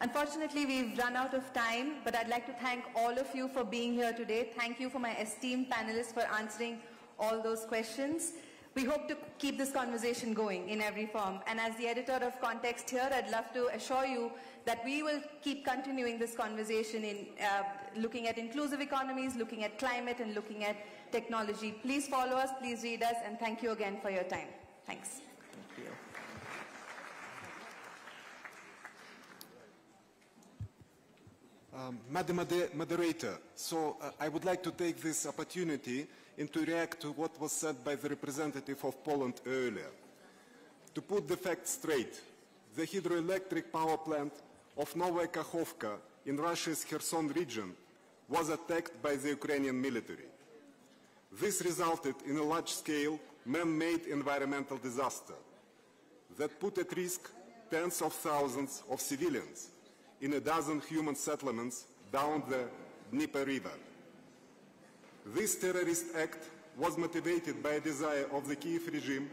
Unfortunately, we've run out of time, but I'd like to thank all of you for being here today. Thank you for my esteemed panelists for answering all those questions. We hope to keep this conversation going in every form. And as the editor of Context here, I'd love to assure you that we will keep continuing this conversation in looking at inclusive economies, looking at climate, and looking at technology. Please follow us, please read us, and thank you again for your time. Thanks. Thank you. Madam Moderator, I would like to take this opportunity and to react to what was said by the representative of Poland earlier. To put the facts straight, the hydroelectric power plant of Novaya Kakhovka in Russia's Kherson region was attacked by the Ukrainian military. This resulted in a large-scale, man-made environmental disaster that put at risk tens of thousands of civilians in a dozen human settlements down the Dnieper River. This terrorist act was motivated by a desire of the Kiev regime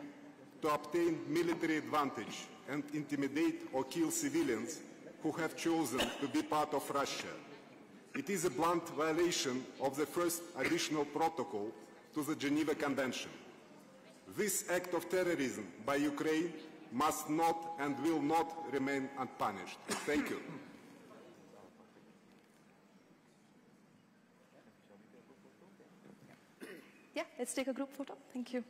to obtain military advantage and intimidate or kill civilians who have chosen to be part of Russia. It is a blunt violation of the first additional protocol to the Geneva Convention. This act of terrorism by Ukraine must not and will not remain unpunished. Thank you. Yeah, let's take a group photo. Thank you.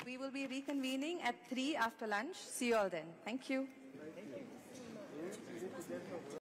We will be reconvening at 3 after lunch. See you all then. Thank you.